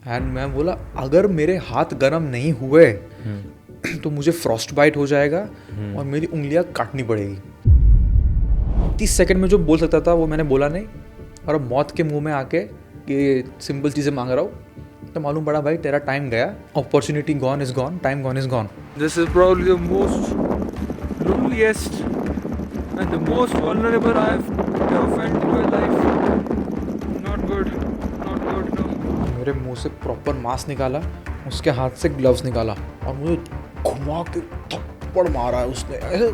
And मैं बोला अगर मेरे हाथ गर्म नहीं हुए तो मुझे फ्रॉस्ट बाइट हो जाएगा और मेरी उंगलियां काटनी पड़ेगी। 30 सेकंड में जो बोल सकता था वो मैंने बोला नहीं, और अब मौत के मुंह में आके ये सिंपल चीज़ें मांग रहा हूँ तो मालूम पड़ा भाई तेरा टाइम गया, opportunity gone is gone, time gone is gone. This is probably the most loneliest and the most vulnerable I have ever felt in my life. Not good, no. मेरे मुंह से प्रॉपर मास्क निकाला, उसके हाथ से gloves निकाला और मुझे घुमा के थप्पड़ मारा है उसने, ऐसे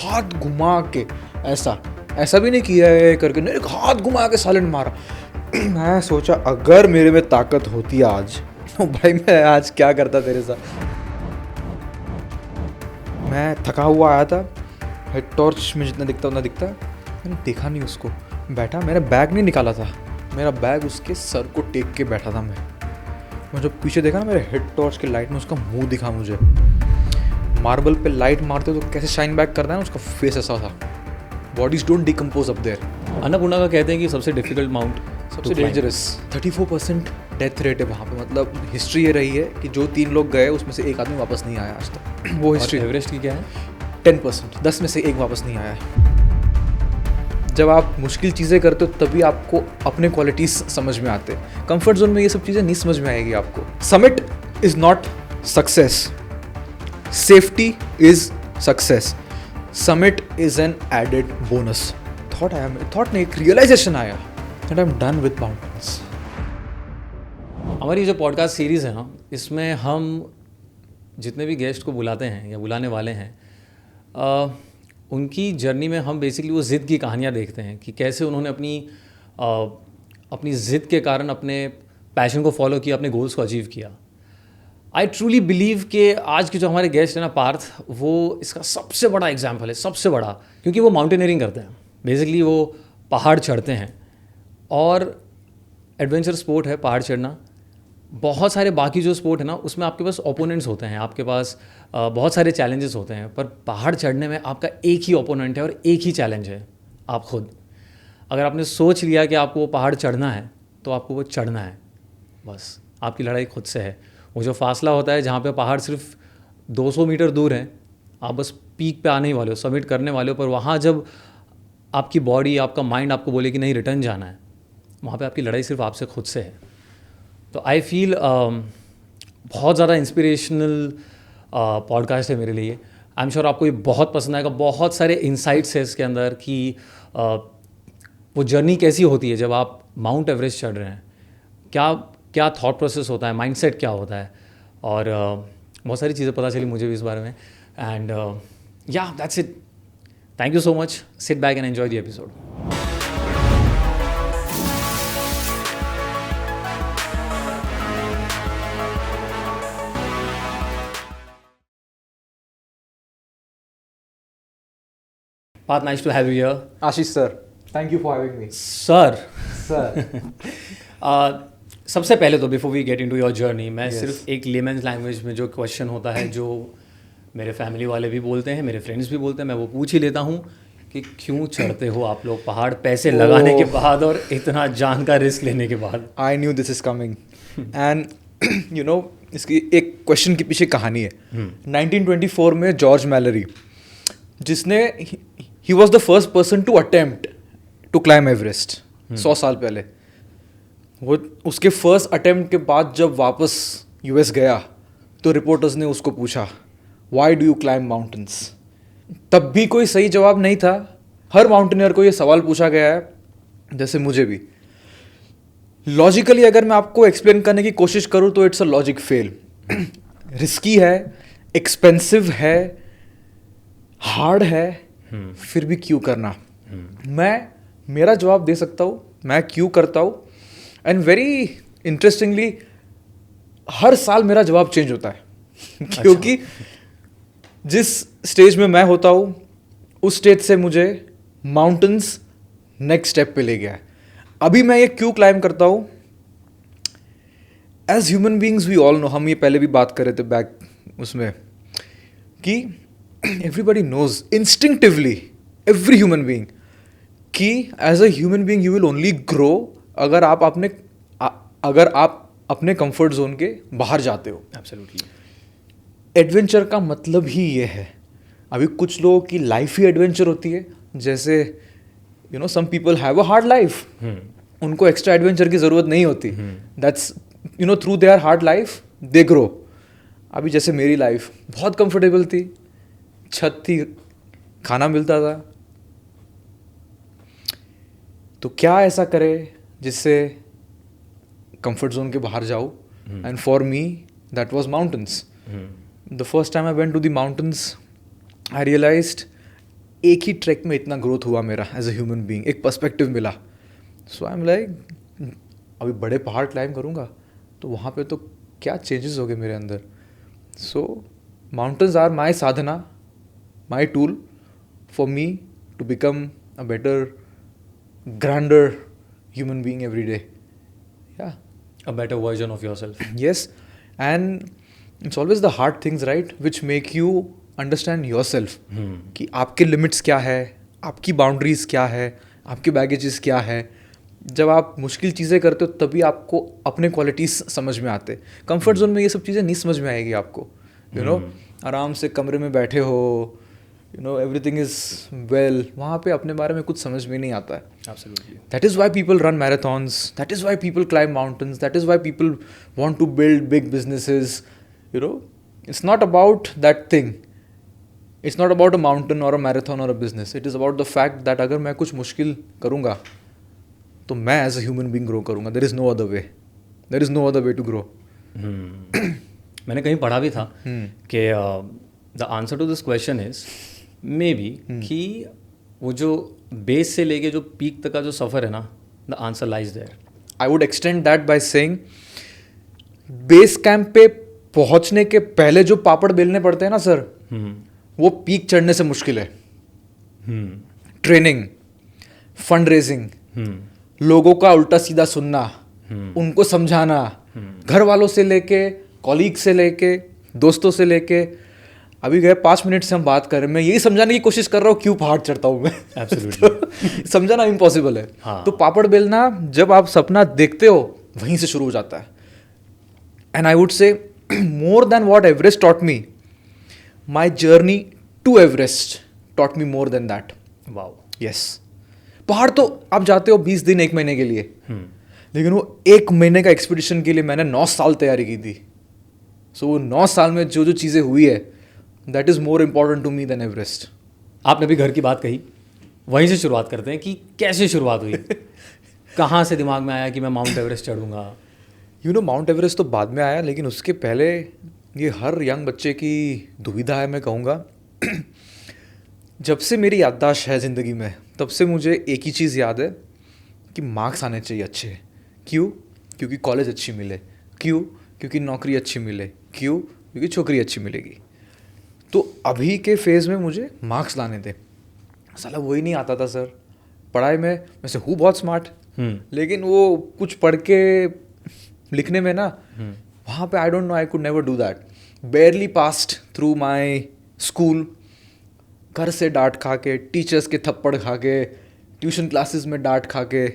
हाथ घुमा के, ऐसा भी नहीं किया है करके, नहीं हाथ घुमा के साइलेंट मारा। मैं सोचा अगर मेरे में ताकत होती आज तो भाई मैं आज क्या करता तेरे साथ। मैं थका हुआ आया था, हेड टॉर्च में जितना दिखता उतना दिखता, मैंने देखा नहीं उसको, बैठा, मैंने बैग नहीं निकाला था, मेरा बैग उसके सर को टेक के बैठा था। मैं जब पीछे देखा ना मेरे हेड टॉर्च के लाइट में उसका मुंह दिखा मुझे। मार्बल पे लाइट मारते तो कैसे शाइन बैक करता है ना, उसका फेस ऐसा था। Bodies don't decompose up there. Annapurna का कहते हैं कि सबसे डिफिकल्ट माउंट, सबसे डेंजरस। 34% डेथ रेट है वहाँ पे। मतलब हिस्ट्री ये रही है कि जो 3 लोग गए उसमें से एक आदमी वापस नहीं आया आज तक। वो हिस्ट्री। एवरेस्ट की क्या है? 10%, 10 में से एक वापस नहीं आया है। जब आप मुश्किल चीज़ें करते हो तभी आपको अपने क्वालिटीज समझ में आते हैं। कंफर्ट जोन में ये सब चीज़ें नहीं समझ में आएगी आपको। Summit is not success, safety is success, summit is an added bonus. Thought ने एक रियलाइजेशन आया that I'm done with mountains. हमारी जो पॉडकास्ट सीरीज़ है ना, इसमें हम जितने भी गेस्ट को बुलाते हैं या बुलाने वाले हैं, उनकी जर्नी में हम बेसिकली वो ज़िद की कहानियाँ देखते हैं कि कैसे उन्होंने अपनी ज़िद के कारण अपने पैशन को फॉलो किया, अपने गोल्स को अचीव किया। आई ट्रूली बिलीव कि आज के जो हमारे गेस्ट हैं ना पार्थ, वो इसका सबसे बड़ा एग्जाम्पल है, सबसे बड़ा, क्योंकि वो माउंटेनियरिंग करते हैं। बेसिकली वो पहाड़ चढ़ते हैं और एडवेंचर स्पोर्ट है पहाड़ चढ़ना। बहुत सारे बाकी जो स्पोर्ट है ना, उसमें आपके पास ओपोनेंट्स होते हैं, आपके पास बहुत सारे चैलेंजेस होते हैं, पर पहाड़ चढ़ने में आपका एक ही ओपोनेंट है और एक ही चैलेंज है, आप खुद। अगर आपने सोच लिया कि आपको वो पहाड़ चढ़ना है तो आपको वो चढ़ना है, बस। आपकी लड़ाई खुद से है। वो जो फासला होता है जहाँ पे पहाड़ सिर्फ 200 मीटर दूर है, आप बस पीक पे आने ही वाले हो, सबमिट करने वाले हो, पर वहाँ जब आपकी बॉडी, आपका माइंड आपको बोले कि नहीं रिटर्न जाना है, वहाँ पे आपकी लड़ाई सिर्फ आपसे खुद से है। तो आई फील बहुत ज़्यादा इंस्पिरेशनल पॉडकास्ट है मेरे लिए। आई एम श्योर आपको ये बहुत पसंद आएगा। बहुत सारे इंसाइट्स है इसके अंदर कि वो जर्नी कैसी होती है जब आप माउंट एवरेस्ट चढ़ रहे हैं, क्या थॉट प्रोसेस होता है, माइंडसेट क्या होता है, और बहुत सारी चीज़ें पता चली मुझे भी इस बारे में। एंड या that's it. Thank you so much. Sit back and enjoy the episode. Path, nice to have you here. Ashish sir, thank you for having me. Sir. Sir. सबसे पहले तो before we get into your journey, मैं Yes. सिर्फ एक lemons language में जो question होता है, जो मेरे फैमिली वाले भी बोलते हैं, मेरे फ्रेंड्स भी बोलते हैं, मैं वो पूछ ही लेता हूँ कि क्यों चढ़ते हो आप लोग पहाड़, पैसे लगाने के बाद और इतना जान का रिस्क लेने के बाद? I knew this is coming. And you know, इसकी एक क्वेश्चन के पीछे कहानी है। 1924 में जॉर्ज मैलरी, जिसने he was the first person to attempt to climb Everest 100 साल पहले। वो उसके फर्स्ट अटेम्प्ट के बाद जब वापस यूएस गया तो रिपोर्टर्स ने उसको पूछा why do you climb mountains. तब भी कोई सही जवाब नहीं था। हर माउंटेनियर को ये सवाल पूछा गया है, जैसे मुझे भी। लॉजिकली अगर मैं आपको एक्सप्लेन करने की कोशिश करूँ तो it's a logic fail. Risky है, एक्सपेंसिव है, हार्ड है, फिर भी क्यों करना। मेरा जवाब दे सकता हूँ, मैं क्यों करता हूँ। एंड वेरी इंटरेस्टिंगली हर साल मेरा जवाब चेंज होता है। क्योंकि जिस स्टेज में मैं होता हूँ उस स्टेज से मुझे माउंटेन्स नेक्स्ट स्टेप पे ले गया है। अभी मैं ये क्यों क्लाइम करता हूँ। As human beings we all know, हम ये पहले भी बात कर रहे थे बैक उसमें, कि everybody knows instinctively, every human being, कि as a human being you will only grow अगर आप अपने कंफर्ट जोन के बाहर जाते हो। एब्सोल्युटली। एडवेंचर का मतलब ही ये है। अभी कुछ लोगों की लाइफ ही एडवेंचर होती है, जैसे some people have a hard life, उनको एक्स्ट्रा एडवेंचर की ज़रूरत नहीं होती। That's through their hard life they grow. अभी जैसे मेरी लाइफ बहुत कंफर्टेबल थी, छत थी, खाना मिलता था, तो क्या ऐसा करे जिससे कंफर्ट जोन के बाहर जाओ। And for me that was mountains. The first time I went to the mountains I realised एक ही ट्रैक में इतना ग्रोथ हुआ मेरा एज अ ह्यूमन बीइंग, एक पर्सपेक्टिव मिला। सो आई एम लाइक अभी बड़े पहाड़ क्लाइंब करूँगा तो वहाँ पे तो क्या चेंजेस हो गए मेरे अंदर। So mountains are my sadhana, my tool for me to become a better, grander human being every day. Yeah. A better version of yourself. Yes. And it's always the hard things, right, which make you understand yourself. कि आपके limits क्या है, आपकी boundaries क्या है, आपके baggages क्या है। जब आप मुश्किल चीज़ें करते हो तभी आपको अपने क्वालिटीज समझ में आते। कंफर्ट जोन में ये सब चीज़ें नहीं समझ में आएगी आपको। आराम से कमरे में बैठे हो, एवरीथिंग इज वेल, वहाँ पे अपने बारे में कुछ समझ में नहीं आता है। Absolutely. That is why people run marathons, that is why people climb mountains, that is why people want to build big businesses. It's not about that thing. It's not about a mountain or a marathon or a business. It is about the fact that अगर मैं कुछ मुश्किल करूँगा तो मैं as a human being grow करूँगा. There is no other way. There is no other way to grow. मैंने कहीं पढ़ा भी था कि the answer to this question is maybe कि वो जो बेस से लेके जो पीक तक का जो सफ़र है ना, the answer lies there. I would extend that by saying base camp पे पहुंचने के पहले जो पापड़ बेलने पड़ते हैं ना सर, वो पीक चढ़ने से मुश्किल है। ट्रेनिंग, फंड रेजिंग, लोगों का उल्टा सीधा सुनना, उनको समझाना, घर वालों से लेके, कॉलीग से लेके, दोस्तों से लेके। अभी गए 5 मिनट से हम बात कर रहे हैं, मैं यही समझाने की कोशिश कर रहा हूँ क्यों पहाड़ चढ़ता हूँ मैं। Absolutely. समझाना इम्पॉसिबल है। हाँ। तो पापड़ बेलना जब आप सपना देखते हो वहीं से शुरू हो जाता है। And I would say more than what Everest taught me, my journey to Everest taught me more than that. Wow. Yes. पहाड़ तो आप जाते हो 20 दिन 1 महीने के लिए, लेकिन वो 1 महीने का एक्सपीडिशन के लिए मैंने 9 साल तैयारी की थी। सो वो 9 साल में जो जो चीज़ें हुई है, that is more important to me than Everest. आपने भी घर की बात कही, वहीं से शुरुआत करते हैं कि कैसे शुरुआत हुई। कहाँ से दिमाग में आया कि मैं माउंट एवरेस्ट चढ़ूंगा। माउंट एवरेस्ट तो बाद में आया, लेकिन उसके पहले ये हर यंग बच्चे की दुविधा है मैं कहूँगा। जब से मेरी याददाश्त है ज़िंदगी में, तब से मुझे एक ही चीज़ याद है कि मार्क्स आने चाहिए अच्छे। क्यों? क्योंकि कॉलेज अच्छी मिले। क्यों? क्योंकि नौकरी अच्छी मिले। क्यों? क्योंकि छोकरी अच्छी मिलेगी। तो अभी के फेज़ में मुझे मार्क्स लाने थे। साला वही नहीं आता था सर। पढ़ाई में वैसे हूँ बहुत स्मार्ट, लेकिन वो कुछ पढ़ के लिखने में ना, वहाँ पे आई don't no, I could never do that. बेयरली passed through my school. घर से डांट खा के, टीचर्स के थप्पड़ खा के, ट्यूशन क्लासेस में डांट खा के।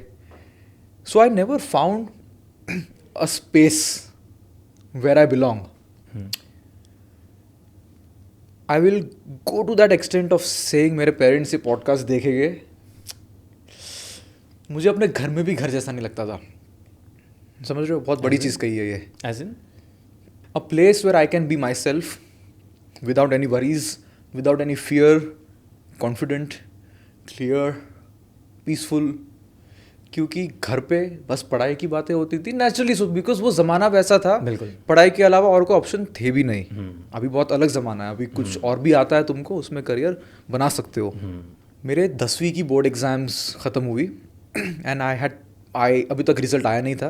So I never found a space where I belong. I will go to that extent of saying, मेरे पेरेंट्स ये पॉडकास्ट देखेंगे, मुझे अपने घर में भी घर जैसा नहीं लगता था। समझ रहे हो? बहुत बड़ी चीज़ कही है ये। As in a place where I can be myself without any worries, without any fear, confident, clear, peaceful. क्योंकि घर पे बस पढ़ाई की बातें होती थी नेचुरली, बिकॉज वो ज़माना वैसा था। बिल्कुल। पढ़ाई के अलावा और कोई ऑप्शन थे भी नहीं। अभी बहुत अलग ज़माना है, अभी कुछ और भी आता है तुमको, उसमें करियर बना सकते हो। मेरे 10वीं की बोर्ड एग्ज़ाम्स ख़त्म हुई एंड आई अभी तक रिज़ल्ट आया नहीं था,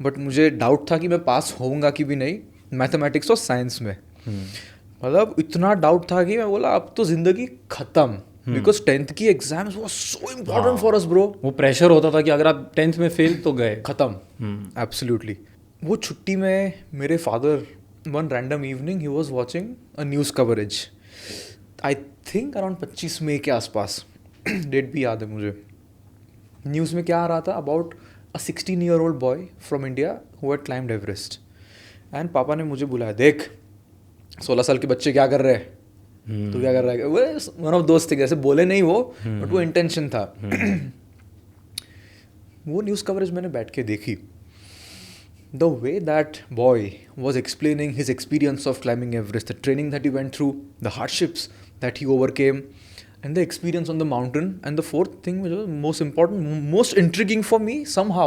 बट मुझे डाउट था कि मैं पास होऊंगा कि भी नहीं, मैथमेटिक्स और साइंस में। मतलब इतना डाउट था कि मैं बोला अब तो ज़िंदगी ख़त्म, बिकॉज 10th की exams was so important for us bro. वो प्रेशर होता था कि अगर आप 10th में फेल तो गए, ख़त्म। एब्सोल्युटली। वो छुट्टी में मेरे father, one random evening, he was watching a news coverage, I think around 25 मई के आसपास, डेट भी याद है मुझे। न्यूज़ में क्या आ रहा था? About a 16-year-old boy from India who had climbed Everest. And पापा ने मुझे बुलाया, देख 16 साल के बच्चे क्या कर रहे हैं, तू क्या कर रहा है, वो वन ऑफ दोस्त थे, जैसे बोले नहीं वो, बट वो इंटेंशन था. वो न्यूज़ कवरेज मैंने बैठ के देखी. The way that boy was explaining his experience of climbing Everest, the training that he went through, the hardships that he overcame, and the experience on the mountain, and the fourth thing which was most important, most intriguing for me somehow,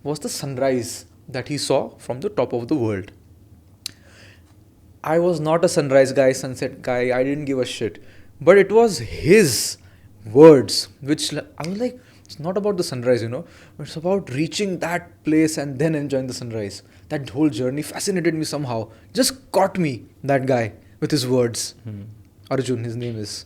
was the sunrise that he saw from the top of the world. I was not a sunrise guy, sunset guy, I didn't give a shit, but it was his words which I was like, it's not about the sunrise, it's about reaching that place and then enjoying the sunrise. That whole journey fascinated me somehow, just caught me, that guy with his words. Arjun, his name is.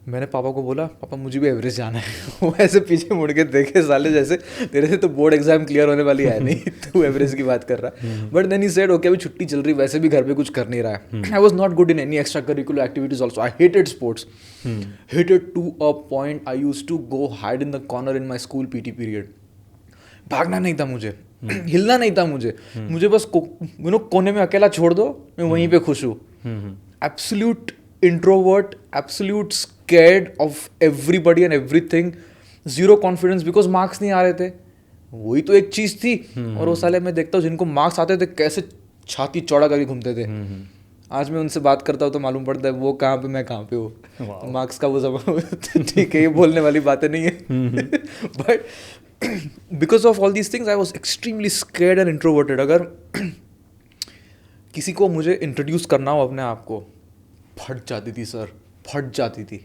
मैंने पापा को बोला, पापा मुझे भी Everest जाना है. वो ऐसे पीछे मुड़ के देखे, साले जैसे तेरे से तो बोर्ड एग्जाम क्लियर होने वाली है नहीं, तू एवरेस्ट की बात कर रहा है. But then he said okay, अभी छुट्टी चल रही, वैसे भी घर पे कुछ कर नहीं रहा है. I was not good in any extracurricular activities also. I hated sports, hated to a point. I use to go hide in the corner in my school PT period. भागना नहीं था मुझे, हिलना नहीं था मुझे, मुझे बस कोने में अकेला छोड़ दो, मैं वहीं पे खुश हूँ. Absolute introvert, absolute scared of everybody and everything, zero confidence because marks नहीं आ रहे थे. वही तो एक चीज़ थी. और वो साले मैं देखता हूँ जिनको मार्क्स आते थे कैसे छाती चौड़ा करके घूमते थे. आज मैं उनसे बात करता हूँ तो मालूम पड़ता है वो कहाँ पे मैं कहाँ पे हूँ. मार्क्स का वो सब ठीक है, ये बोलने वाली बातें नहीं है. But because of all these things I was extremely scared and introverted. अगर किसी को मुझे इंट्रोड्यूस करना हो अपने आप को, फट जाती थी सर, फट जाती थी.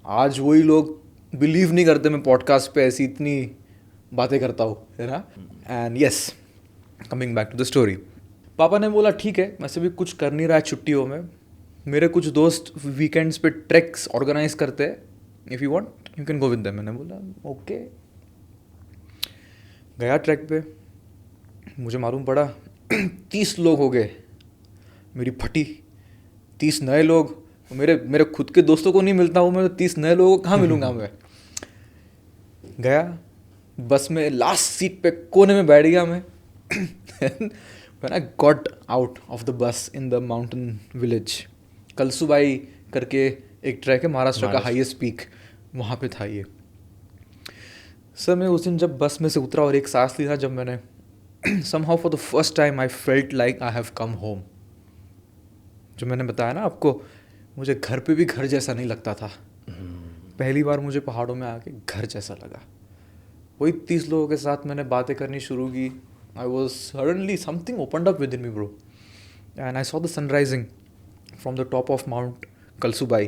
आज वही लोग बिलीव नहीं करते मैं पॉडकास्ट पे ऐसी इतनी बातें करता हूँ, है ना. And yes, coming back to the story. पापा ने बोला ठीक है, वैसे भी कुछ कर नहीं रहा है छुट्टियों में, मेरे कुछ दोस्त वीकेंड्स पे ट्रैक्स ऑर्गेनाइज करते हैं, if you want you can go with them. मैंने बोला ओके. गया ट्रैक पे, मुझे मालूम पड़ा 30 लोग हो गए. मेरी फटी, 30 नए लोग. मेरे खुद के दोस्तों को नहीं मिलता हूँ मैं, 30 नए लोगों को कहाँ मिलूँगा मैं. गया बस में, लास्ट सीट पे कोने में बैठ गया मैं. When I got out of the bus in the mountain village, Kalsubai करके एक ट्रैक है महाराष्ट्र का हाईएस्ट पीक, वहाँ पे था ये. सर मैं उस दिन जब बस में से उतरा और एक सांस ली था जब मैंने, somehow for the first time I felt like I have come home. जो मैंने बताया ना आपको, मुझे घर पे भी घर जैसा नहीं लगता था. पहली बार मुझे पहाड़ों में आके घर जैसा लगा. वही 30 लोगों के साथ मैंने बातें करनी शुरू की. I was suddenly something opened up within me bro, and I saw the sun rising from the top of mount Kalsubai.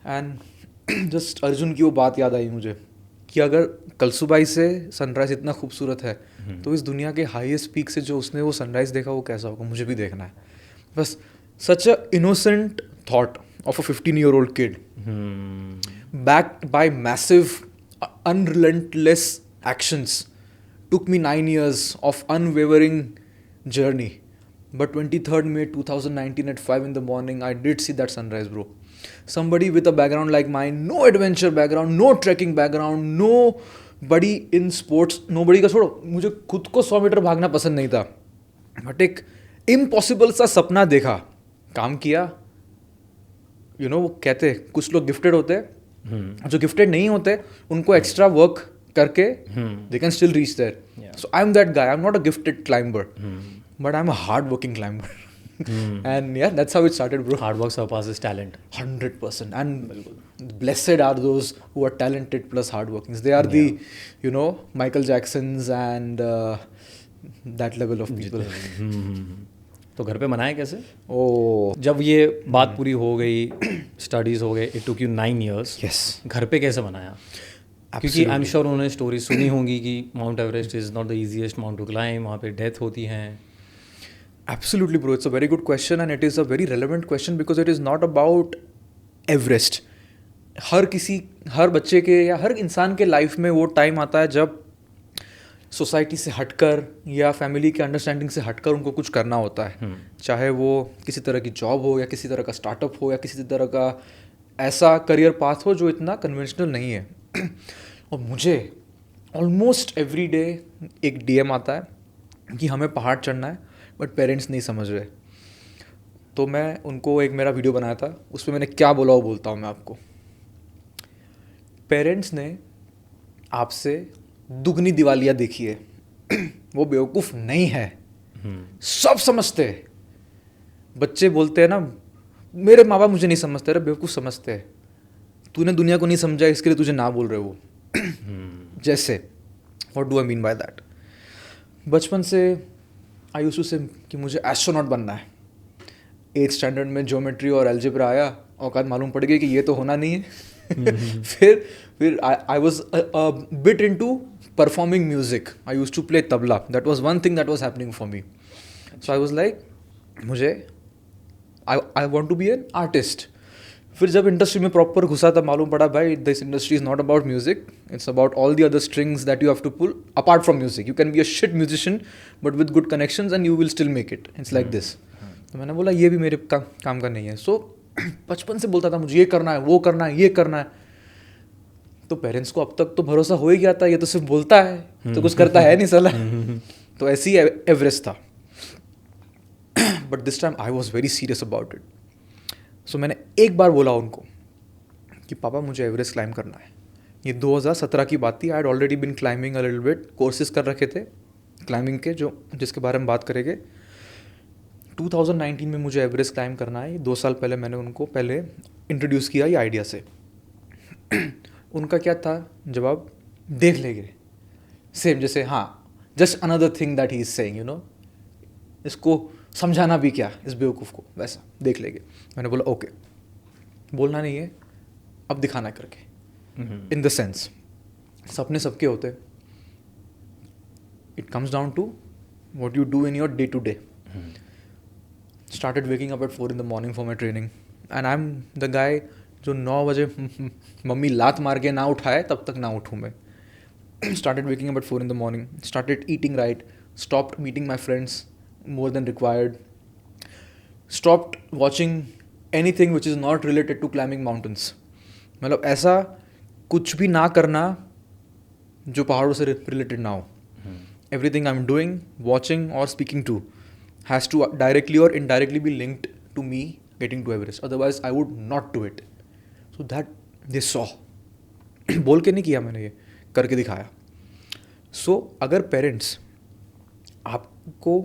And just Arjun की वो बात याद आई मुझे कि अगर कलसुबाई से सनराइज इतना खूबसूरत है तो इस दुनिया के हाईएस्ट पीक से जो उसने वो सनराइज देखा वो कैसा होगा, मुझे भी देखना है. बस such a innocent thought of a 15-year-old kid, backed by massive, unrelentless actions, took me 9 years of unwavering journey. But 23rd May 2019 at 5 in the morning, I did see that sunrise, bro. Somebody with a background like mine, no adventure background, no trekking background, nobody in sports, nobody का छोड़ो, मुझे खुद को 100 metre भागना पसंद नहीं था, but एक इम्पॉसिबल सा सपना देखा, काम किया. वो कहते कुछ लोग गिफ्टेड होते हैं, जो गिफ्टेड नहीं होते उनको एक्स्ट्रा वर्क करके they can still reach there. So I am that guy. I am not a gifted climber, but I am a hard working climber. And yeah, that's how it started, bro. Hard work surpasses talent. 100%. And blessed are those who are talented plus hardworking. They are the Michael Jacksons and that level of people. तो घर पे मनाया कैसे? जब ये बात पूरी हो गई, स्टडीज़ हो गए, it took you 9 years. Yes. घर पे कैसे मनाया? क्योंकि आई एम श्योर उन्होंने स्टोरी सुनी होंगी कि mount Everest is not the easiest mount to climb, वहाँ पे डेथ होती हैं. Absolutely, bro. It's a very good question and it is a very relevant question because it is not about Everest. हर बच्चे के या हर इंसान के लाइफ में वो टाइम आता है जब सोसाइटी से हटकर या फैमिली के अंडरस्टैंडिंग से हटकर उनको कुछ करना होता है. चाहे वो किसी तरह की जॉब हो या किसी तरह का स्टार्टअप हो या किसी तरह का ऐसा करियर पाथ हो जो इतना कन्वेंशनल नहीं है. और मुझे ऑलमोस्ट एवरी डे एक DM आता है कि हमें पहाड़ चढ़ना है बट पेरेंट्स नहीं समझ रहे. तो मैं उनको एक मेरा वीडियो बनाया था, उसमें मैंने क्या बोला वो बोलता हूँ मैं आपको. पेरेंट्स ने आपसे दुगनी दिवालियाँ देखी है. वो बेवकूफ़ नहीं है, सब समझते हैं. बच्चे बोलते हैं ना मेरे माँ बाप मुझे नहीं समझते, अरे बेवकूफ़ समझते हैं. तूने दुनिया को नहीं समझा इसके लिए तुझे ना बोल रहे वो. जैसे what do I mean by that. बचपन से आई यूज्ड टू से कि मुझे एस्ट्रोनॉट बनना है. 8th स्टैंडर्ड में ज्योमेट्री और अलजेब्रा आया, औकात मालूम पड़ गई कि ये तो होना नहीं है. फिर I was bit into performing music. I used to play tabla. That was one thing that was happening for me. So I was like मुझे I want to be an artist. फिर जब इंडस्ट्री में प्रॉपर घुसा तब मालूम पड़ा भाई this industry is not about music, it's about all the other strings that you have to pull apart from music. You can be a shit musician but with good connections and you will still make it. It's like this. तो मैंने बोला ये भी मेरे काम का नहीं है. सो बचपन से बोलता था मुझे ये करना है, वो करना है, ये करना है. तो पेरेंट्स को अब तक तो भरोसा हो ही गया था, ये तो सिर्फ बोलता है तो कुछ करता है नहीं साला. तो ऐसे ही एवरेस्ट था. But this time I was very serious about it. So मैंने एक बार बोला उनको कि पापा मुझे एवरेस्ट क्लाइंब करना है. ये 2017 की बात थी. I had already been climbing a little bit. Courses कर रखे थे क्लाइंबिंग के जो जिसके बारे में बात करेंगे. 2019 में मुझे एवरेस्ट क्लाइंब करना है. 2 साल पहले मैंने उनको पहले इंट्रोड्यूस किया ये आइडिया से. उनका क्या था जवाब, देख लेंगे. सेम जैसे हाँ just another thing that he is saying, you know, इसको समझाना भी क्या इस बेवकूफ़ को, वैसा देख लेंगे. मैंने बोला ओके, बोलना नहीं है अब दिखाना करके. इन द सेंस सपने सबके होते. It comes down to what you do in your day to day. Started waking up at 4 in the morning for my training. And I'm the guy जो 9 बजे मम्मी लात मार के ना उठाए तब तक ना उठूँ मैं. Started waking up at 4 in the morning. Started eating right. Stopped meeting my friends more than required. Stopped watching anything which is not related to climbing mountains. मतलब ऐसा कुछ भी ना करना जो पहाड़ों से रिलेटेड ना हो. Everything I'm doing, watching or speaking to has to directly or indirectly be linked to me getting to Everest. Otherwise, I would not do it. So that they saw. बोल के नहीं किया मैंने, ये करके दिखाया. So अगर पेरेंट्स आपको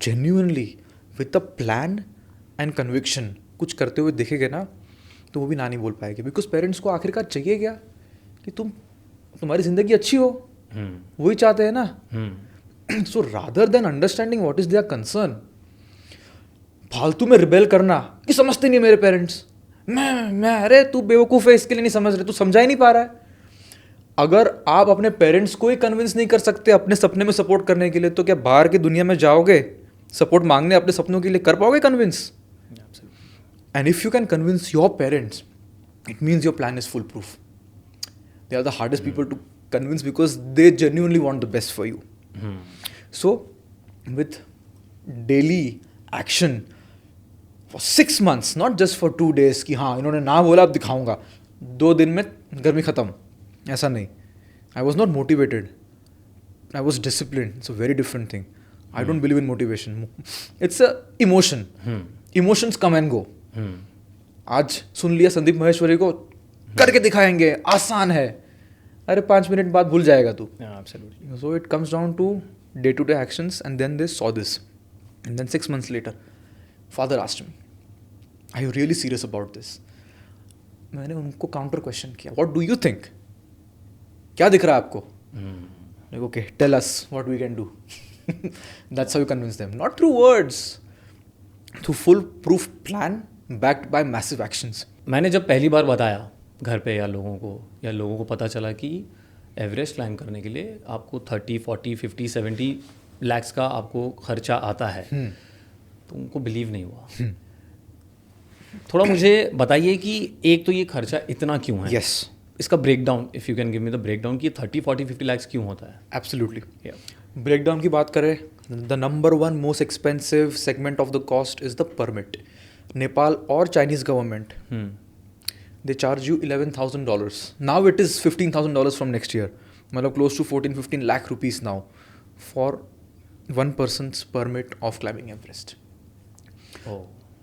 genuinely with a plan and conviction कुछ करते हुए देखेंगे ना तो वो भी ना नहीं बोल पाएंगे. बिकॉज पेरेंट्स को आखिरकार चाहिए क्या कि तुम्हारी ज़िंदगी अच्छी हो. वही चाहते हैं ना. So rather than understanding what is their concern, फालतू में रिबेल करना कि समझते नहीं मेरे पेरेंट्स, मैं अरे तू बेवकूफ़ है इसके लिए नहीं समझ रहे, तू समझा ही नहीं पा रहा है. अगर आप अपने पेरेंट्स को ही कन्विंस नहीं कर सकते अपने सपने में सपोर्ट करने के लिए, तो क्या बाहर की दुनिया में जाओगे सपोर्ट मांगने अपने सपनों के लिए, कर पाओगे convince? And if you can convince your parents, it means your plan is foolproof. They are the hardest people to convince because they genuinely want the best for you. So, with daily action for 6 months, not just for 2 days कि हाँ इन्होंने ना बोला अब दिखाऊंगा, 2 दिन में गर्मी ख़त्म, ऐसा नहीं. I was not motivated. I was disciplined. It's a very different thing. I don't believe in motivation. It's a emotion. Emotions come and go. आज सुन लिया संदीप महेश्वरी को, करके दिखाएंगे, आसान है, अरे 5 मिनट बाद भूल जाएगा तू. Absolutely. So it comes down to day-to-day actions, and then they saw this. And then 6 months later, father asked me, are you really serious about this? मैंने उनको काउंटर क्वेश्चन किया, what do you think? क्या दिख रहा है आपको? Like, okay, tell us what we can do. That's how you convince them. Not through words, through full proof plan backed by massive actions. मैंने जब पहली बार बताया घर पे या लोगों को पता चला कि एवरेस्ट क्लाइंब करने के लिए आपको 30, 40, 50, 70 लाख्स का आपको खर्चा आता है, तो उनको बिलीव नहीं हुआ. थोड़ा मुझे बताइए कि एक तो ये खर्चा इतना क्यों है. Yes. इसका breakdown, if you can give me the breakdown कि 30, 40, 50 लाख्स क्यों होता है. Absolutely. ब्रेकडाउन की बात करें, the number 1 most expensive segment of the cost is the permit. Nepal और Chinese government they charge you $11,000. Now it is $15,000 from next year. मतलब close to 14-15 lakh rupees now for one person's permit of climbing Everest.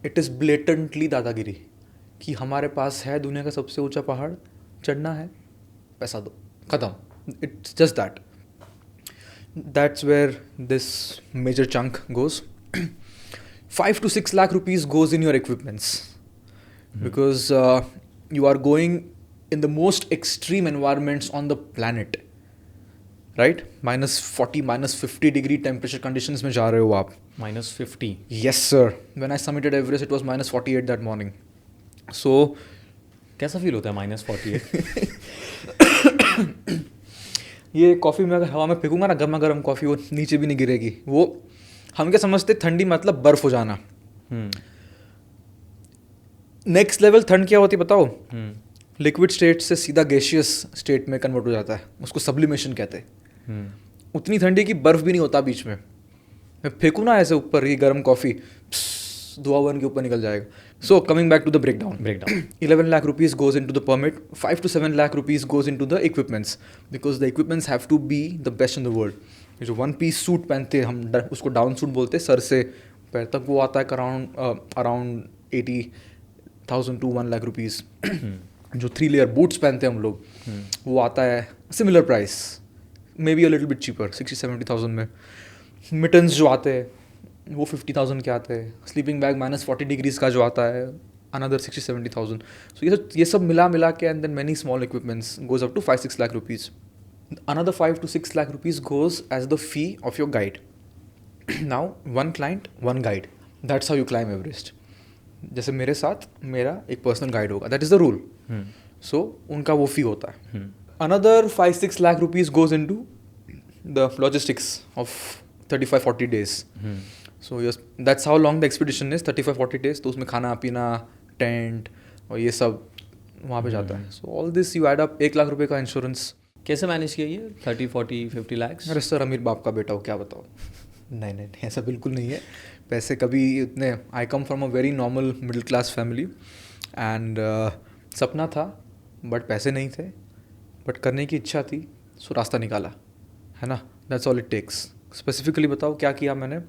It is blatantly दादागिरी कि हमारे पास है दुनिया का सबसे ऊंचा पहाड़, चढ़ना है, पैसा दो, ख़त्म. It's just that. That's where this major chunk goes. 5 to 6 lakh rupees goes in your equipments because you are going in the most extreme environments on the planet, right? -40, -50 degree temperature conditions में जा रहे हो आप. -50. Yes sir. When I summited Everest it was -48 that morning. So कैसा feel होता है -48? ये coffee में अगर हवा में फेंकूंगा ना गर्मा गर्म कॉफ़ी, वो नीचे भी नहीं गिरेगी. वो हम क्या समझते ठंडी मतलब बर्फ़ हो जाना. नेक्स्ट लेवल ठंड क्या होती है बताओ? लिक्विड स्टेट से सीधा गैसियस स्टेट में कन्वर्ट हो जाता है. उसको सब्लिमेशन कहते हैं. उतनी ठंडी की बर्फ़ भी नहीं होता बीच में. मैं फेंकूँ ना ऐसे ऊपर ये गर्म कॉफ़ी, धुआं वन के ऊपर निकल जाएगा. So coming back to the breakdown. 11 lakh rupees goes into the permit. 5 to 7 lakh rupees goes into the equipments because the equipments have to be the best in the world. ये जो one piece suit पहनते हैं हम, उसको down suit बोलते हैं, sir से पैर तक, वो आता है अराउंड 80,000 to 1 lakh rupees. जो 3 लेयर बूट्स पहनते हैं हम लोग, वो आता है similar price, may be a little bit cheaper, 60-70,000 में. मिटन्स जो आते हैं वो 50,000 के आते हैं. स्लीपिंग बैग -40 डिग्रीज का जो आता है अनदर 60-70,000. सो ये सब मिला के and then many small equipments goes up to 5-6 lakh rupees. Another 5 to 6 lakh rupees goes as the fee of your guide. Now one client, one guide. That's how you climb Everest. जैसे मेरे साथ मेरा एक personal guide होगा, that is the rule. सो उनका वो फी होता है. Another 5-6 lakh rupees goes into the logistics of 35-40 days. So yes, that's how long the expedition is, 35-40 days. तो उसमें खाना पीना, टेंट और ये सब वहाँ पे जाता है. So all this you add up, 1 lakh रुपए का इंश्योरेंस. कैसे मैनेज किया ये 30-40-50 lakhs? अरे सर अमीर बाप का बेटा हो, क्या बताओ. नहीं ऐसा बिल्कुल नहीं है. पैसे कभी इतने, I come from a very normal middle class family and सपना था बट पैसे नहीं थे, बट करने की इच्छा थी, सो रास्ता निकाला, है ना. That's all it takes. Specifically बताओ क्या किया मैंने.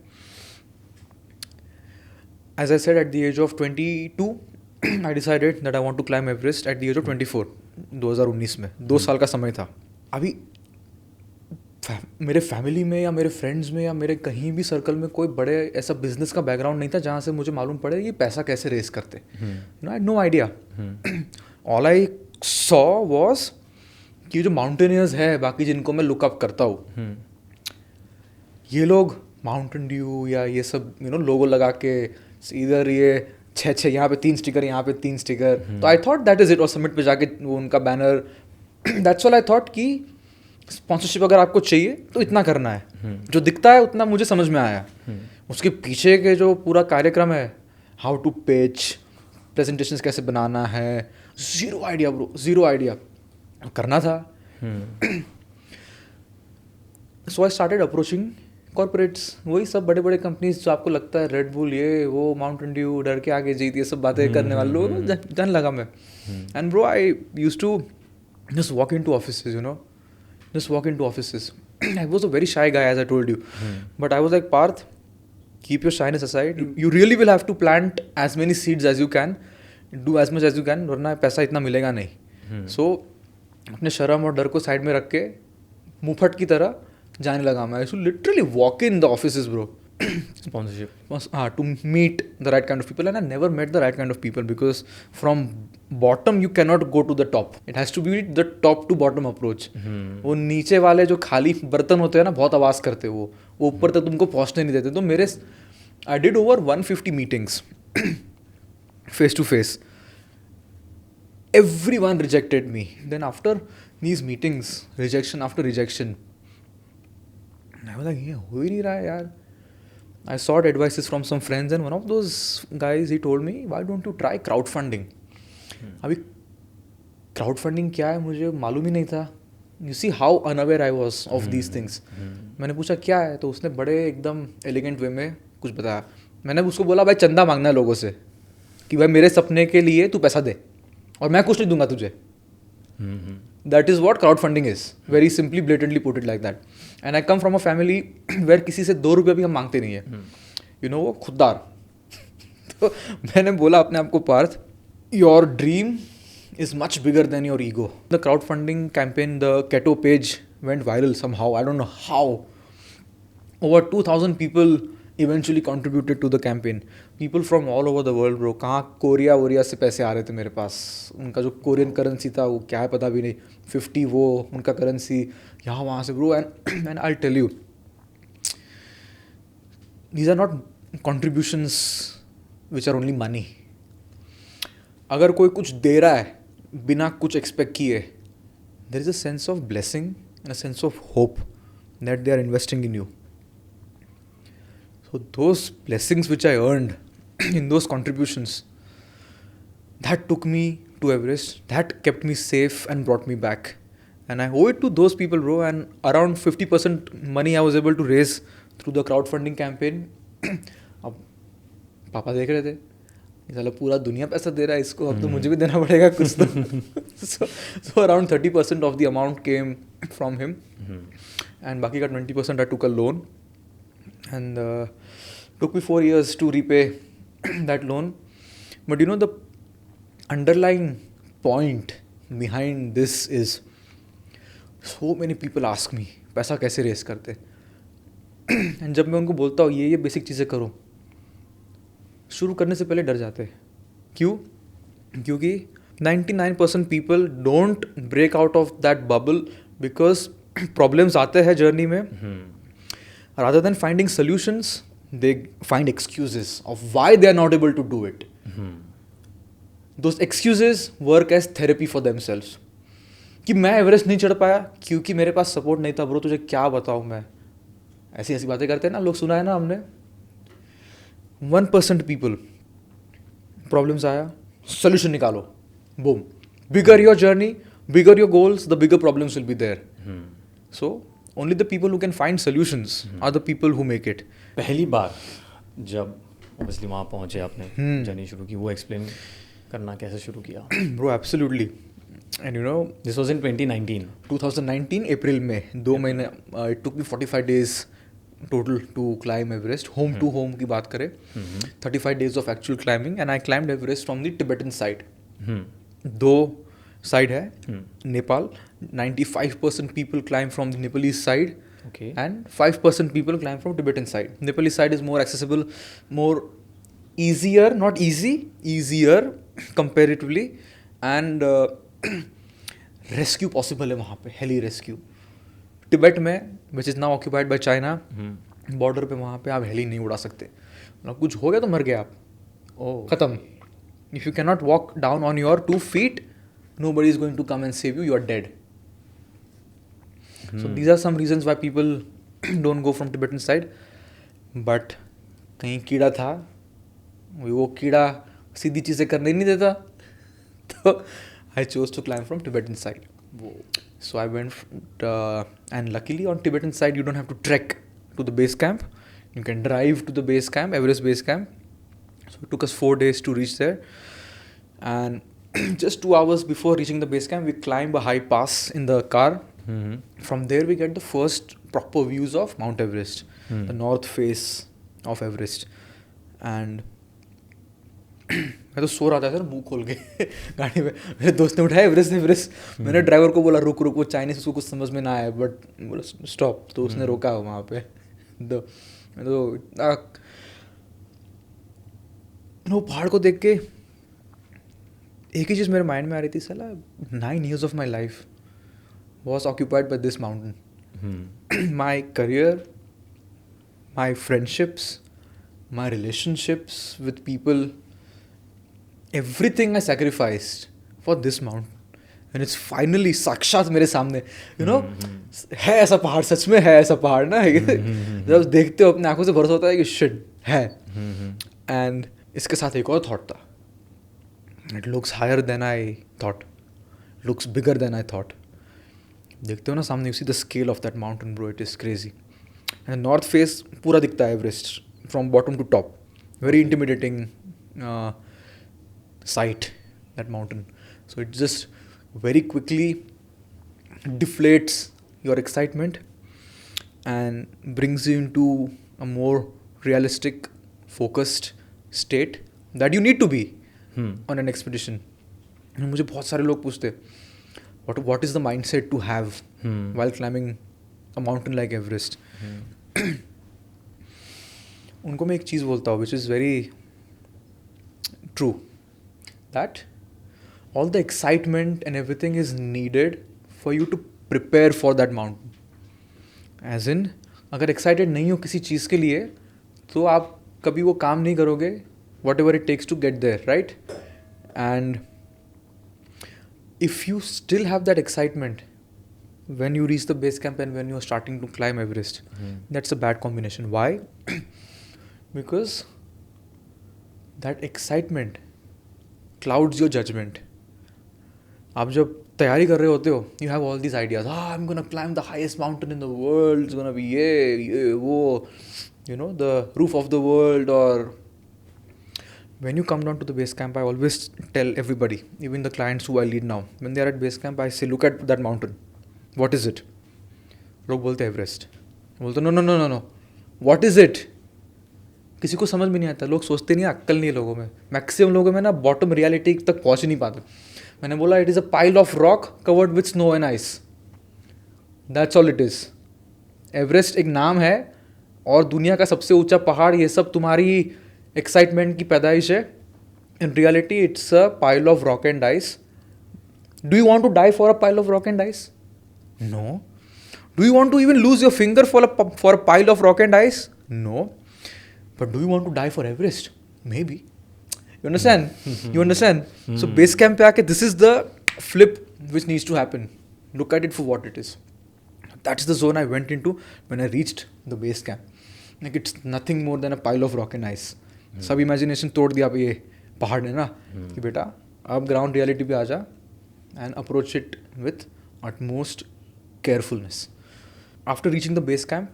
As I said, at the age of 22, I decided that I want to climb Everest at the age of 24, 2019 में. 2 साल का समय था. अभी मेरे फैमिली में या मेरे फ्रेंड्स में या मेरे कहीं भी सर्कल में कोई बड़े ऐसा बिजनेस का बैकग्राउंड नहीं था जहाँ से मुझे मालूम पड़े ये पैसा कैसे रेस करते. I had no idea. All I saw was कि जो माउंटेनियर्स है बाकी जिनको मैं लुकअप करता हूँ, ये लोग माउंटेन ड्यू या ये सब लोगो लगा के इधर ये 6 यहाँ पे 3 स्टिकर, यहाँ पे 3 स्टिकर. तो I thought that is it. और समिट पे जाके वो उनका banner, that's all I thought कि स्पॉन्सरशिप अगर आपको चाहिए तो इतना करना है. जो दिखता है उतना मुझे समझ में आया. उसके पीछे के जो पूरा कार्यक्रम है, हाउ टू पिच, प्रेजेंटेशंस कैसे बनाना है, zero idea bro, zero idea. करना था. सो आई स्टार्टेड अप्रोचिंग कॉर्पोरेट्स, वही सब बड़े बड़े कंपनीज जो आपको लगता है रेड बुल, ये वो, माउंटेन ड्यू, डर के आगे जीत, ये सब बातें करने वाले लोग जाने लगा मैं. And bro I used to just walk into offices, just walk into offices. I was a very shy guy, as I told you. But I was like, Parth, keep your shyness aside. You really will have to plant as many seeds as you can, do as much as you can, वरना पैसा इतना मिलेगा नहीं. So अपने शर्म और डर को साइड में रख के मुफट की तरह जाने लगा मैं. I used to literally walk in the offices, bro. Sponsorship. To meet the right kind of people, and I never met the right kind of people because from bottom you cannot go to the top. It has to be the top to bottom approach. वो नीचे वाले जो खाली बर्तन होते हैं ना, बहुत आवाज़ करते हैं, वो ऊपर तक तुमको पहुँचने नहीं देते. तो मेरे I did over 150 meetings face to face. Everyone rejected me. Then after these meetings, rejection after rejection, I was like, ये हो ही नहीं रहा है यार. I sought advices from some friends and one of those guys, he told me, why don't you try crowdfunding? अभी crowdfunding क्या है मुझे मालूम ही नहीं था. You see how unaware I was of these things. मैंने पूछा क्या है, तो उसने बड़े एकदम एलिगेंट वे में कुछ बताया. मैंने उसको बोला भाई चंदा मांगना है लोगों से कि भाई मेरे सपने के लिए तू पैसा दे और मैं कुछ नहीं दूंगा तुझे. That is what crowdfunding is. Very simply, blatantly put it like that. And I come from a family where किसी से 2 रुपये भी हम मांगते नहीं है. You know, वो खुददार. तो मैंने बोला अपने आप को, Partha, your dream is much bigger than your ego. The crowdfunding campaign, the Keto page went viral somehow. I don't know how. Over 2,000 people eventually contributed to the campaign. People from all over the world, bro. कहाँ Korea से पैसे आ रहे थे मेरे पास. उनका जो Korean currency था वो क्या है पता भी नहीं. 50 वो उनका करेंसी, यहाँ वहाँ से, bro. And I'll tell you, these are not contributions which are only money. अगर कोई कुछ दे रहा है बिना कुछ एक्सपेक्ट किए, there is a sense of blessing and a sense of hope that they are investing in you. So those blessings which I earned in those contributions, that took me to Everest, that kept me safe and brought me back. And I owe it to those people, bro. And around 50% money I was able to raise through the crowdfunding campaign. अब पापा देख रहे थे, ये साला पूरा दुनिया पैसा दे रहा है इसको, अब तो मुझे भी देना पड़ेगा कुछ तो. so around 30% of the amount came from him. And बाकी का 20% I took a loan. And took me 4 years to repay that loan. But you know, the underlying point behind this is, so many people ask me, पैसा कैसे raise करते. And जब मैं उनको बोलता हूँ ये बेसिक चीज़ें करो, शुरू करने से पहले डर जाते. क्यों? क्योंकि 99% people don't break out of that bubble because problems आते हैं जर्नी में. Rather than finding solutions, they find excuses of why they are not able to do it. Those excuses work as therapy for themselves. कि मैं Everest नहीं चढ़ पाया क्योंकि मेरे पास सपोर्ट नहीं था. ब्रो तुझे क्या बताऊँ मैं, ऐसी ऐसी बातें करते हैं ना लोग, सुना है ना हमने. 1% people, प्रॉब्लम्स आया, सोल्यूशन निकालो, boom. Bigger your journey, bigger your goals, the bigger problems will be there. So only the people who can find solutions are the people who make it. पहली बार जब obviously वहाँ पहुँचे आपने journey शुरू की, वो एक्सप्लेन करना कैसे शुरू किया. Bro, absolutely. And you know, This was in 2019. 2019 अप्रैल में 2 महीने, it took me 45 days total to climb Everest. Home to home की बात करें, 35 days of actual climbing, and I climbed Everest from the Tibetan side. 2 side है, Nepal. 95% people climb from the Nepalese side. Okay. And 5% people climb from Tibetan side. Nepalese side is more accessible, more easier, not easy, easier comparatively. And rescue possible है वहाँ पे, heli rescue. Tibet में, which is now occupied by China, border पे वहाँ पे आप heli नहीं उड़ा सकते. मतलब कुछ हो गया तो मर गए आप. खत्म. If you cannot walk down on your 2 feet, nobody is going to come and save you. You are dead. So these are some reasons why people don't go from Tibetan side. But कहीं कीड़ा था, वो कीड़ा सीधी चीज़ें करने नहीं देता, तो I chose to climb from Tibetan side. So I went, and luckily on Tibetan side you don't have to trek to the base camp. You can drive to the base camp, Everest base camp. So it took us 4 days to reach there. And just 2 hours before reaching the base camp, we climb a high pass in the car. From there we get the first proper views of Mount Everest, the north face of Everest. And मैं तो सो रहा था sir, मुंह खोल के गाड़ी में. मेरे दोस्त ने उठाया एवरेस्ट. मैंने ड्राइवर को बोला रुक, वो चाइनीज उसको कुछ समझ में ना आया, बट बोला स्टॉप, तो उसने रोका वहाँ पे. तो पहाड़ को देख के एक ही चीज़ मेरे माइंड में आ रही थी, साला 9 years of my life was occupied by this mountain. My career, my friendships, my relationships with people, everything I sacrificed for this mountain. And it's finally साक्षात मेरे सामने. You know, है ऐसा पहाड़, सच में है ऐसा पहाड़ ना. जब देखते हो अपने आंखों से भरोसा होता है कि शिट है. And इसके साथ एक और थॉट था. It looks higher than I thought. Looks bigger than I thought. देखते हो ना सामने, you see the scale of that mountain, bro. It is crazy. And the north face पूरा दिखता है Everest from bottom to top. Very intimidating sight, that mountain. So it just very quickly deflates your excitement and brings you into a more realistic, focused state that you need to be on an expedition. मुझे बहुत सारे लोग पूछते what is the mindset to have while climbing a mountain like Everest. उनको मैं एक चीज़ बोलता हूँ which is very true, that all the excitement and everything is needed for you to prepare for that mountain. As in, अगर excited नहीं हो किसी चीज़ के लिए तो आप कभी वो काम नहीं करोगे, whatever it takes to get there, right? And if you still have that excitement when you reach the base camp and when you're starting to climb Everest, that's a bad combination. Why? Because that excitement clouds your judgment. आप जब तैयारी कर रहे होते हो, you have all these ideas. I'm gonna climb the highest mountain in the world. It's gonna be वो, you know, the roof of the world. Or when you come down to the base camp, I always tell everybody, even the clients who I lead now, when they are at base camp, I say, look at that mountain. What is it? लोग बोलते हैं Everest. बोलते no. What is it? किसी को समझ में नहीं आता. लोग सोचते नहीं, अक्ल नहीं है लोगों में. मैक्सिमम लोगों में ना बॉटम रियलिटी तक पहुंच ही नहीं पाते. मैंने बोला it is a pile of rock covered with snow and ice. That's all it is. Everest एक नाम है और दुनिया का सबसे ऊंचा पहाड़, ये सब तुम्हारी एक्साइटमेंट की पैदाइश है. In reality it's a pile of rock and ice. Do you want to die for a pile of rock and ice? No. Do you want to even lose your finger for a pile of rock and ice? No. But do you want to die for Everest? Maybe. You understand? You understand? So base camp पे आके this is the flip which needs to happen. Look at it for what it is. That's the zone I went into when I reached the base camp. Like it's nothing more than a pile of rock and ice. सब imagination तोड़ दिया अब ये पहाड़ ने ना कि बेटा अब ground reality पे आ जा and approach it with utmost carefulness. After reaching the base camp,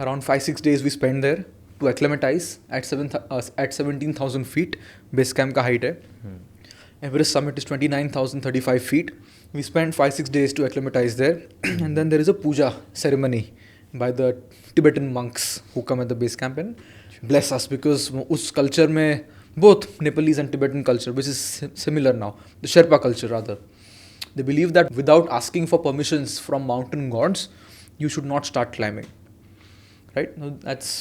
around 5-6 days we spent there to acclimatize at 17,000 feet. Base camp का height है. Everest summit is 29,035 feet. We spent 5-6 days to acclimatize there, and then there is a puja ceremony by the Tibetan monks who come at the base camp and bless us, because उस culture में both Nepalese and Tibetan culture, which is similar now, the Sherpa culture rather. They believe that without asking for permissions from mountain gods, you should not start climbing. Right? Now that's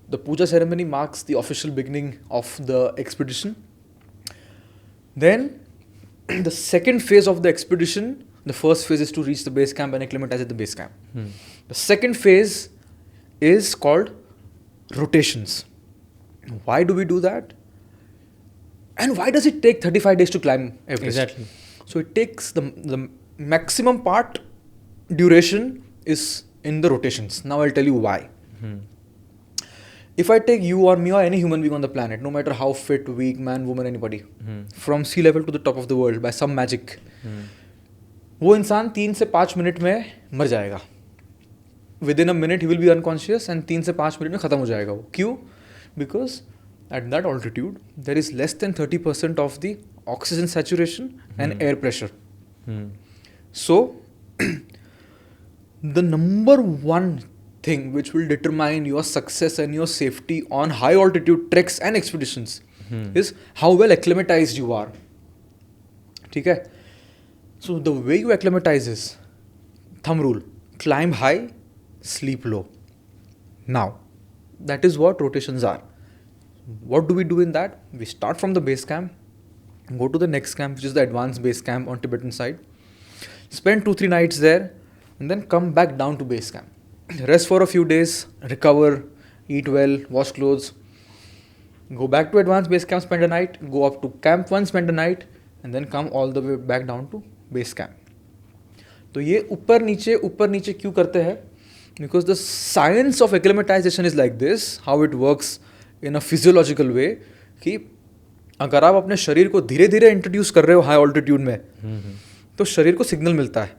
the puja ceremony marks the official beginning of the expedition. Then the second phase of the expedition, the first phase is to reach the base camp and acclimatize at the base camp. The second phase is called rotations. Why do we do that? And why does it take 35 days to climb Everest? Exactly. So it takes the maximum part duration is in the rotations. Now I'll tell you why. If I take you or me or any human being on the planet, no matter how fit, weak, man, woman, anybody, from sea level to the top of the world by some magic, वो इंसान 3 से 5 minute में मर जाएगा. Within a minute he will be unconscious and 3 से 5 minute में ख़त्म हो जाएगा वो. क्यों? Because at that altitude there is less than 30% of the oxygen saturation and air pressure. So the number one thing which will determine your success and your safety on high altitude treks and expeditions is how well acclimatized you are. ठीक है? So the way you acclimatize is, thumb rule, climb high, sleep low. Now that is what rotations are. What do we do in that? We start from the base camp, go to the next camp, which is the advanced base camp on Tibetan side, spend 2-3 nights there, and then come back down to base camp. Rest for a few days, recover, eat well, wash clothes, go back to advanced base camp, spend a night, go up to camp 1, spend a night, and then come all the way back down to base camp. तो ये ऊपर नीचे क्यों करते हैं? Because the science of acclimatization is like this, how it works in a physiological way, कि अगर आप अपने शरीर को धीरे धीरे इंट्रोड्यूस कर रहे हो हाई ऑल्टीट्यूड में, तो शरीर को सिग्नल मिलता है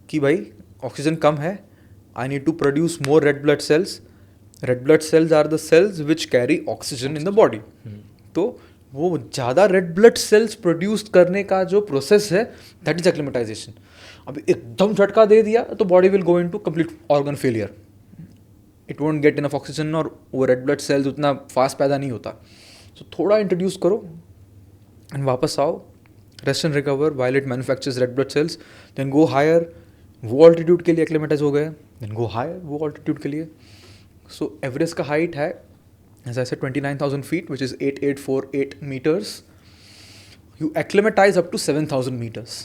कि भाई ऑक्सीजन कम है, I need to produce more red blood cells. Red blood cells are the cells which carry oxygen in the body. तो वो ज़्यादा रेड ब्लड सेल्स प्रोड्यूस करने का जो प्रोसेस है, दैट इज एक्लिमेटाइजेशन. अभी एकदम झटका दे दिया तो body will go into complete organ failure, it won't get enough oxygen और वो रेड ब्लड सेल्स उतना फास्ट पैदा नहीं होता. सो थोड़ा इंट्रोड्यूस करो एंड वापस आओ, rest and recover while it manufactures red blood cells, then go higher. वो ऑल्टीट्यूड के लिए एक्लेमेटाइज हो गए, देन गो हायर वो ऑल्टीट्यूड के लिए. सो एवरेस्ट का हाइट है as I said 29,000 feet which is 8848 meters. You acclimatize up to 7,000 meters.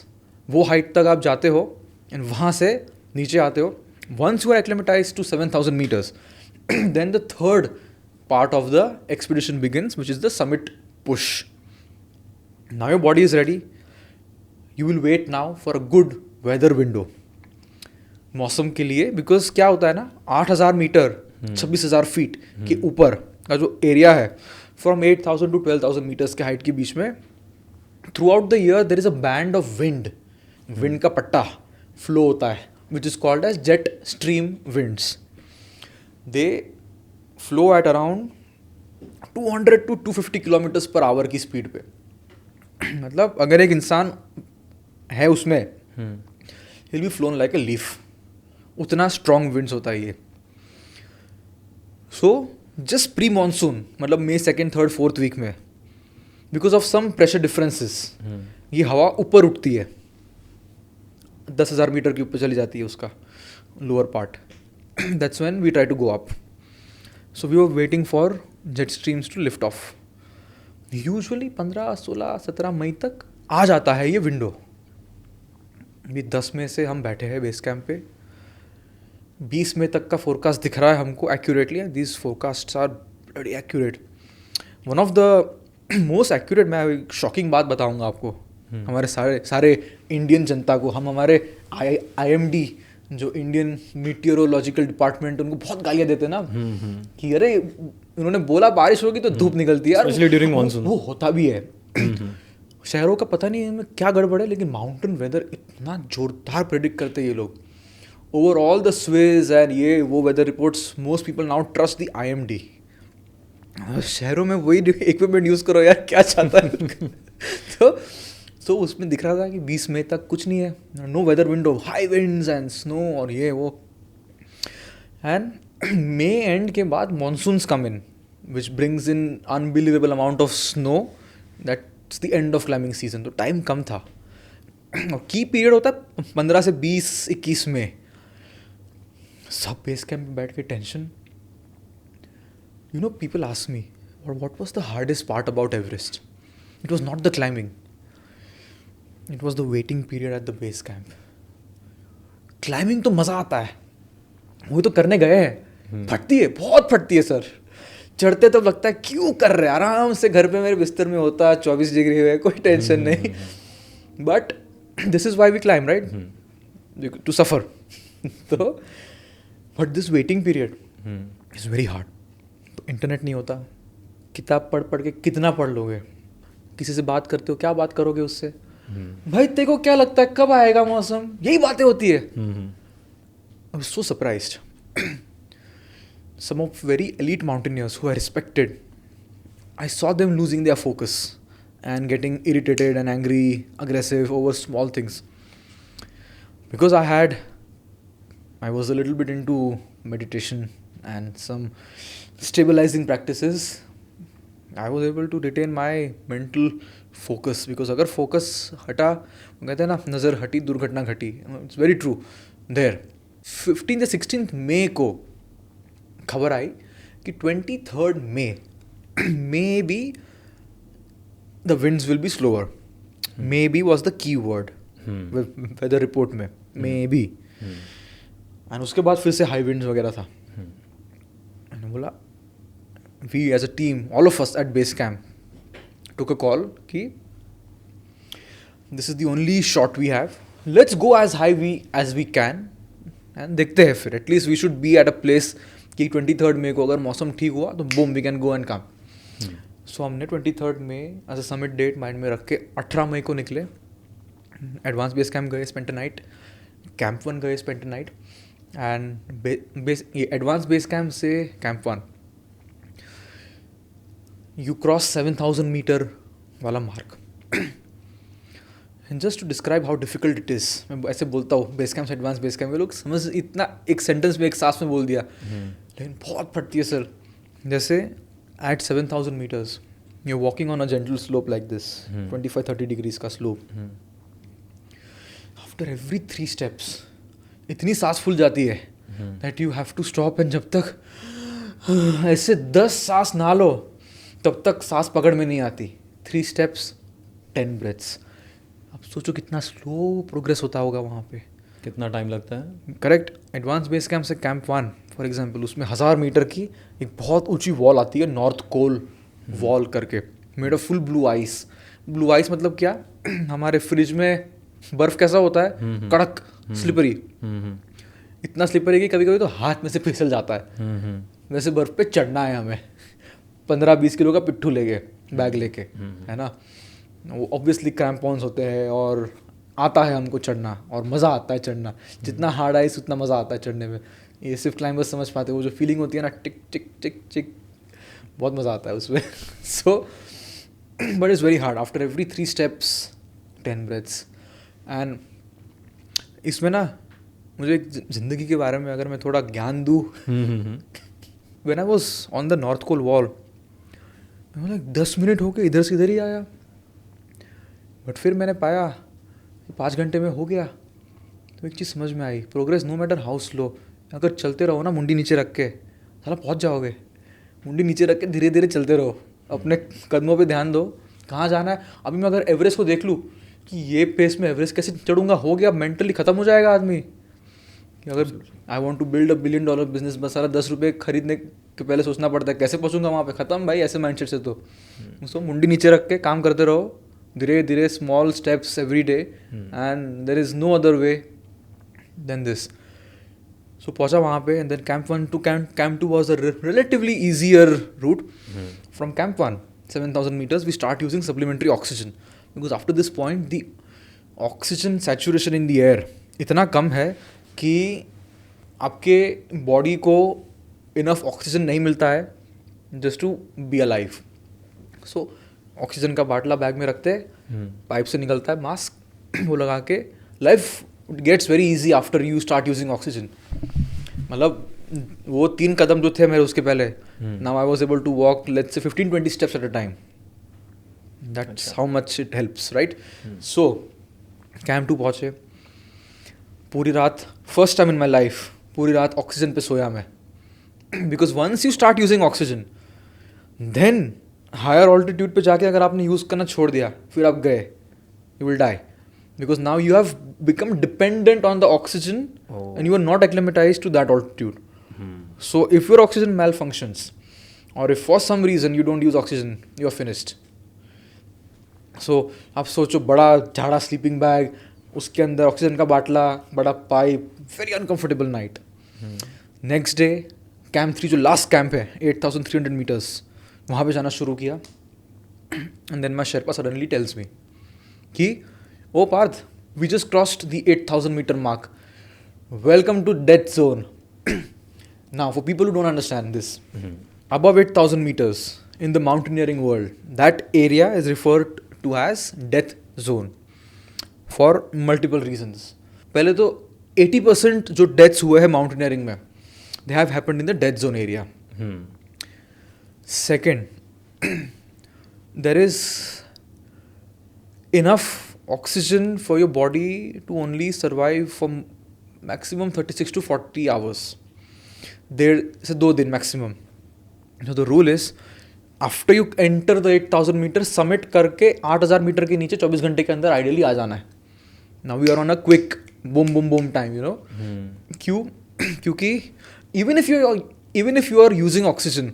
वो हाइट तक आप जाते हो एंड वहाँ से नीचे आते हो. Once you are acclimatized to 7,000 meters, then the third part of the expedition begins, which is the summit push. Now your body is ready. You will wait now for a good weather window. मौसम के लिए, because क्या होता है ना, 8,000 metre 26,000 feet के ऊपर का जो एरिया है, फ्रॉम 8,000 to 12,000 मीटर्स के हाइट के बीच में, throughout the year there is a band of wind का पट्टा फ्लो होता है, which is called as jet stream winds. They flow at around 200 to 250 kilometres per hour की स्पीड पे. मतलब अगर एक इंसान है उसमें, he'll be flown like a leaf. उतना स्ट्रॉन्ग विंड्स होता है ये. सो जस्ट प्री मानसून, मतलब May 2nd, 3rd, 4th week में, because of some pressure differences, ये हवा ऊपर उठती है, 10,000 मीटर के ऊपर चली जाती है उसका lower part. That's when we try to go up. So we were waiting for jet streams to lift off. Usually 15, 16, 17 मई तक आ जाता है ये विंडो. अभी 10 मई से हम बैठे हैं बेस कैंप पे. 20 मई तक का फोरकास्ट दिख रहा है हमको accurately. These forecasts are very accurate. One of the most accurate, मैं एक शॉकिंग बात बताऊंगा आपको, हमारे सारे इंडियन जनता को. हम हमारे IMD जो इंडियन मीटियोरोलॉजिकल डिपार्टमेंट, उनको बहुत गालियाँ देते हैं ना कि अरे उन्होंने बोला बारिश होगी तो धूप निकलती है. Especially during monsoon. वो होता भी है. शहरों का पता नहीं इनमें क्या गड़बड़ है, लेकिन माउंटेन वेदर इतना जोरदार प्रेडिक्ट करते हैं ये लोग. Overall the sways and ये वो weather reports, most people now trust the IMD. शहरों में वही इक्विपमेंट यूज़ करो यार, क्या चाहता है. तो उसमें दिख रहा था कि 20 मई तक कुछ नहीं है, know whether window, high winds and snow और ये वो. एंड मई एंड के बाद monsoons come in, which brings in unbelievable amount of snow. That's the end of climbing season. तो टाइम कम था. और की पीरियड होता है 15 से 20-21 में. सब बेस कैंप में बैठ के tension. You know, people ask me what was the hardest part about Everest. It was not the climbing, it was the waiting period at the base camp. Climbing तो मज़ा आता है, वो तो करने गए हैं, फटती है, बहुत फटती है सर. चढ़ते तब लगता है क्यों कर रहे हैं, आराम से घर पे मेरे बिस्तर में होता, 24 डिग्री है, कोई टेंशन नहीं. But this is why we climb, right, to suffer. तो but this waiting period is very hard. तो इंटरनेट नहीं होता, किताब पढ़ के कितना पढ़ लोगे. किसी से बात करते हो, क्या बात करोगे उससे. भाई तेरे को क्या लगता है कब आएगा मौसम, यही बातें होती है. I was so surprised. Some of very elite mountaineers who are respected, I saw them losing their focus and getting irritated and angry, aggressive over small things. Because I was a little bit into meditation and some stabilizing practices, I was able to retain my mental focus. Because अगर focus हटा, कहते हैं ना, नज़र हटी दुर्घटना घटी. It's very true there. 15 से 16 मई को खबर आई कि 23rd मई maybe the winds will be slower. Maybe was the key word weather report में, मे बी. एंड उसके बाद फिर से हाई विंड्स वगैरह था. मैंने बोला, we as a team, all of us at base camp took a call कि this is the only shot we have, let's go as high as we can and देखते हैं फिर. At least we should be at a place कि 23rd मई को अगर मौसम ठीक हुआ तो boom we can go and come. So हमने 23rd मई as a summit date mind में रख के 18 मई को निकले. एडवांस बेस कैंप गए, स्पेंट अ नाइट. कैंप 1 गए, spent a night. And advance base camp से कैंप 1 यू क्रॉस 7,000 मीटर वाला mark. And just to describe how difficult it is, मैं ऐसे बोलता हूँ बेस कैंप से एडवांस बेस कैंप में लोग समझ इतना एक सेंटेंस में एक सांस में बोल दिया, लेकिन बहुत फटती है सर. जैसे at 7,000 meters you are walking on a gentle slope like this, 25-30 degrees का स्लोप. आफ्टर एवरी 3 steps इतनी सांस फूल जाती है that you have to stop, and जब तक ऐसे 10 सांस ना लो तब तक सांस पकड़ में नहीं आती. 3 steps 10 breaths. अब सोचो कितना स्लो प्रोग्रेस होता होगा वहाँ पे. कितना टाइम लगता है? करेक्ट. एडवांस बेस कैंप से कैंप 1 फॉर एग्जांपल, उसमें 1000 मीटर की एक बहुत ऊंची वॉल आती है, नॉर्थ कोल वॉल करके, made of full blue eyes. Blue eyes मतलब क्या, हमारे फ्रिज में बर्फ कैसा होता है, कड़क स्लिपरी, इतना स्लिपरी कि कभी कभी तो हाथ में से फिसल जाता है. वैसे बर्फ पे चढ़ना है हमें, 15-20 किलो का पिट्ठू लेके, बैग लेके, है ना. वो ऑब्वियसली क्रैम्पॉन्स होते हैं और आता है हमको चढ़ना, और मज़ा आता है चढ़ना. जितना हार्ड आइस उतना मज़ा आता है चढ़ने में. ये सिर्फ क्लाइंबर्स समझ पाते हैं, वो जो फीलिंग होती है ना, टिक टिक टिक टिक, बहुत मज़ा आता है उसमें. So but is very hard. After every 3 steps 10 breaths. And इसमें ना मुझे एक ज़िंदगी के बारे में अगर मैं थोड़ा ज्ञान दूँ, when I was on the North Col wall, मैं 10 मिनट होके इधर से इधर ही आया, बट फिर मैंने पाया 5 घंटे में हो गया. तो एक चीज़ समझ में आई, progress no matter how slow, अगर चलते रहो ना मुंडी नीचे रख के, साला पहुंच जाओगे. मुंडी नीचे रख के धीरे धीरे चलते रहो, अपने कदमों पे ध्यान दो, कहाँ जाना है. अभी मैं अगर एवरेस्ट को देख लूँ कि ये पेस में एवरेस्ट कैसे चढ़ूंगा, हो गया, मेंटली ख़त्म हो जाएगा आदमी. कि अगर I want to build $1 billion business, बस सारा 10 रुपये खरीदने के पहले सोचना पड़ता है कैसे पहुँचूंगा वहाँ पे, ख़त्म भाई ऐसे माइंडसेट से. तो मुंडी नीचे रख के काम करते रहो, धीरे धीरे, small steps every day, and there is no other way than this. So पहुँचा वहाँ पे, and then camp 1 to camp 2 was a relatively easier route. From camp 1 7,000 meters we start using supplementary oxygen, because after this point the oxygen saturation in the air इतना कम है कि आपके body को enough oxygen नहीं मिलता है just to be alive. So oxygen का बाटला बैग में रखते, पाइप से निकलता है मास्क, वो लगा के life gets very easy after you start using oxygen. मतलब वो 3 कदम जो थे मेरे उसके पहले, now I was able to walk let's say 15-20 steps at a time. That's how much it helps, right. So camp 2 पहुँचे, पूरी रात, first time in my life पूरी रात ऑक्सीजन पे सोया मैं. Because once you start using oxygen, then higher altitude पे जाके अगर आपने यूज़ करना छोड़ दिया, फिर आप गए, you will die. Because now you have become dependent on the oxygen and you are not acclimatized to that altitude. So if your oxygen malfunctions, or if for some reason you don't use oxygen, you are finished. So आप सोचो, बड़ा झाड़ा sleeping bag, उसके अंदर oxygen का बाटला, बड़ा pipe, very uncomfortable night. Next day camp 3 जो last camp है 8,300 meters, वहाँ पे जाना शुरू किया. And then my Sherpa suddenly tells me कि oh Parth, we just crossed the 8,000 meter mark. Welcome to death zone. Now, for people who don't understand this, above 8,000 meters in the mountaineering world, that area is referred to as death zone for multiple reasons. पहले तो 80% जो deaths हुए हैं mountaineering में, they have happened in the death zone area. Second, there is enough oxygen for your body to only survive for maximum 36 to 40 hours. There is 2 दिन maximum. So the rule is after you enter the 8,000 meters summit करके 8,000 metre के नीचे 24 घंटे के अंदर ideally आ जाना है. Now we are on a quick boom boom boom time, you know. क्यों? क्योंकि even if you are using oxygen,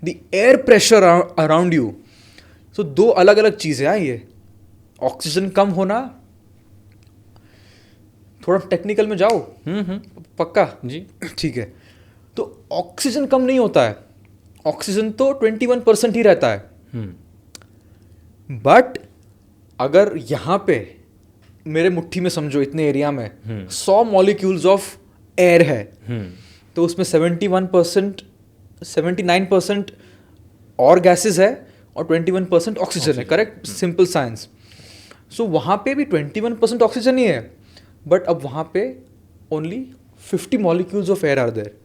the air pressure around you, so 2 अलग अलग चीज़ें हैं ये. ऑक्सीजन कम होना, थोड़ा टेक्निकल में जाओ, पक्का जी, ठीक है. तो ऑक्सीजन कम नहीं होता है, ऑक्सीजन तो 21% ही रहता है. बट अगर यहाँ पे मेरे मुट्ठी में समझो इतने एरिया में 100 मॉलिक्यूल्स ऑफ एयर है, तो उसमें 79% और गैसेस है और 21% ऑक्सीजन है. Correct, simple science. सो वहाँ पे भी 21% ऑक्सीजन ही है, बट अब वहाँ पे only 50 molecules of air are there,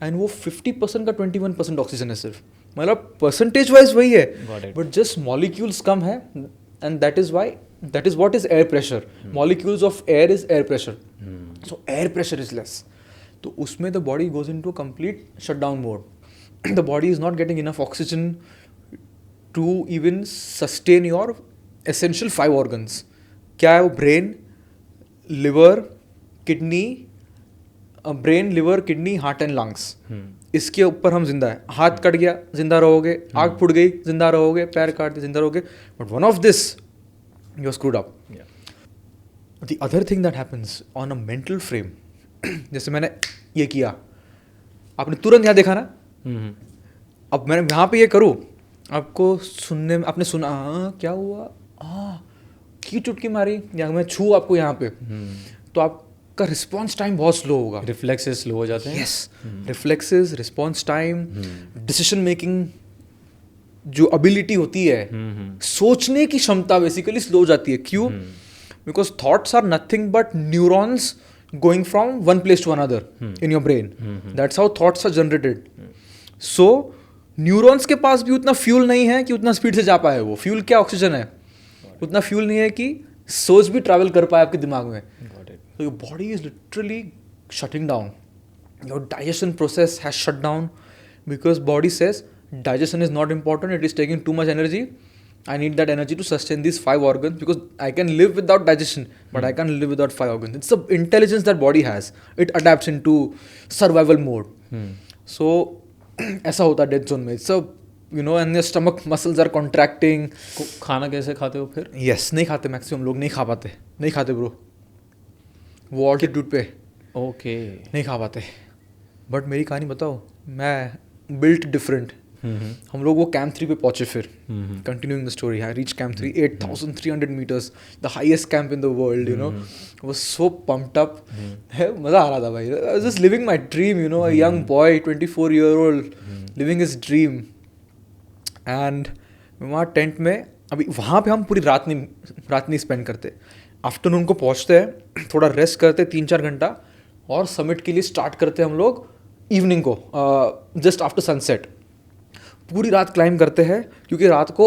and वो 50% का 21% ऑक्सीजन है सिर्फ, मतलब परसेंटेज वाइज वही है, Got it. But just molecules कम है, and that is what is air pressure. Molecules of air is air pressure, so air pressure is less. तो उसमें the body goes in to complete shut down mode. The body is not getting enough oxygen to even sustain your essential 5 organs. क्या है वो? Brain, liver, kidney, brain, liver, kidney, heart and lungs. इसके ऊपर हम जिंदा है. हाथ cut गया जिंदा रहोगे, आँख फूट गई जिंदा रहोगे, पैर काट दिए जिंदा रहोगे, but one of this you are screwed up. The other thing that happens on a mental frame, जैसे मैंने ये किया, आपने तुरंत यहाँ देखा ना, अब मैंने यहाँ पे ये करूँ, आपको सुनने में आपने सुना क्या हुआ, की चुटकी मारी, या मैं छू आपको यहाँ पे, तो आपका रिस्पॉन्स टाइम बहुत स्लो होगा. रिफ्लेक्सेस स्लो हो जाते हैं. Yes, reflexes, response time, decision making जो एबिलिटी होती है, सोचने की क्षमता बेसिकली स्लो हो जाती है. क्यों? Because thoughts are nothing but neurons going from one place to another in your brain. That's how thoughts are generated. So neurons के पास भी उतना फ्यूल नहीं है कि उतना स्पीड से जा पाए. वो फ्यूल क्या? ऑक्सीजन है. उतना फ्यूल नहीं है कि सोच भी ट्रैवल कर पाए आपके दिमाग में. So your body is literally shutting down. Your digestion process has shut down because body says digestion is not important. It is taking too much energy. I need that energy to sustain these 5 organs because I can live without digestion, but I can't live without 5 organs. It's the intelligence that body has. It adapts into survival mode. So ऐसा होता है death zone में. It's a, you know, and your stomach muscles are contracting. खाना कैसे खाते हो फिर? Yes, नहीं खाते. मैक्सिमम लोग नहीं खा पाते. नहीं खाते ब्रो. वो ऑल्टीट्यूड पे ओके. नहीं खा पाते. बट मेरी कहानी बताओ, मैं बिल्ट डिफरेंट. हम लोग वो कैंप 3 पे पहुंचे. फिर continuing the story, I reach camp 3, 8,300 meters, the highest camp in the world. You know, was so pumped up. मज़ा आ रहा था भाई. I was just living my dream, you know, a young boy 24-year-old living his dream. And वहाँ tent में, अभी वहाँ पे हम पूरी रात नहीं स्पेंड करते. आफ्टरनून को पहुँचते हैं, थोड़ा रेस्ट करते 3-4 घंटा, और समिट के लिए स्टार्ट करते हैं हम लोग इवनिंग को, जस्ट आफ्टर सनसेट. पूरी रात क्लाइंब करते हैं, क्योंकि रात को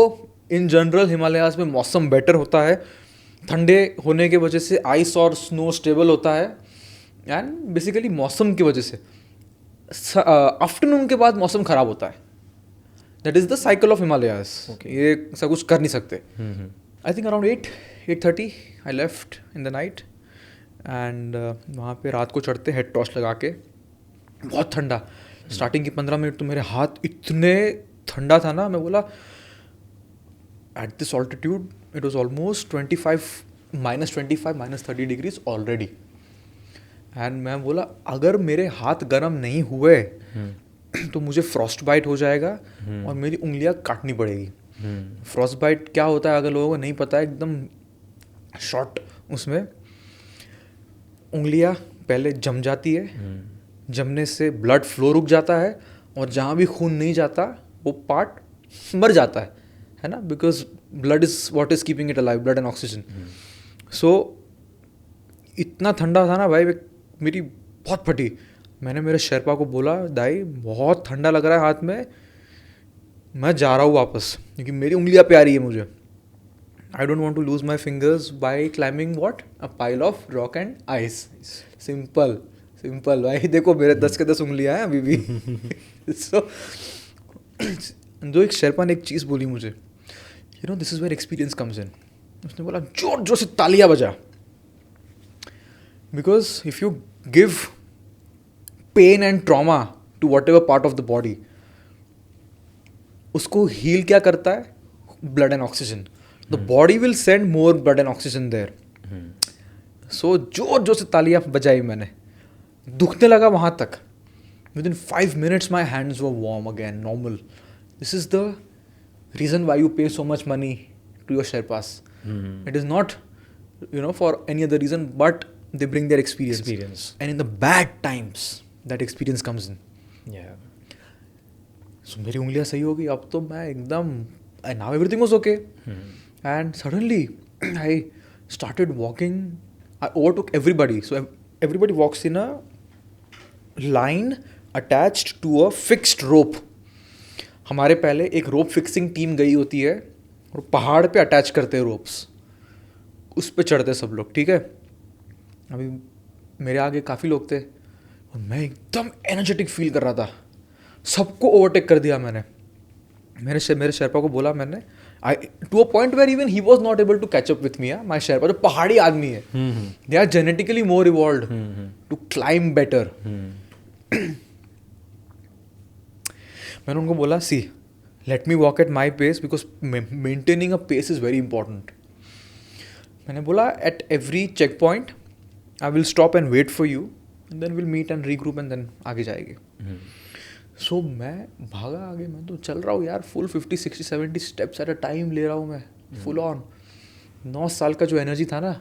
इन जनरल हिमालयाज में मौसम बेटर होता है. ठंडे होने के वजह से आइस और स्नो स्टेबल होता है, एंड बेसिकली मौसम की वजह से आफ्टरनून के बाद मौसम ख़राब होता है. That is the cycle of Himalayas. ये ऐसा कुछ कर नहीं सकते. I think around 8:30 I left in the night, and वहाँ पे रात को चढ़ते हेड टॉर्च लगा के. बहुत ठंडा. स्टार्टिंग की 15 मिनट तो मेरे हाथ इतने ठंडा था ना, मैं बोला at this altitude it was almost -25 -30 degrees already. And मैं बोला अगर मेरे हाथ गर्म नहीं हुए तो मुझे फ्रॉस्ट बाइट हो जाएगा और मेरी उंगलियां काटनी पड़ेगी. फ्रॉस्ट बाइट क्या होता है अगर लोगों को नहीं पता है, एकदम शॉर्ट, उसमें उंगलियां पहले जम जाती है, जमने से ब्लड फ्लो रुक जाता है, और जहाँ भी खून नहीं जाता वो पार्ट मर जाता है ना, because blood is what is keeping it alive, blood and oxygen. So इतना ठंडा था ना भाई, मेरी बहुत फटी. मैंने मेरे शेरपा को बोला, दाई बहुत ठंडा लग रहा है हाथ में, मैं जा रहा हूँ वापस, क्योंकि मेरी उंगलियाँ प्यारी है मुझे. I don't want to lose my fingers by climbing what, a pile of rock and ice. Simple भाई. देखो मेरे 10 के 10 उंगलियाँ हैं अभी भी. सो जो एक शेरपा ने एक चीज़ बोली मुझे, you know, this is where experience comes in. उसने बोला जोर जोर से तालियां बजा, because if you give pain and trauma to whatever part of the body, उसको हील क्या करता है? Blood and oxygen. The body will send more blood and oxygen there. So जोर जोर से तालियां बजाई मैंने. दुखने लगा वहाँ तक. Within 5 minutes my hands were warm again, normal. This is the reason why you pay so much money to your Sherpas. It is not, you know, for any other reason, but they bring their experience. And in the bad times, that experience comes in. Yeah. So मेरी उंगलियाँ सही हो गई. अब तो मैं एकदम, now everything was okay. And suddenly I started walking. I overtook everybody. So everybody walks in a line attached to a fixed rope. हमारे पहले एक रोप फिक्सिंग टीम गई होती है और पहाड़ पे अटैच करते हैं रोप्स, उस पे चढ़ते सब लोग, ठीक है. अभी मेरे आगे काफ़ी लोग थे और मैं एकदम एनर्जेटिक फील कर रहा था. सबको ओवरटेक कर दिया मैंने. मेरे शेरपा को बोला मैंने, to a point where even he was not able to catch up with me. My Sherpa जो पहाड़ी आदमी है, they are genetically more evolved to climb better. मैंने उनको बोला, see let me walk at my pace because maintaining a pace is very important. मैंने बोला at every check point I will stop and wait for you and then will meet and regroup and then आगे जाएंगे. सो मैं भागा आगे. मैं तो चल रहा हूँ यार, full 50 60 70 steps eight a time ले रहा हूँ मैं, फुल ऑन. 9 साल का जो एनर्जी था ना,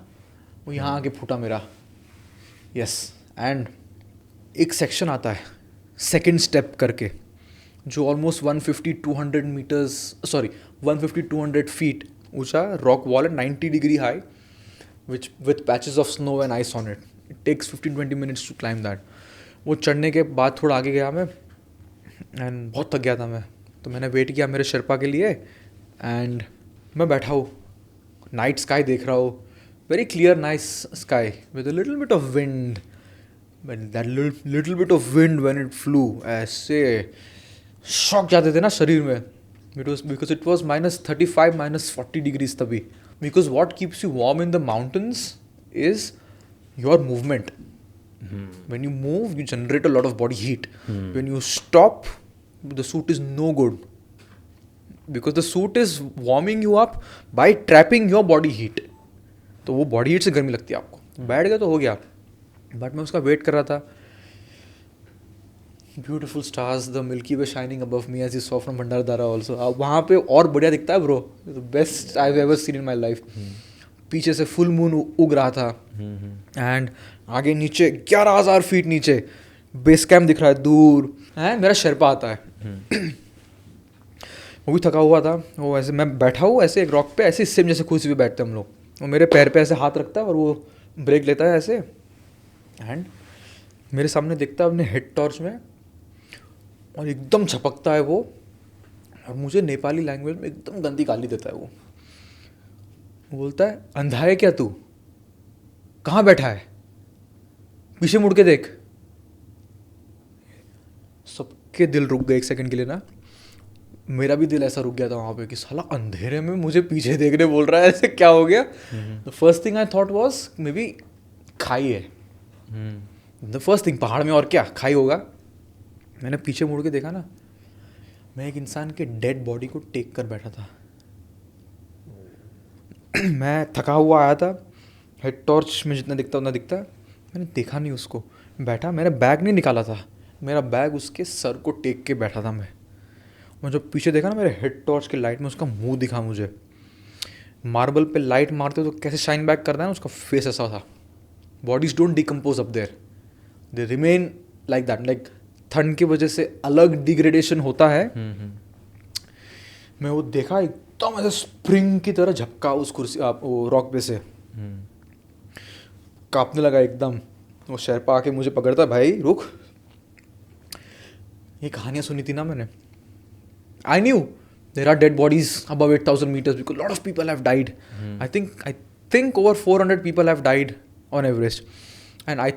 वो यहाँ आके फूटा मेरा. यस. एंड एक सेक्शन आता है सेकंड स्टेप करके, जो ऑलमोस्ट 150-200 मीटर्स, सॉरी 150-200 फीट ऊंचा रॉक वॉल है, 90 degree high, which with patches of snow and ice on it. It takes 15-20 minutes to climb that. वो चढ़ने के बाद थोड़ा आगे गया मैं एंड बहुत थक गया था मैं. तो मैंने वेट किया मेरे शेरपा के लिए एंड मैं बैठा हूँ, नाइट स्काई देख रहा हूँ, very clear nice sky with a little bit of wind. That little bit of wind when it flu, ऐसे शॉक जाते थे ना शरीर में. बिकॉज इट वॉज -35 -40 डिग्रीज तभी. Because what keeps you warm in the mountains is your movement. When you move, you generate a lot of body heat. When you stop, the suit is no good. Because the suit is warming you up by trapping your body heat. तो वो body heat से गर्मी लगती है आपको. बैठ गया तो हो गया. बट मैं उसका वेट कर रहा था. Beautiful stars, the Milky Way shining above me as you saw from Bhandardarha also. वहाँ पे और बढ़िया दिखता है bro. The best I've ever seen in my life. पीछे से फुल मून उग रहा था एंड आगे नीचे 11,000 फीट नीचे बेस कैंप दिख रहा है दूर. एंड मेरा शेरपा आता है. वो भी थका हुआ था. वो ऐसे मैं बैठा हूँ ऐसे एक रॉक पे, ऐसे सेम जैसे खुशी पे बैठते हम लोग. वो मेरे पैर पे ऐसे हाथ रखता है और वो ब्रेक लेता है ऐसे. एंड मेरे सामने दिखता है अपने हेड टॉर्च में और एकदम झपकता है वो, और मुझे नेपाली लैंग्वेज में एकदम गंदी गाली देता है वो. बोलता है, अंधा है क्या तू, कहाँ बैठा है, पीछे मुड़ के देख. सबके दिल रुक गए एक सेकंड के लिए ना. मेरा भी दिल ऐसा रुक गया था वहाँ पे कि साला अंधेरे में मुझे पीछे देखने बोल रहा है, ऐसे क्या हो गया. The first thing I thought was may be खाई है. द फर्स्ट थिंग, पहाड़ में और क्या खाई होगा. मैंने पीछे मुड़ के देखा ना, मैं एक इंसान के डेड बॉडी को टेक कर बैठा था. मैं थका हुआ आया था, हेड टॉर्च में जितना दिखता उतना दिखता. मैंने देखा नहीं उसको. बैठा, मैंने बैग नहीं निकाला था, मेरा बैग उसके सर को टेक के बैठा था मैं. जब पीछे देखा ना मेरे हेड टॉर्च के लाइट में उसका मुंह दिखा मुझे. मार्बल पे लाइट मारते हो तो कैसे शाइन बैक करता है ना, उसका फेस ऐसा था. Bodies don't decompose up there, they remain like that. Like ठंड की वजह से अलग डिग्रेडेशन होता है. मैं वो देखा, एकदम ऐसे स्प्रिंग की तरह झपका उस कुर्सी वो रॉक पे से. कांपने लगा एकदम. वो शेरपा आके मुझे पकड़ता, भाई रुक. ये कहानियाँ सुनी थी ना मैंने. I knew there are dead bodies above 8,000 meters because lot of people have died. I think over 400 people have died on Everest, and I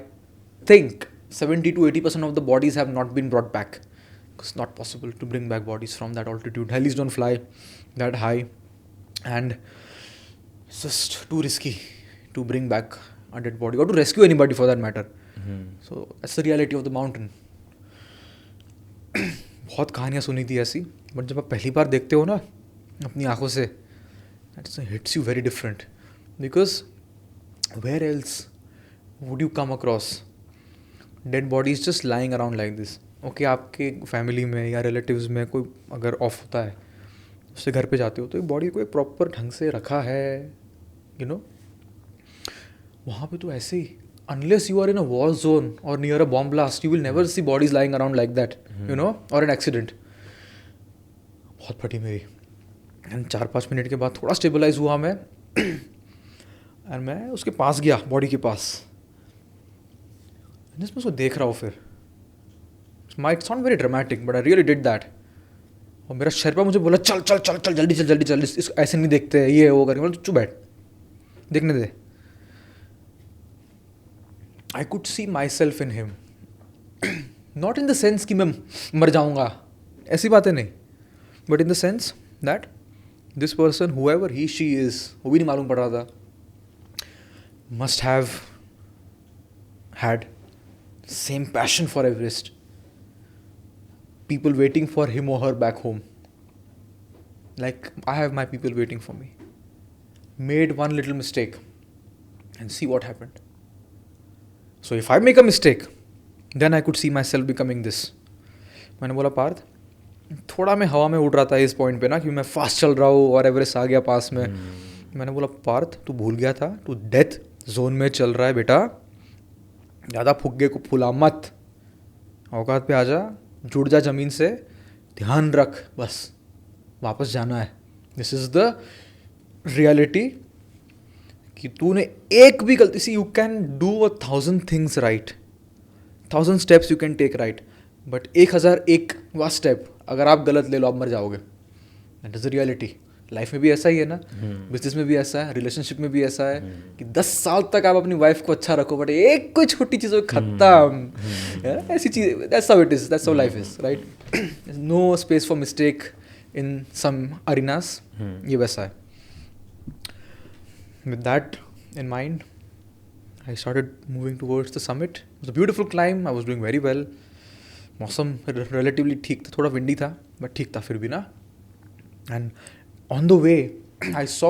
think 70 to 80% of the bodies have not been brought back. It's not possible to bring back bodies from that altitude. Helis don't fly that high, and it's just too risky to bring back a dead body or to rescue anybody for that matter. So that's the reality of the mountain. बहुत कहानियाँ सुनी थी ऐसी, but जब आप पहली बार देखते हो ना अपनी आँखों से, that hits you very different. Because where else would you come across dead bodies just lying around like this? Okay, आपके फैमिली में या रिलेटिव्स में कोई अगर ऑफ होता है, उससे घर पे जाते हो तो बॉडी को एक प्रॉपर ढंग से रखा है, यू नो. वहाँ पे तो ऐसे ही, unless you are in a war zone or near a bomb blast, you will never see bodies lying around like that, you know, or an accident. बहुत फटी मेरी. एंड 4-5 मिनट के बाद थोड़ा स्टेबलाइज हुआ मैं. एंड मैं उसके पास गया, बॉडी के पास, जिसमें उसको देख रहा हूँ फिर. Might sound very dramatic but I really did that. और मेरा शेरपा मुझे बोला चल चल चल चल जल्दी चल जल्दी चल, इसको ऐसे नहीं देखते हैं, ये वो करके. बोला चुप बैठ, देखने दे. I could see myself in him. Not in the sense कि मैं मर जाऊंगा, ऐसी बातें नहीं, but in the sense that this person whoever he she is, वो भी नहीं मालूम पड़ रहा था, must have had same passion for Everest. People waiting for him or her back home. Like I have my people waiting for me. Made one little mistake and see what happened. So if I make a mistake, then I could see myself becoming this. मैंने बोला पार्थ, थोड़ा मैं हवा में उड़ रहा था इस पॉइंट पे ना, कि मैं फास्ट चल रहा हूँ और एवरेस्ट आ गया पास में. मैंने बोला पार्थ तू भूल गया था, तू डेथ जोन में चल रहा है बेटा, ज़्यादा फुग्गे को फुला मत, औकात पे आ जा, जुड़ जा ज़मीन से, ध्यान रख, बस वापस जाना है. दिस इज़ द रियलिटी कि तूने एक भी गलती see, you can do 1,000 things right, 1,000 steps you can take right, but 1001वां स्टेप अगर आप गलत ले लो आप मर जाओगे. That is the reality. Life में भी ऐसा ही है ना, बिजनेस में भी ऐसा है, रिलेशनशिप में भी ऐसा है कि 10 साल तक आप अपनी वाइफ को अच्छा रखो, बट एक कोई छोटी चीज़ हो खत्म, ऐसी चीज़. That's how it is, that's how life is, right. No space for mistake in some arenas. ये वैसा है. With that in mind I started moving towards the summit. It was a beautiful climb, I was doing very well. मौसम relatively ठीक था, थोड़ा windy था but ठीक था फिर भी ना. And on the way I saw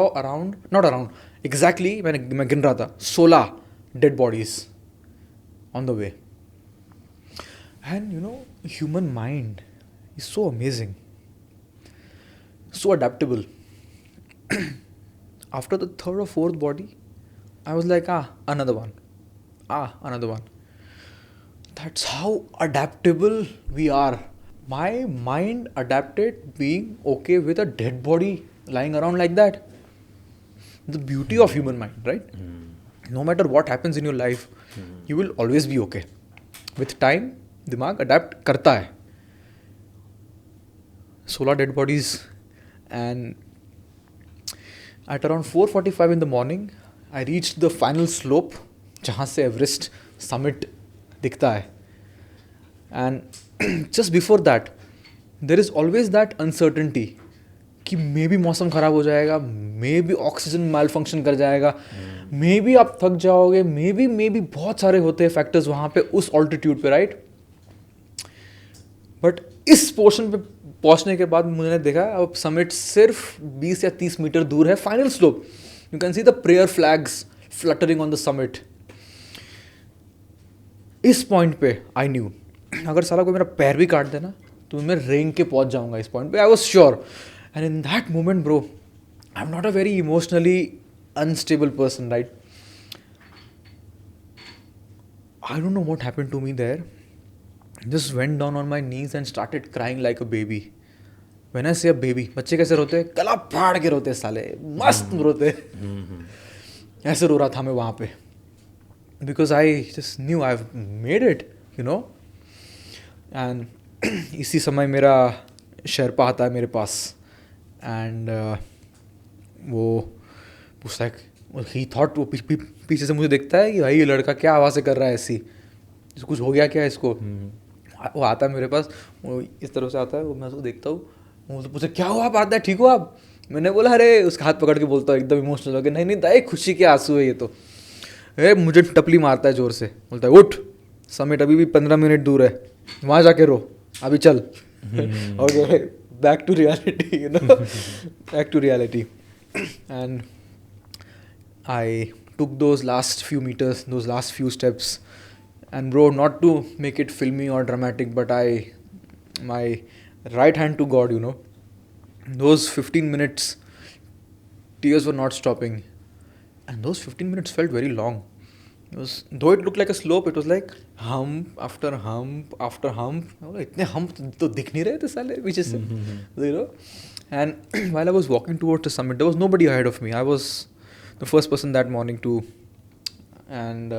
not around exactly, मैं गिन रहा था 16 dead bodies on the way. And you know, human mind is so amazing, so adaptable. After the third or fourth body I was like another one. That's how adaptable we are. My mind adapted being okay with a dead body lying around like that. The beauty of human mind, right? No matter what happens in your life, you will always be okay. With time, दिमाग adapt करता है. 16 dead bodies, and at around 4:45 in the morning, I reached the final slope, जहाँ से Everest summit दिखता है. And just before that, there is always that uncertainty कि may be मौसम ख़राब हो जाएगा, may be oxygen mall function कर जाएगा, मे बी आप थक जाओगे, मे बी बहुत सारे होते हैं फैक्टर्स वहाँ पे उस ऑल्टीट्यूड पे, राइट. बट इस पोर्शन पे पहुँचने के बाद मैंने देखा अब समिट सिर्फ 20 या 30 मीटर दूर है, final slope. You can see the prayer flags fluttering on the summit. इस पॉइंट पे आई न्यू अगर साला कोई मेरा पैर भी काट देना तो मैं रेंग के पहुँच जाऊँगा इस पॉइंट पे. I was sure. And in that moment, bro, I'm not a very emotionally unstable person, right? I don't know what happened to me there. Just went down on my knees and started crying like a baby. When I say a baby, बच्चे कैसे रोते हैं? गला फाड़ के रोते हैं साले, मस्त रोते हैं. ऐसे रो रहा था मैं वहाँ पे. Because I just knew I've made it, you know. And इसी समय मेरा शेरपा आता है मेरे पास. एंड वो पूछता है, ही थॉट, वो पीछे से मुझे देखता है कि भाई ये लड़का क्या आवाज़ें कर रहा है ऐसी, कुछ हो गया क्या इसको. वो आता है मेरे पास, वो इस तरह से आता है, वो मैं उसको देखता हूँ, वो तो पूछे क्या हुआ आप, आता है ठीक हो आप. मैंने बोला अरे, उसका हाथ पकड़ के बोलता हूँ एकदम इमोशनल हो गया, नहीं दाई खुशी के आंसू है ये तो. मुझे टपली मारता है ज़ोर से, बोलता है उठ, समिट अभी भी 15 मिनट दूर है, वहाँ जाके रो, अभी चल. Okay, back to reality, you know. Back to reality. And I took those last few meters, those last few steps, and bro, not to make it filmy or dramatic, but my right hand to God, you know, those 15 minutes, tears were not stopping, and those 15 minutes felt very long. It was, though it looked like a slope, it was like hump after hump after hump. इतने hump तो दिख नहीं रहे थे साले पीछे से, you know. And while I was walking towards the summit, there was nobody ahead of me. I was the first person that morning too. And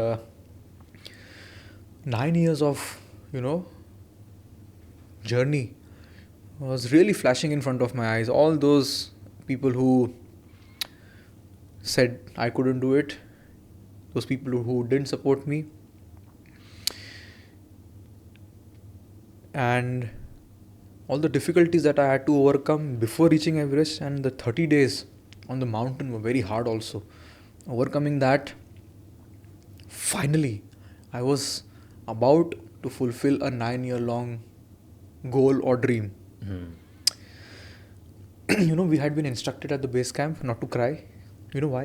9 years of, journey was really flashing in front of my eyes. All those people who said I couldn't do it, those people who didn't support me, and all the difficulties that I had to overcome before reaching Everest, and the 30 days on the mountain were very hard also. Overcoming that, finally, I was about to fulfill a 9-year-long goal or dream. We had been instructed at the base camp not to cry. You know why?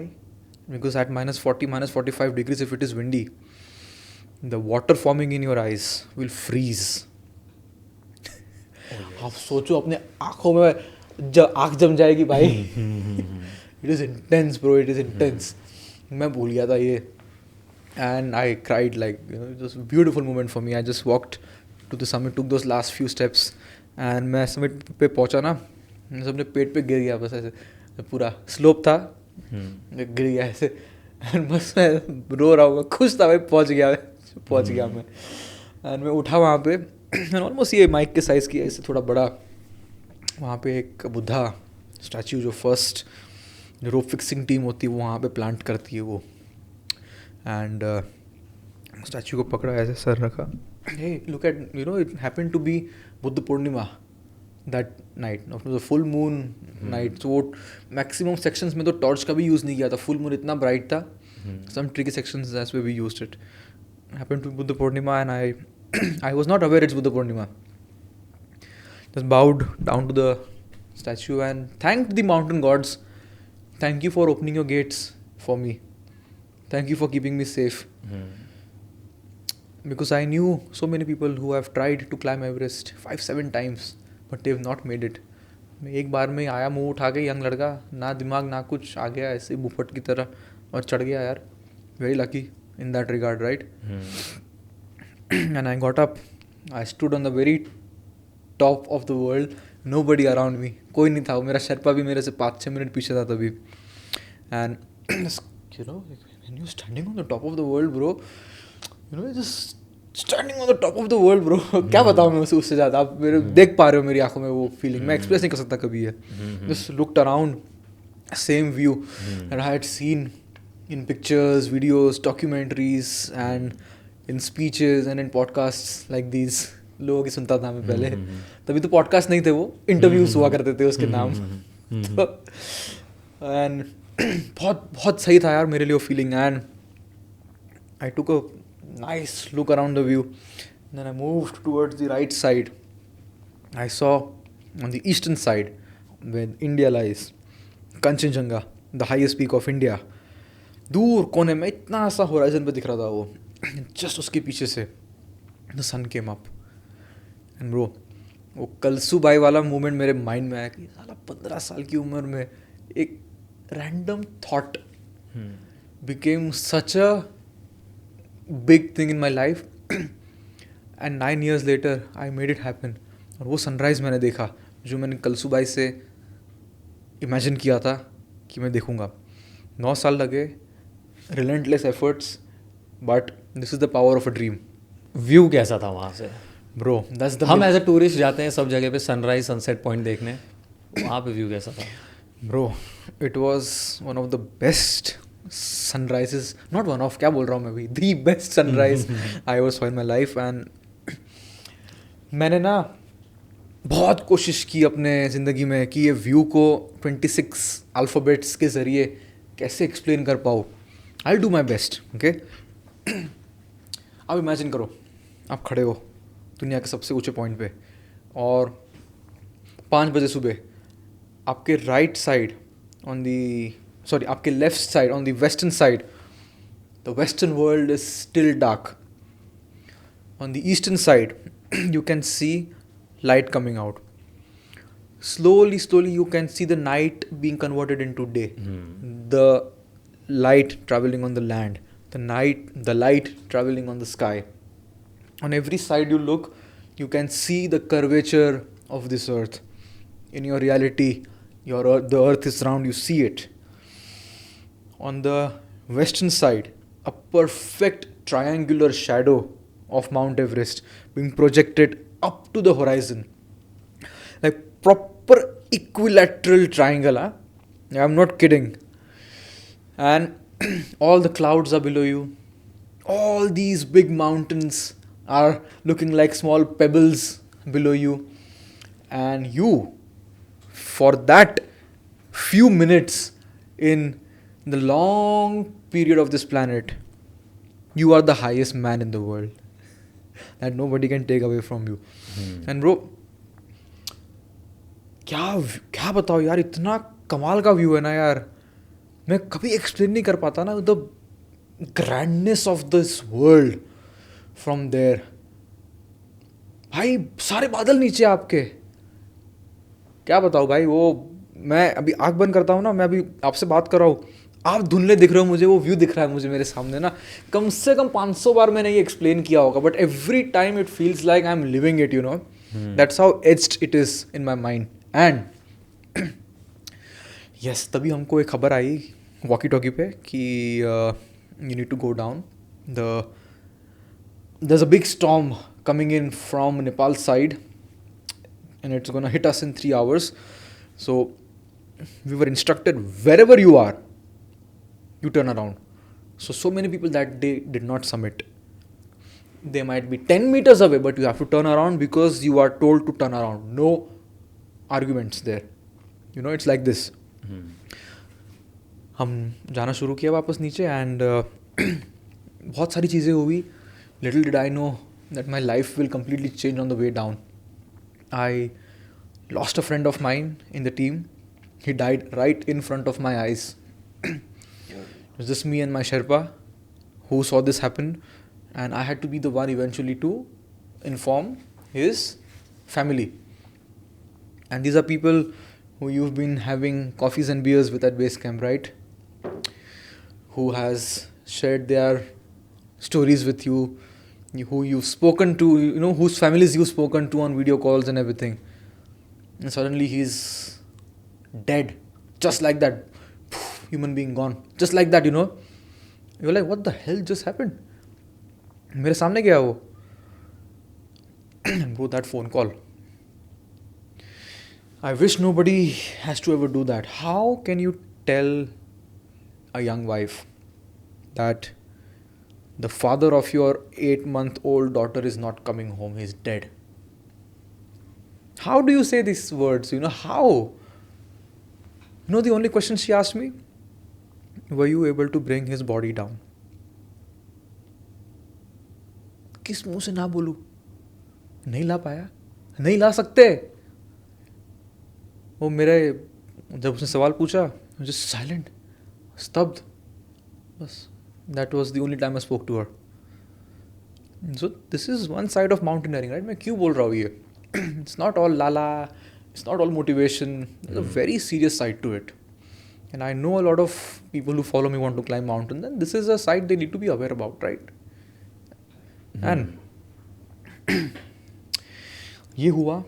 Because at -40, -45 degrees, if it is windy, the water forming in your eyes will freeze. आप सोचो अपने आँखों में आँख जम जाएगी भाई. It is intense, bro. It is intense. मैं भूल गया था ये. And I cried like, it was a beautiful moment for me. I just walked to the summit, took those last few steps. And मैं summit पे पहुँचा ना, मैं अपने पेट पे गिर गया बस ऐसे. पूरा स्लोप था, गिर गया ऐसे. And बस मैं रो रहा हूँ, खुश था भाई, पहुँच गया मैं. And मैं उठा वहाँ पे, ऑलमोस्ट ये माइक के साइज़ की है, इससे थोड़ा बड़ा. वहाँ पे एक बुद्धा स्टैचू, जो फर्स्ट रोप फिक्सिंग टीम होती है वो वहाँ पे प्लांट करती है वो. एंड स्टैचू को पकड़ा, ऐसे सर रखा. He look at, it happened to be Buddha Purnima that night, the full moon night. तो वो मैक्सिमम सेक्शंस में तो टॉर्च का भी यूज़ नहीं किया था, फुल मून इतना ब्राइट था. Some tricky sections that's where we used it. Happened to be Buddha Purnima and I was not aware it's Buddha Purnima. Just bowed down to the statue and thanked the mountain gods. Thank you for opening your gates for me. Thank you for keeping me safe. Because I knew so many people who have tried to climb Everest 5-7 times, but they've not made it. मैं एक बार में आया, मुंह उठा के, young लड़का, ना दिमाग ना कुछ, आ गया ऐसे बुफट की तरह और चढ़ गया यार. Very lucky in that regard, right? And I got up. I stood on the very top of the world. Nobody around me. कोई नहीं था. मेरा शेरपा भी मेरे से 5-6 मिनट पीछे था तभी. And when you're standing on the top of the world, bro, just standing on the top of the world, bro. क्या बताऊँ मैं उससे ज़्यादा. आप मेरे देख पा रहे हो मेरी आंखों में वो फीलिंग. मैं एक्सप्रेस नहीं कर सकता कभी है. Just looked around, same view that I had seen in pictures, videos, documentaries, and in speeches and in podcasts like these. लोगों की सुनता था मैं पहले. तभी तो पॉडकास्ट नहीं थे, वो इंटरव्यूज हुआ करते थे उसके नाम. एंड बहुत सही था यार मेरे लिए वो feeling. And I took a nice look around the view. Then I moved towards the right side. I saw on the eastern side where India lies, Kanchenjunga, the highest peak of India. दूर कोने में इतना सा horizon पे दिख रहा था वो. जस्ट उसके पीछे से the sun came up. And bro, वो कलसूबाई वाला मोमेंट मेरे माइंड में आया कि साला 15 साल की उम्र में एक random thought became such a big thing in my life. And 9 years later I made it happen. और वो सनराइज़ मैंने देखा जो मैंने कलसूबाई से इमेजिन किया था कि मैं देखूँगा. 9 साल लगे, relentless efforts, but this is the power of a dream. View कैसा था वहाँ से ब्रो? दैट्स द, हम एज अ टूरिस्ट जाते हैं सब जगह पे सनराइज सनसेट पॉइंट देखने, वहाँ पे व्यू कैसा था? Bro, it was one of the best sunrises, not one of, क्या बोल रहा हूँ मैं भी, the best sunrise I was saw in my life. And मैंने ना बहुत कोशिश की अपने ज़िंदगी में कि ये व्यू को 26 अल्फ़ाबेट्स के ज़रिए कैसे एक्सप्लेन कर पाऊँ. I do my best. Okay, अब इमेजिन करो आप खड़े हो दुनिया के सबसे ऊंचे पॉइंट पे और 5 बजे सुबह आपके राइट साइड आपके left side on the western side the western world is still dark. On the eastern side you can see light coming out. Slowly you can see the night being converted into day. The light traveling on the land, the light traveling on the sky. On every side you look, you can see the curvature of this earth. In your reality, the earth is round, you see it. on the western side, a perfect triangular shadow of Mount Everest being projected up to the horizon. Like proper equilateral triangle, huh? I'm not kidding. And all the clouds are below you. All these big mountains are looking like small pebbles below you. And you, for that few minutes in the long period of this planet, you are the highest man in the world that nobody can take away from you. And bro, क्या बताओ यार, इतना कमाल का view है ना यार, मैं कभी एक्सप्लेन नहीं कर पाता ना the grandness of this world from there. भाई सारे बादल नीचे आपके, क्या बताओ भाई. वो मैं अभी आँख बंद करता हूँ ना, मैं अभी आपसे बात कर रहा हूँ, आप धुंधले दिख रहे हो मुझे, वो व्यू दिख रहा है मुझे मेरे सामने ना. कम से कम 500 बार मैंने ये एक्सप्लेन किया होगा, but every time it feels like I am living it, you know. That's how aged it is in my mind. And yes, तभी हमको एक खबर आई वॉकी टॉकी पे कि you need to go down. There is a big storm coming in from Nepal side, and it's gonna hit us in 3 hours. So we were instructed, wherever you are, you turn around. So many people that day did not summit. They might be 10 meters away, but you have to turn around because you are told to turn around. No arguments there. You know, it's like this. हम जाना शुरू किया वापस नीचे, and बहुत सारी चीज़ें हुई. Little did I know that my life will completely change on the way down. I lost a friend of mine in the team. He died right in front of my eyes. It was just me and my Sherpa who saw this happen, and I had to be the one eventually to inform his family. And these are people who you've been having coffees and beers with at base camp, right? Who has shared their stories with you, who you've spoken to, you know, whose families you've spoken to on video calls and everything. And suddenly he's dead. Just like that. Human being gone. Just like that, you know. You're like, what the hell just happened? मेरे सामने गया वो. Bro, that phone call. I wish nobody has to ever do that. How can you tell a young wife that the father of your 8-month-old daughter is not coming home, he's dead? How do you say these words? You know, how? You know the only question she asked me? Were you able to bring his body down? किस मुंह से ना बोलूं? नहीं ला पाया, नहीं ला सकते. वो मेरे, जब उसने सवाल पूछा, मुझे साइलेंट, स्तब्ध, बस. That was the only time I spoke to her. So this is one side of mountaineering, right? मैं क्यों बोल रहा हूँ ये? It's not all lala, it's not all motivation. There's a very serious side to it. And I know a lot of people who follow me want to climb mountains, and this is a side they need to be aware about, right? And ये हुआ,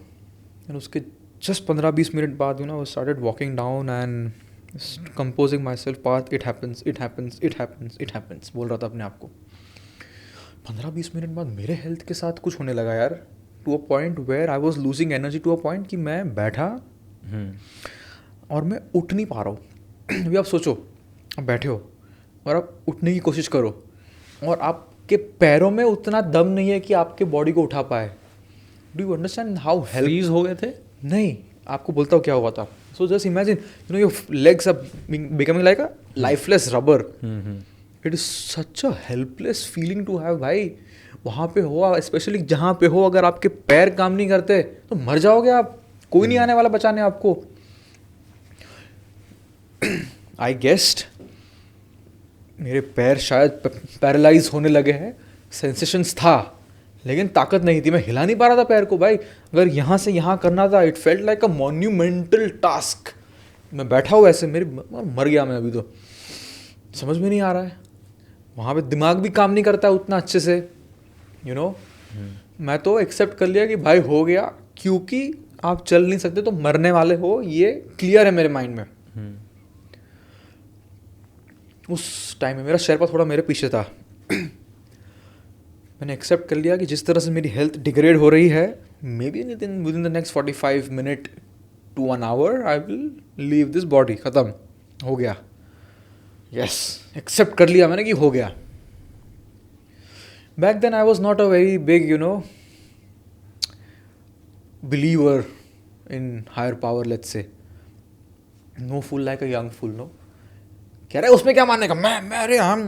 and उसके just 15-20 minute बाद, you know, I started walking down and composing myself path. It happens, it happens, it happens, it happens. बोल रहा था अपने आप को. 15-20 मिनट बाद मेरे हेल्थ के साथ कुछ होने लगा यार. To a point where I was losing energy to a point कि मैं बैठा और मैं उठ नहीं पा रहा हूँ. अभी आप सोचो, आप बैठे हो और आप उठने की कोशिश करो और आपके पैरों में उतना दम नहीं है कि आपके बॉडी को उठा पाए. Do you understand how freeze हो गए थे? नहीं, आपको बोलता हूँ क्या हुआ था. So just imagine, you know, your legs are becoming like a lifeless rubber. It is such a helpless feeling to have, भाई. वहाँ पे हो, especially जहाँ पे हो, अगर आपके पैर काम नहीं करते तो मर जाओगे आप. कोई नहीं आने वाला बचाने आपको. I guessed मेरे पैर शायद पैरालाइज होने लगे हैं. सेंसेशंस था, लेकिन ताकत नहीं थी. मैं हिला नहीं पा रहा था पैर को भाई. अगर यहाँ से यहाँ करना था, it felt like a monumental task. मैं बैठा हुआ ऐसे, मेरे मर गया मैं अभी तो. समझ में नहीं आ रहा है. वहाँ पे दिमाग भी काम नहीं करता है उतना अच्छे से, यू नो. मैं तो एक्सेप्ट कर लिया कि भाई हो गया, क्योंकि आप चल नहीं सकते तो मरने वाले हो, ये क्लियर है मेरे माइंड में. उस टाइम में मेरा शेरपा थोड़ा मेरे पीछे था. मैंने एक्सेप्ट कर लिया कि जिस तरह से मेरी हेल्थ डिग्रेड हो रही है, maybe within the next 45 minute to 1 hour I will leave this body. ख़त्म हो गया. यस, एक्सेप्ट कर लिया मैंने कि हो गया. Back then I was not a very big believer in higher power, let's say. No fool like a young fool, no. कह रहा है उसमें क्या मानने का, मैं अरे हम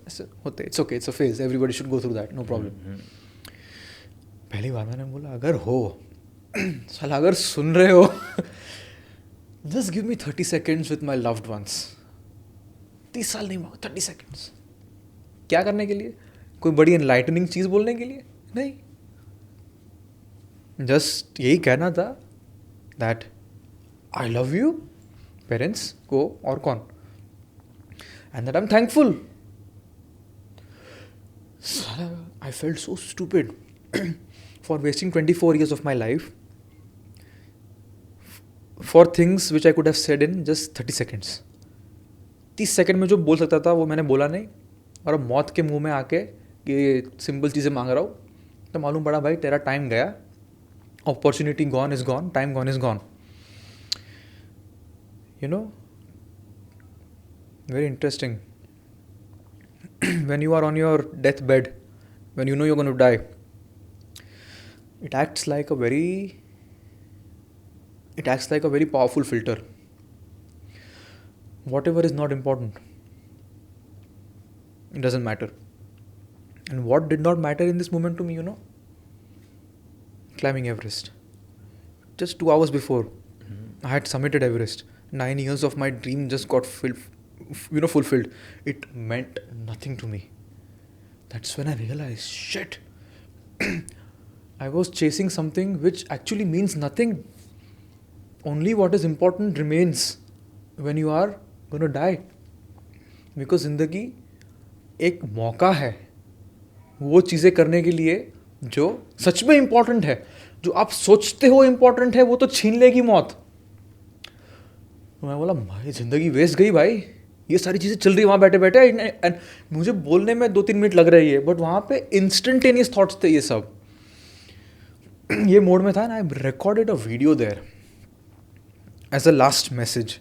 ऐसे होते. It's okay, it's a phase, everybody should go through that, no problem. पहली बार मैंने बोला अगर हो साला, अगर सुन रहे हो, just give me 30 seconds with my loved ones. 30 साल नहीं मांगा, 30 seconds. क्या करने के लिए? कोई बड़ी एनलाइटनिंग चीज़ बोलने के लिए नहीं. जस्ट यही कहना था that I love you parents को और कौन, and that I am thankful. I felt so stupid for wasting 24 years of my life for things which I could have said in just 30 seconds. 30 second में जो बोल सकता था वो मैंने बोला नहीं, और अब मौत के मुंह में आके ये सिंपल चीज़ें मांग रहा हूँ, तो मालूम पड़ा भाई तेरा टाइम गया. Opportunity gone is gone, time gone is gone. Very interesting. When you are on your deathbed, when you know you're going to die, it acts like a very powerful filter. Whatever is not important, it doesn't matter. And what did not matter in this moment to me, climbing Everest. Just 2 hours before, I had summited Everest. 9 years of my dream just got fulfilled. It meant nothing to me. That's when I realized, shit, I was chasing something which actually means nothing. Only what is important remains when you are going to die. Because ज़िंदगी एक मौका है वो चीज़ें करने के लिए जो सच में इम्पॉर्टेंट है. जो आप सोचते हो इम्पॉर्टेंट है वो तो छीन लेगी मौत. तो मैं बोला भाई ज़िंदगी वेस्ट गई भाई, ये सारी चीज़ें चल रही है वहाँ बैठे बैठे, एंड मुझे बोलने में 2-3 मिनट लग रही है, बट वहाँ पे इंस्टेंटेनियस थॉट्स थे ये सब. ये मोड में था ना. I recorded a video there as a last message,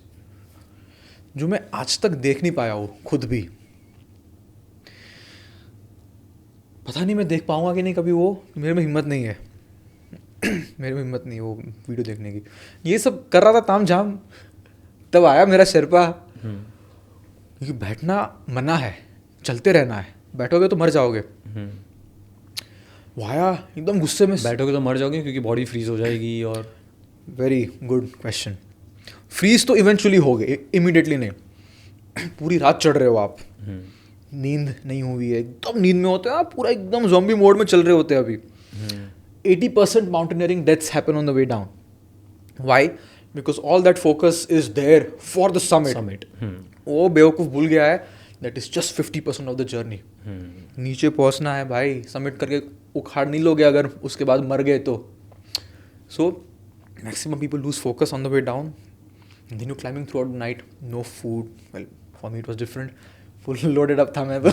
जो मैं आज तक देख नहीं पाया हूँ खुद भी. पता नहीं मैं देख पाऊंगा कि नहीं कभी वो, मेरे में हिम्मत नहीं है. मेरे में हिम्मत नहीं वो वीडियो देखने की. ये सब कर रहा था ताम झाम, तब आया मेरा शेरपा, क्योंकि बैठना मना है, चलते रहना है. बैठोगे तो मर जाओगे. वो आया एकदम गुस्से में. बैठोगे तो मर जाओगे क्योंकि बॉडी फ्रीज हो जाएगी. और वेरी गुड क्वेश्चन. फ्रीज तो इवेंचुअली हो गए, इमीडिएटली नहीं. पूरी रात चढ़ रहे हो आप, नींद नहीं हुई है, एकदम नींद में होते हैं आप, पूरा एकदम ज़ॉम्बी मोड में चल रहे होते हैं. अभी 80% mountaineering deaths happen on the way down. Why? Because all that focus is there for the summit. वो बेवकूफ़ भूल गया है that is just 50% of the journey. नीचे पहुंचना है भाई, समिट करके उखाड़ नहीं लोगे अगर उसके बाद मर गए तो. So maximum people lose focus on the way down, and then you're climbing throughout the night. No food. Well, for me it was different. Full loaded up था मैं तो.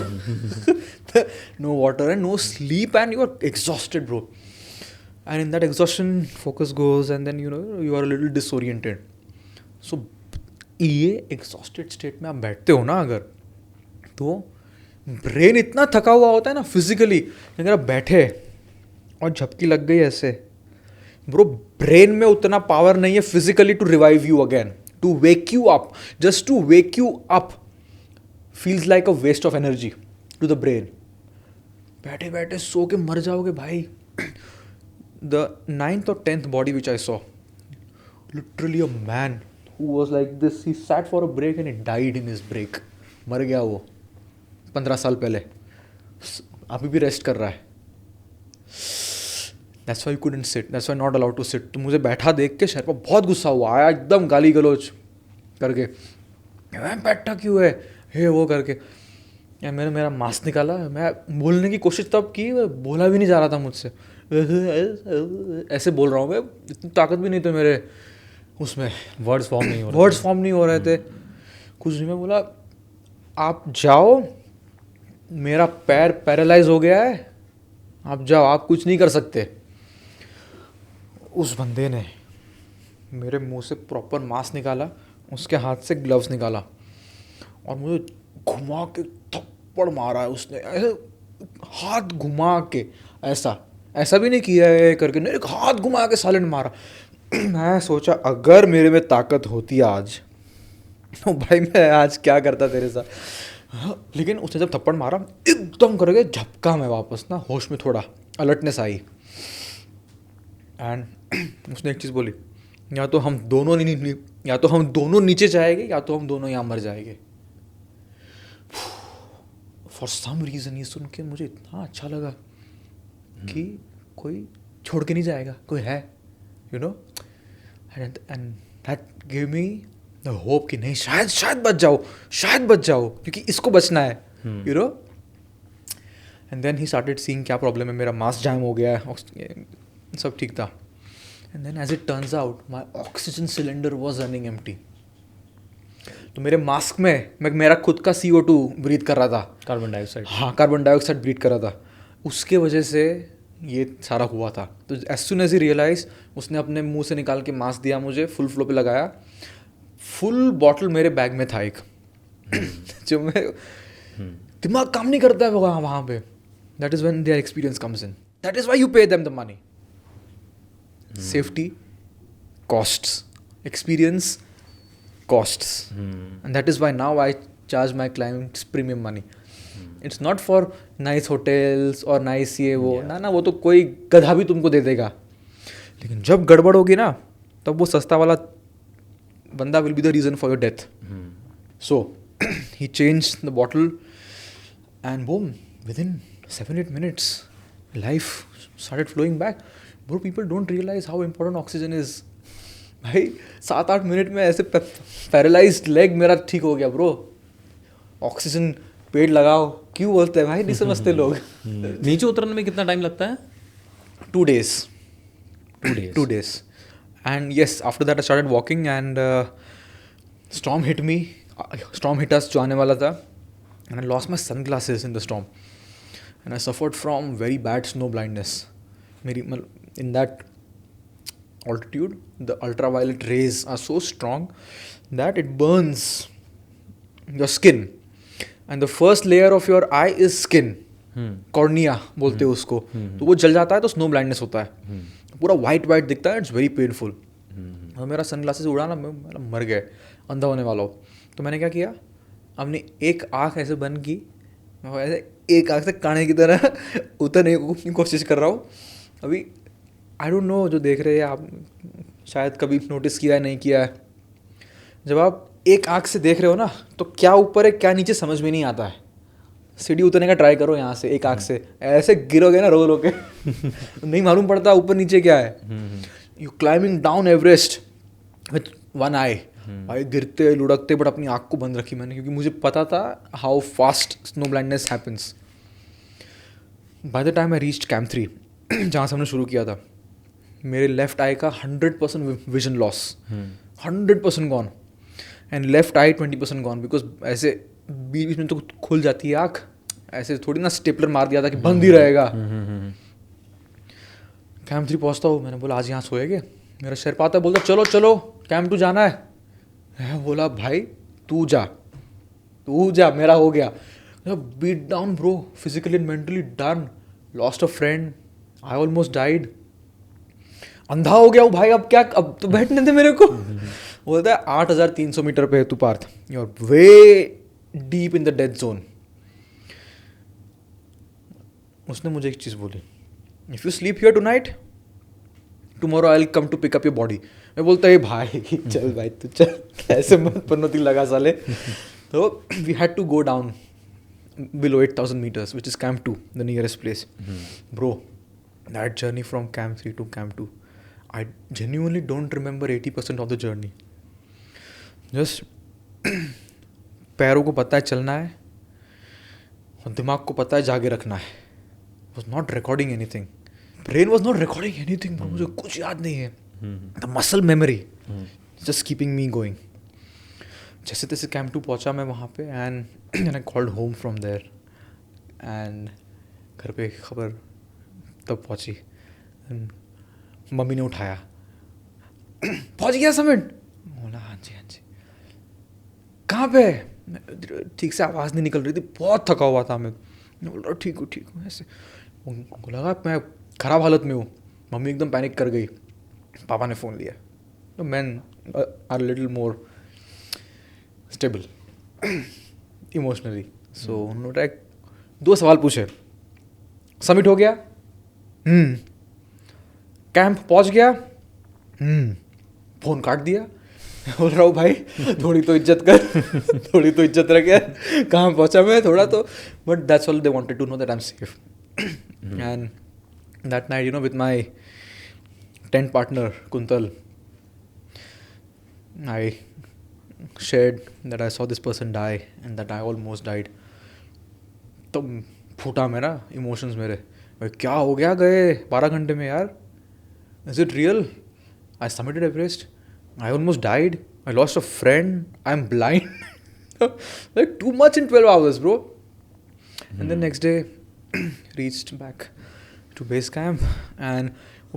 No water and no sleep, and you are exhausted, bro. And in that exhaustion, focus goes, and then you are a little disoriented. So ये exhausted state में आप बैठते हो ना अगर, तो ब्रेन इतना थका हुआ होता है ना फिजिकली, अगर आप बैठे और झपकी लग गई ऐसे, ब्रो ब्रेन में उतना पावर नहीं है physically to revive you again, to wake you up. Just to wake you up feels like a waste of energy to the brain. बैठे बैठे सो के मर जाओगे भाई. The 9th or 10th body which I saw, literally a man who was like this. He sat for a break and he died in his break. मर गया वो 15 साल पहले, अभी भी रेस्ट कर रहा है. That's why you couldn't sit. That's why not allowed to sit. तो मुझे बैठा देख के शेरपा बहुत गुस्सा हुआ, आया एकदम गाली गलोच करके, मैं बैठा क्यों है हे वो करके. मैंने मेरा मास्क निकाला, मैं बोलने की कोशिश तब की, बोला भी नहीं जा रहा था मुझसे. ऐसे बोल रहा हूँ मैं, इतनी ताकत भी नहीं थी मेरे उसमें, वर्ड्स फॉर्म नहीं हो रहे थे. कुछ नहीं, मैं बोला आप जाओ, मेरा पैर पैरालाइज हो गया है, आप जाओ, आप कुछ नहीं कर सकते। उस बंदे ने मेरे मुंह से प्रॉपर मास्क निकाला, उसके हाथ से ग्लव्स निकाला और मुझे घुमा के थप्पड़ मारा है उसने, ऐसे हाथ घुमा के, ऐसा भी नहीं किया है करके, नहीं, एक हाथ घुमा के साइलेंट मारा। मैं सोचा अगर मेरे में ताकत होती आज तो भाई मैं आज क्या करता तेरे साथ। लेकिन उसने जब थप्पड़ मारा एकदम करके झपका मैं वापस ना, होश में थोड़ा अलर्टनेस आई। एंड उसने एक चीज़ बोली, या तो हम दोनों नीचे जाएंगे या तो हम दोनों यहाँ मर जाएंगे। फॉर सम रीज़न ये सुन के मुझे इतना अच्छा लगा कि कोई छोड़ के नहीं जाएगा, कोई है, you know. And that give me the hope कि नहीं, शायद बच जाओ क्योंकि इसको बचना है, you know. And then he started seeing क्या प्रॉब्लम है, मेरा मास्क जैम हो गया है, सब ठीक था। And then as it turns out my oxygen cylinder was running empty. तो मेरे मास्क में मैं मेरा खुद का CO2 ब्रीथ कर रहा था, कार्बन डाइऑक्साइड। हाँ, कार्बन डाइऑक्साइड ब्रीथ कर रहा था, उसके वजह से ये सारा हुआ था। तो as soon as he realize, उसने अपने मुंह से निकाल के मास्क दिया मुझे, फुल फ्लो पे लगाया, फुल बॉटल मेरे बैग में था एक। जो मैं दिमाग काम नहीं करता है वहाँ पे। That is when their experience comes in, that is why you pay them the money. Safety costs, experience costs, and that is why now I charge my clients premium money. It's not for nice hotels और nice ये वो, ना वो तो कोई गधा भी तुमको दे देगा, लेकिन जब गड़बड़ होगी ना तब वो सस्ता वाला बंदा will be the reason for your death. So he changed the bottle and boom, within 7-8 minutes life started flowing back. Bro, people don't realize how important oxygen is. भाई 7-8 मिनट में ऐसे पैरालाइज्ड लेग मेरा ठीक हो गया bro. Oxygen पेड़ लगाओ क्यों बोलते हैं भाई, नहीं समझते लोग। नीचे उतरने में कितना टाइम लगता है? 2 days. And yes, after that I started walking and storm hit me. Storm hit us जो आने वाला था, and I lost my sunglasses in the storm. And I suffered from very bad snow blindness. In that altitude, the ultraviolet rays are so strong that it burns your skin. And the first layer of your eye is skin. Cornea बोलते हैं उसको। तो वो जल जाता है तो snow blindness होता है, पूरा वाइट दिखता है, इट्स वेरी पेनफुल। और मेरा सनग्लासेस उड़ा ना, मैं मर गए, अंधा होने वाला हो। तो मैंने क्या किया, अपनी एक आँख ऐसे बंद की, ऐसे एक आँख से काने की तरह उतरने की कोशिश कर रहा हूँ। अभी आई डोंट नो जो देख रहे हैं आप, शायद कभी नोटिस किया है नहीं किया है, जब आप एक आँख से देख रहे हो ना तो क्या ऊपर है क्या नीचे समझ में नहीं आता है। सीढ़ी उतरने का ट्राई करो यहाँ से एक आँख से, ऐसे गिरोगे ना रो के नहीं मालूम पड़ता ऊपर नीचे क्या है। You climbing down Everest with one eye, भाई गिरते लुढ़कते, बट अपनी आँख को बंद रखी मैंने, क्योंकि मुझे पता था how fast snow blindness happens. By the time I reached camp 3 जहाँ से हमने शुरू किया था, मेरे लेफ्ट आई का 100% vision loss, 100% gone, and left I 20% gone, because ऐसे बीच में तो खुल जाती है आँख, ऐसे थोड़ी ना स्टेपलर मार दिया था कि बंद ही रहेगा। कैंप 3 पहुँचता हूँ, मैंने बोला आज यहाँ सोएगे। मेरा शेरपा आता है, बोलता चलो चलो कैंप 2 जाना है। मैं बोला भाई तू जा, मेरा हो गया। Beat down bro, physically and mentally done, lost a friend, I almost died, अंधा हो गया हूँ भाई, अब क्या, अब तो बैठने दे मेरे को। बोलता है 8,300 मीटर पे है तू Parth, you are way deep in the death zone. उसने मुझे एक चीज़ बोली, if you sleep here tonight tomorrow I will come to pick up your body. मैं बोलता है भाई चल भाई तू चल, ऐसे मत पन्नौती लगा साले। तो we had to go down below 8,000 meters, which is Camp 2, the nearest place. Bro, that journey from Camp 3 to Camp 2, I genuinely don't remember 80% of the journey. Just पैरों को पता है चलना है और दिमाग को पता है जागे रखना है। Was not recording anything. Brain was not recording anything. मुझे कुछ याद नहीं है. The muscle memory just keeping me going. जैसे तैसे कैंप 2 पहुंचा मैं वहाँ पे and I called home from there and घर पे खबर तब पहुंची And मम्मी ने उठाया, पहुंच गया समिट? बोला हाँ जी हाँ जी। कहाँ पे? ठीक से आवाज़ नहीं निकल रही थी, बहुत थका हुआ था मैं बोल रहा ठीक हूँ ऐसे। उनको लगा मैं ख़राब हालत में हूँ। मम्मी एकदम पैनिक कर गई, पापा ने फ़ोन लिया तो man are little more stable emotionally. So उन्होंने 2 सवाल पूछे, समिट हो गया? कैंप पहुंच गया? फ़ोन काट दिया। बोल रहा हूँ भाई थोड़ी तो इज्जत कर थोड़ी तो इज्जत रख यार, कहाँ पहुंचा मैं थोड़ा तो। But that's all they wanted to know that I am safe. And that night with my tent partner Kuntal, I shared that I saw this person die and that I almost died. तो फूटा मेरा emotions मेरे, भाई क्या हो गया गए 12 घंटे में यार, is it real? I submitted Everest, I almost died, I lost a friend, I am blind, like too much in 12 hours bro. And then next day reached back to base camp and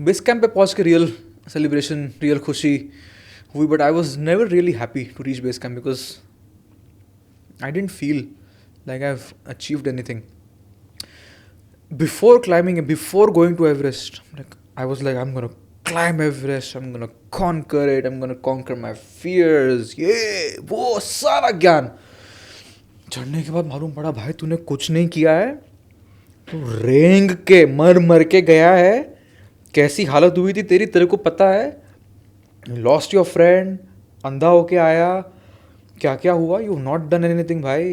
base camp पे पहुँच के real celebration, real खुशी हुई. But I was never really happy to reach base camp because I didn't feel like I've achieved anything. Before climbing, before going to Everest, like I was like, I'm gonna climb Everest, I'm gonna conquer it, I'm gonna conquer my fears, ये वो सारा ज्ञान. चढ़ने के बाद मालूम पड़ा भाई तूने कुछ नहीं किया है, तू रेंग के मर के गया है. कैसी हालत हुई थी तेरी तेरे को पता है. लॉस्ट योर फ्रेंड, अंधा होके आया, क्या क्या हुआ. यू नॉट डन एनीथिंग भाई.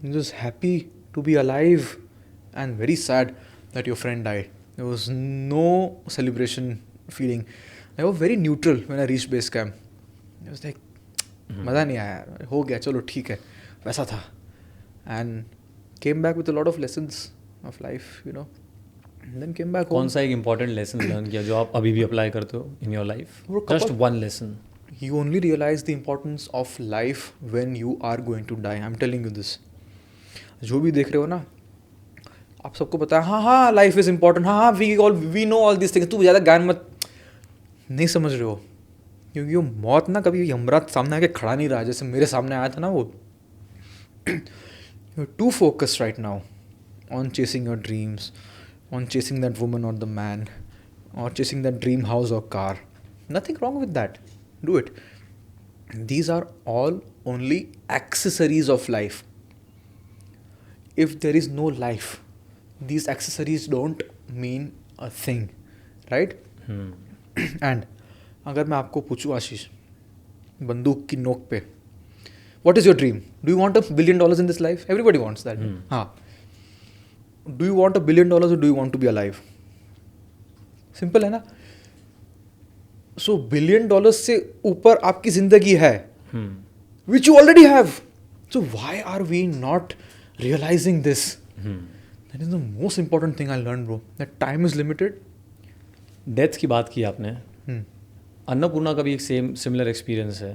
You just happy to be alive and very sad that your friend died. There was no celebration feeling. I was very neutral when I reached base camp. I was like, मज़ा नहीं आया यार, हो गया चलो ठीक है, वैसा था. And came back with a lot of lessons of life, you know. And then came back home. कौन सा एक important lesson learn किया जो आप अभी भी apply करते हो in your life? Just one lesson. You only realize the importance of life when you are going to die. I'm telling you this. जो भी देख रहे हो ना, आप सबको पता है हाँ लाइफ इज़ इम्पॉर्टेंट, हाँ we know all this things. तू ज़्यादा ज्ञान मत, नहीं समझ रहे हो. क्योंकि वो मौत ना कभी यमराज सामने आके खड़ा नहीं रहा जैसे मेरे सामने आया था ना वो. You are too focused right now on chasing your dreams, on chasing that woman और द मैन, और चेसिंग दैट ड्रीम हाउस और कार. Nothing wrong with that, do it. These are all only accessories of life. If there is no life, these accessories don't mean a thing, right? And अगर मैं आपको पूछूँ आशीष बंदूक की नोक पे, what is your dream? Do you want $1 billion in this life? Everybody wants that. हाँ. Do you want $1 billion or do you want to be alive? Simple है ना. So $1 billion से ऊपर आपकी जिंदगी है, which you already have. So why are we not realizing this? That is the most important thing I learned, bro. That time is limited. Death की बात की आपने. अन्नपूर्णा का भी एक सिमिलर एक्सपीरियंस है.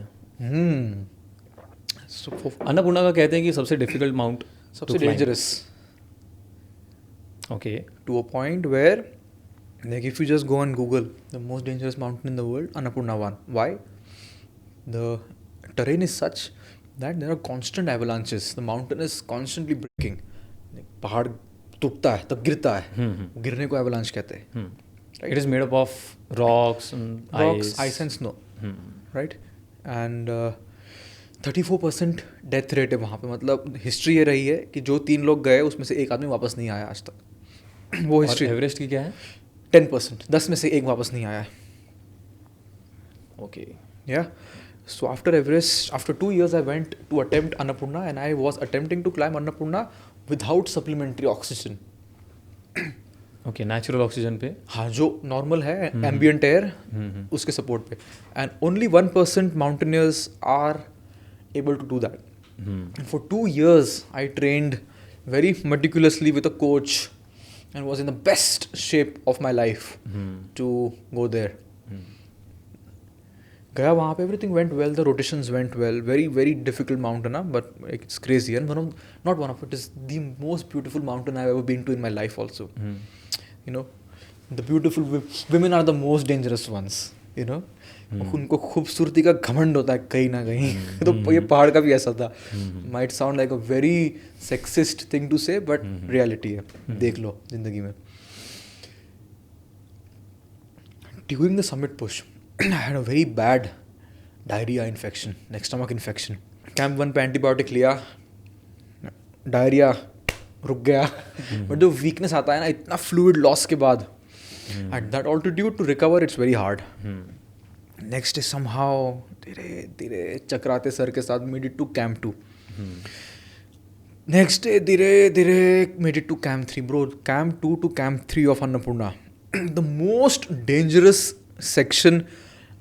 अन्नपूर्णा का कहते हैं कि सबसे डिफिकल्ट माउंट, सबसे dangerous. Okay. To a point where, like, if you just go on Google, the most dangerous mountain in the world, Annapurna 1. Why? The terrain is such that there are constant avalanches. The mountain is constantly breaking. पहाड़ टूटता है तब गिरता है, गिरने को avalanche कहते हैं. It is made up of rocks and ice and snow, right? And 34% death rate है वहाँ पे. मतलब हिस्ट्री ये रही है कि जो 3 लोग गए उसमें से एक आदमी वापस नहीं आया आज तक. वो हिस्ट्री. एवरेस्ट की क्या है? 10%, 10 में से एक वापस नहीं आया. Okay. Yeah. So after Everest, after 2 years, I went to attempt Annapurna, and I was attempting to climb Annapurna without supplementary oxygen. Okay. Natural oxygen पे. हाँ, जो नॉर्मल है एम्बियंट एयर, उसके सपोर्ट पे. And only 1% mountaineers are able to do that. For 2 years I trained very meticulously with a coach and was in the best shape of my life to go there. गया वहाँ पे, everything went well, the rotations went well, very very difficult mountain है, but it's crazy and not one of it is the most beautiful mountain I have ever been to in my life also. You know, the beautiful women are the most dangerous ones. You know, उनको खूबसूरती का घमंड होता है कहीं ना कहीं. तो ये पहाड़ का भी ऐसा था. Might sound like a very sexist thing to say, but reality है. देख लो जिंदगी में. During the summit push I had a very bad diarrhea infection, like stomach infection. Camp 1 पे एंटीबायोटिक लिया, डायरिया रुक गया. बट जो वीकनेस आता है ना इतना फ्लूइड लॉस के बाद, at that altitude to recover it's very hard. Next day somehow धीरे धीरे चक्राते सर के साथ made it to camp 2. Next day धीरे धीरे made it to camp 3. Bro, camp 2 to camp 3 of Annapurna, the most dangerous section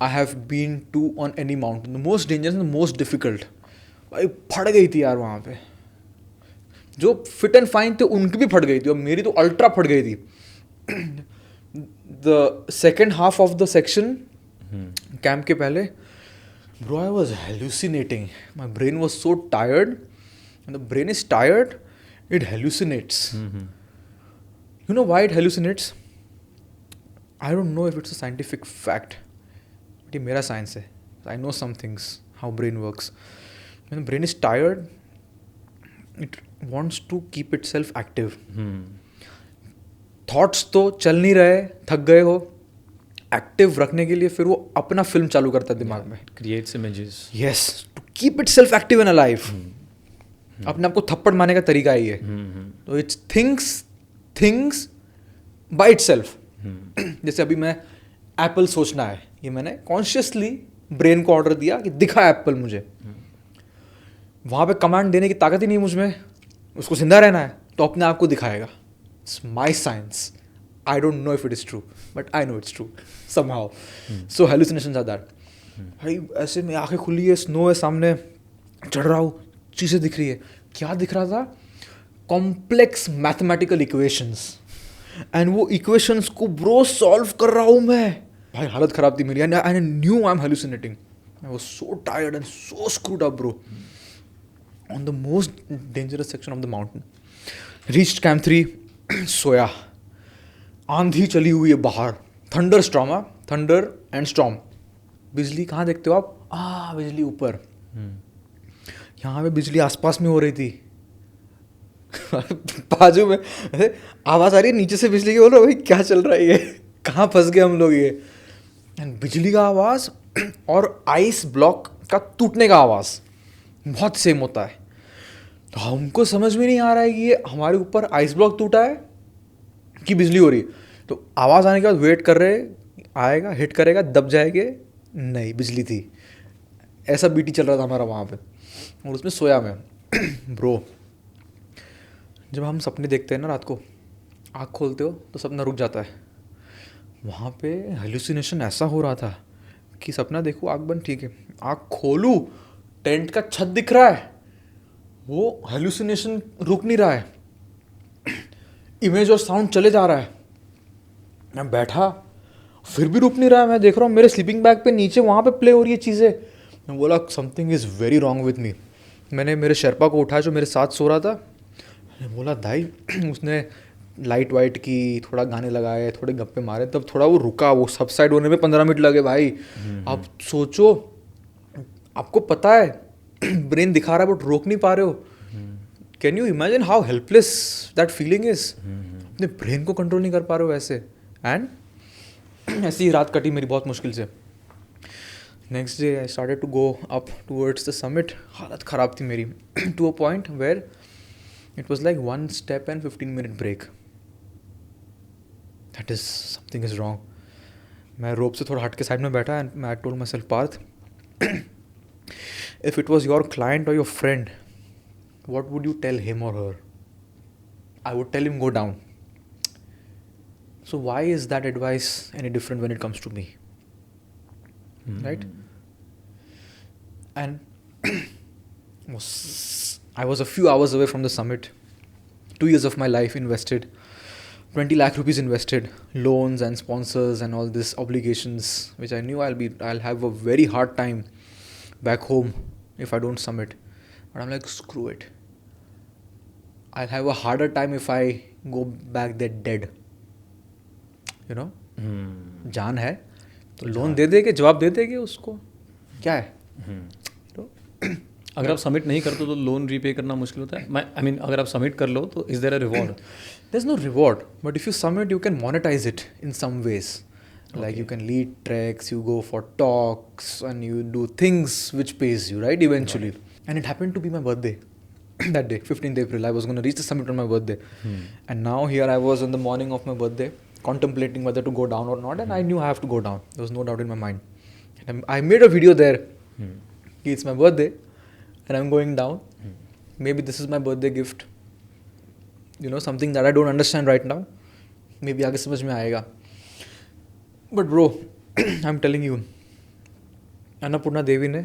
I have been to on any mountain, the most dangerous and the most difficult. भाई फट गई थी यार वहाँ पे. जो फिट एंड फाइन थे उनकी भी फट गई थी और मेरी तो अल्ट्रा फट गई थी. The second half of the section camp के पहले, bro I was hallucinating. My brain was so tired. The brain is tired, it hallucinates. You know why it hallucinates? I don't know if it's a scientific fact, but ये मेरा science है. I know some things, how brain works. When the brain is tired, it wants to keep itself active. Thoughts तो चल नहीं रहे, थक गए हो, एक्टिव रखने के लिए फिर वो अपना फिल्म चालू करता है दिमाग में. Creates images. Yes, to keep itself active and alive. अपने आप को थप्पड़ मारने का तरीका ही है. तो it thinks by itself. जैसे अभी मैं एप्पल सोचना है, ये मैंने कॉन्शियसली ब्रेन को ऑर्डर दिया कि दिखा एप्पल मुझे. वहाँ पे कमांड देने की ताकत ही नहीं मुझ में, उसको जिंदा रहना है तो अपने आप को दिखाएगा. It's my science. I don't know if it is true, but I know it's true somehow. So hallucinations are that. भाई ऐसे में आंखें खुली है, स्नो है सामने, चढ़ रहा हूँ, चीज़ें दिख रही है. क्या दिख रहा था? Complex mathematical equations. एंड वो इक्वेशंस को ब्रो सॉल्व कर रहा हूँ मैं. भाई हालत ख़राब थी मेरी. And I knew I am hallucinating. I was so tired and so screwed up bro on the most dangerous section of the mountain. Reached camp 3, सोया. आंधी चली हुई है बाहर, thunder storm. Thunder and storm. बिजली कहाँ देखते हो आप? बिजली ऊपर. यहाँ पे बिजली आसपास में हो रही थी. बाजू में आवाज़ आ रही है नीचे से बिजली की. बोल रहा भाई क्या चल रहा है ये, कहाँ फंस गए हम लोग ये. एंड बिजली का आवाज़ और आइस ब्लॉक का टूटने का आवाज़ बहुत सेम होता है. तो हमको समझ में नहीं आ रहा है कि ये हमारे ऊपर आइस ब्लॉक टूटा है कि बिजली हो रही है. तो आवाज़ आने के बाद वेट कर रहे, आएगा, हिट करेगा, दब जाएंगे. नहीं, बिजली थी. ऐसा बीटी चल रहा था हमारा वहाँ पे, और उसमें सोया मैं. ब्रो, जब हम सपने देखते हैं ना रात को, आँख खोलते हो तो सपना रुक जाता है. वहाँ पे हेलुसिनेशन ऐसा हो रहा था कि सपना देखो, आँख बंद, ठीक है, आँख खोलूँ, टेंट का छत दिख रहा है, वो हेलुसिनेशन रुक नहीं रहा है. इमेज और साउंड चले जा रहा है. मैं बैठा, फिर भी रुक नहीं रहा है. मैं देख रहा हूँ मेरे स्लीपिंग बैग पे नीचे वहाँ पे प्ले हो रही है चीज़ें. मैं बोला something is very wrong with me. मैंने मेरे शेरपा को उठाया जो मेरे साथ सो रहा था. मैंने बोला दाई. उसने लाइट वाइट की, थोड़ा गाने लगाए, थोड़े गप्पे मारे, तब थोड़ा वो रुका. वो सबसाइड होने में 15 मिनट लगे भाई. आप सोचो, आपको पता है ब्रेन दिखा रहा है बट रोक नहीं पा रहे हो. Can you imagine how helpless that feeling is. अपने ब्रेन को कंट्रोल नहीं कर पा रहे हो ऐसे. एंड ऐसी ही रात कटी मेरी बहुत मुश्किल से. Next day I started to go up towards the summit. हालत ख़राब थी मेरी to a point where it was like 1 step and 15-minute break. That is, something is wrong. मैं रोप से थोड़ा हट के साइड में बैठा and I told myself, Parth, if it was your client or your friend, what would you tell him or her? I would tell him go down. So why is that advice any different when it comes to me? Right? And I was a few hours away from the summit. 2 years of my life invested. 20 lakh rupees invested, loans and sponsors and all this obligations, which I knew I'll have a very hard time back home if I don't summit. But I'm like, screw it. I'll have a harder time if I go back there dead. You know? जान है तो loan दे देंगे, जवाब दे देंगे उसको, क्या है? तो अगर आप सबमिट नहीं करते तो लोन रीपे करना मुश्किल होता है. आई मीन अगर आप सबमिट कर लो तो is there a reward? there's no reward, but if you submit you can monetize it in some ways. Like you can lead treks, you go for talks and you do things which pays you, right, eventually. And it happened to be my birthday that day, 15th April. I was going to reach the summit on my birthday. And now here I was on the morning of my birthday contemplating whether to go down or not, and I knew I have to go down. There was no doubt in my mind. And I made a video there. It's my birthday and I'm going down. Maybe this is my birthday gift. You know, something that I don't understand right now. Maybe आगे समझ में आएगा. But bro, I'm telling you, Annapurna देवी ने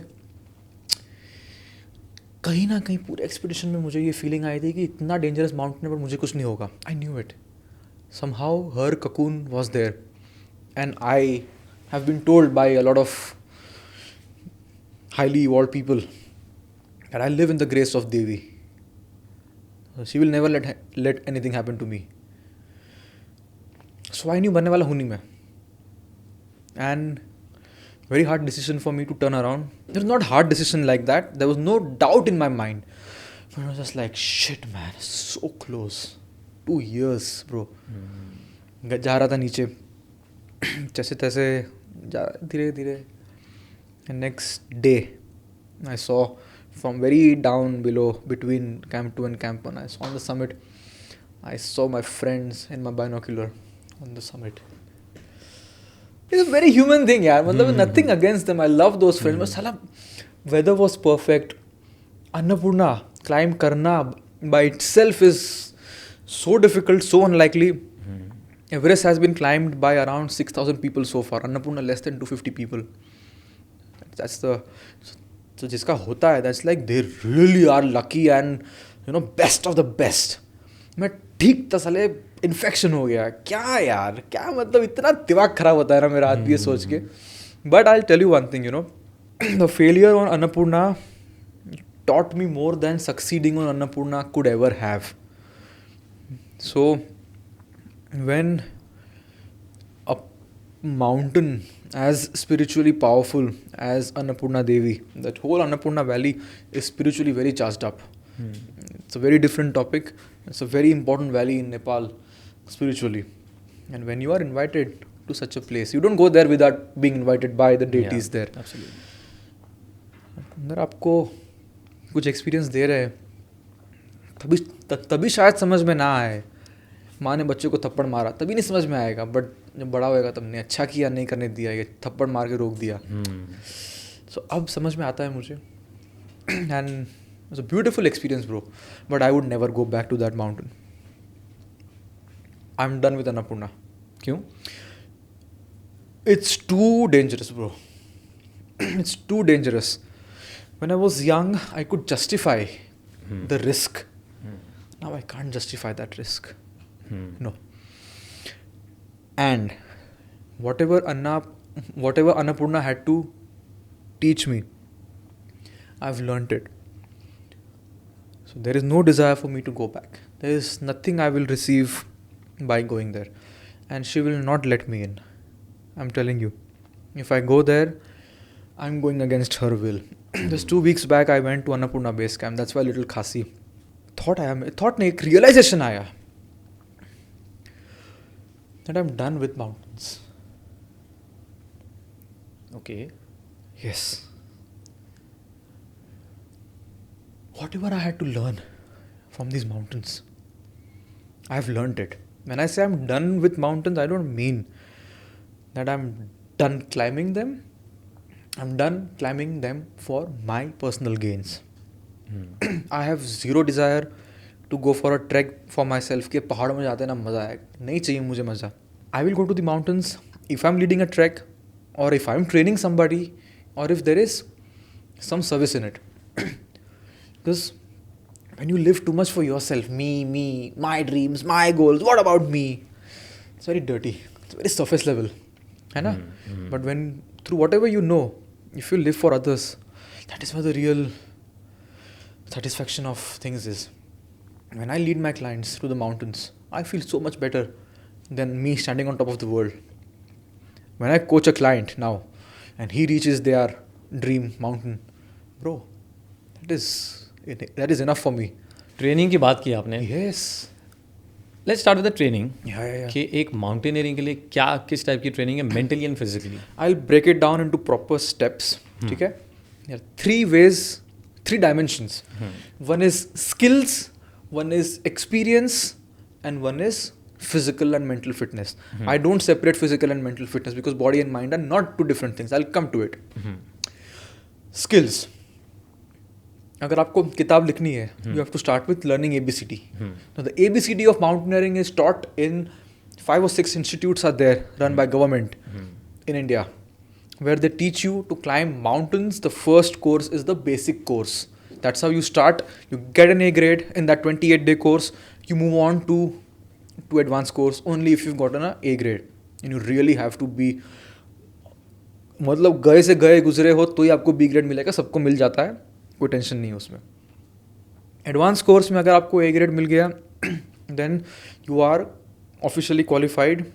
कहीं ना कहीं पूरे expedition में मुझे ये फीलिंग आई थी कि इतना डेंजरस माउंटेन पर मुझे कुछ नहीं होगा. I knew it. Somehow her cocoon was there. And I have been told by a lot of highly evolved people that I live in the grace of Devi. She will never let anything happen to me. So I knew बनने वाला हूँ नहीं मैं. And very hard decision for me to turn around. There was not hard decision like that. There was no doubt in my mind. But I was just like, shit man, so close. 2 years bro. जा रहा था नीचे जैसे तैसे जा धीरे धीरे. And next day I saw from very down below between camp 2 and camp 1, I saw on the summit, I saw my friends in my binocular on the summit. It's a very human thing yaar. मतलब nothing against them. I love those friends. But साला weather was perfect. Annapurna climb करना by itself is so difficult, so unlikely. Everest has been climbed by around 6,000 people so far. Annapurna less than 250 people. That's the so जिसका होता है that's like they really are lucky and you know best of the best. मैं ठीक था साले infection हो गया. क्या यार, क्या मतलब इतना दिमाग खराब होता है ना मेरा आज ये सोच के. But I'll tell you one thing, you know, the failure on Annapurna taught me more than succeeding on Annapurna could ever have. So when a mountain as spiritually powerful as Annapurna Devi, that whole Annapurna valley is spiritually very charged up. It's a very different topic. It's a very important valley in Nepal spiritually. And when you are invited to such a place, you don't go there without being invited by the deities there. Absolutely. अंदर आपको कुछ experience दे रहे हैं तभी शायद समझ में ना आए. माँ ने बच्चे को थप्पड़ मारा तभी नहीं समझ में आएगा. बट जब बड़ा होएगा तब ने अच्छा किया, नहीं करने दिया, ये थप्पड़ मार के रोक दिया. सो अब समझ में आता है मुझे. And it's a beautiful experience bro. But I would never go back to that mountain. I am done with Annapurna. क्यों? It's too dangerous, bro. It's too dangerous. When I was young, I could justify the risk. Now I can't justify that risk. No. And whatever Annapurna had to teach me, I've learnt it. So there is no desire for me to go back. There is nothing I will receive by going there. And she will not let me in. I'm telling you. If I go there, I'm going against her will. Just 2 weeks back, I went to Annapurna base camp. That's why little Khasi. Thought नहीं, एक realization आया that I'm done with mountains. Okay. Yes. Whatever I had to learn from these mountains, I've learned it. When I say I'm done with mountains, I don't mean that I'm done climbing them. I'm done climbing them for my personal gains. I have zero desire to go for a trek for myself कि पहाड़ों में जाते ना मज़ा आए. नहीं चाहिए मुझे मज़ा. I will go to the mountains if I'm leading a trek or if I'm training somebody or if there is some service in it. Because when you live too much for yourself, me, my dreams, my goals, what about me? It's very dirty, it's very surface level, है ना? But when through whatever you know, if you live for others, that is where the real satisfaction of things is. When I lead my clients to the mountains, I feel so much better than me standing on top of the world. When I coach a client now and he reaches their dream mountain, bro, that is enough for me. Training की बात की आपने. Yes. Let's start with the training. Yeah. कि एक mountaineering के लिए क्या किस टाइप की ट्रेनिंग है mentally and physically? I'll break it down into proper steps. ठीक है? There are 3 dimensions. One is skills, one is experience, and one is physical and mental fitness. I don't separate physical and mental fitness because body and mind are not two different things. I'll come to it. Skills. अगर आपको किताब लिखनी है, you have to start with learning ABCD. Now the ABCD of mountaineering is taught in 5 or 6 institutes are there run by government in India, where they teach you to climb mountains. The first course is the basic course. That's how you start. You get an A grade in that 28-day course. You move on to advanced course only if you've gotten an A grade. And you really have to be, मतलब गए से गए गुजरे हो तो ही आपको B grade मिलेगा. सबको मिल जाता है, कोई टेंशन नहीं है उसमें. एडवांस कोर्स में अगर आपको A grade मिल गया, then you are officially qualified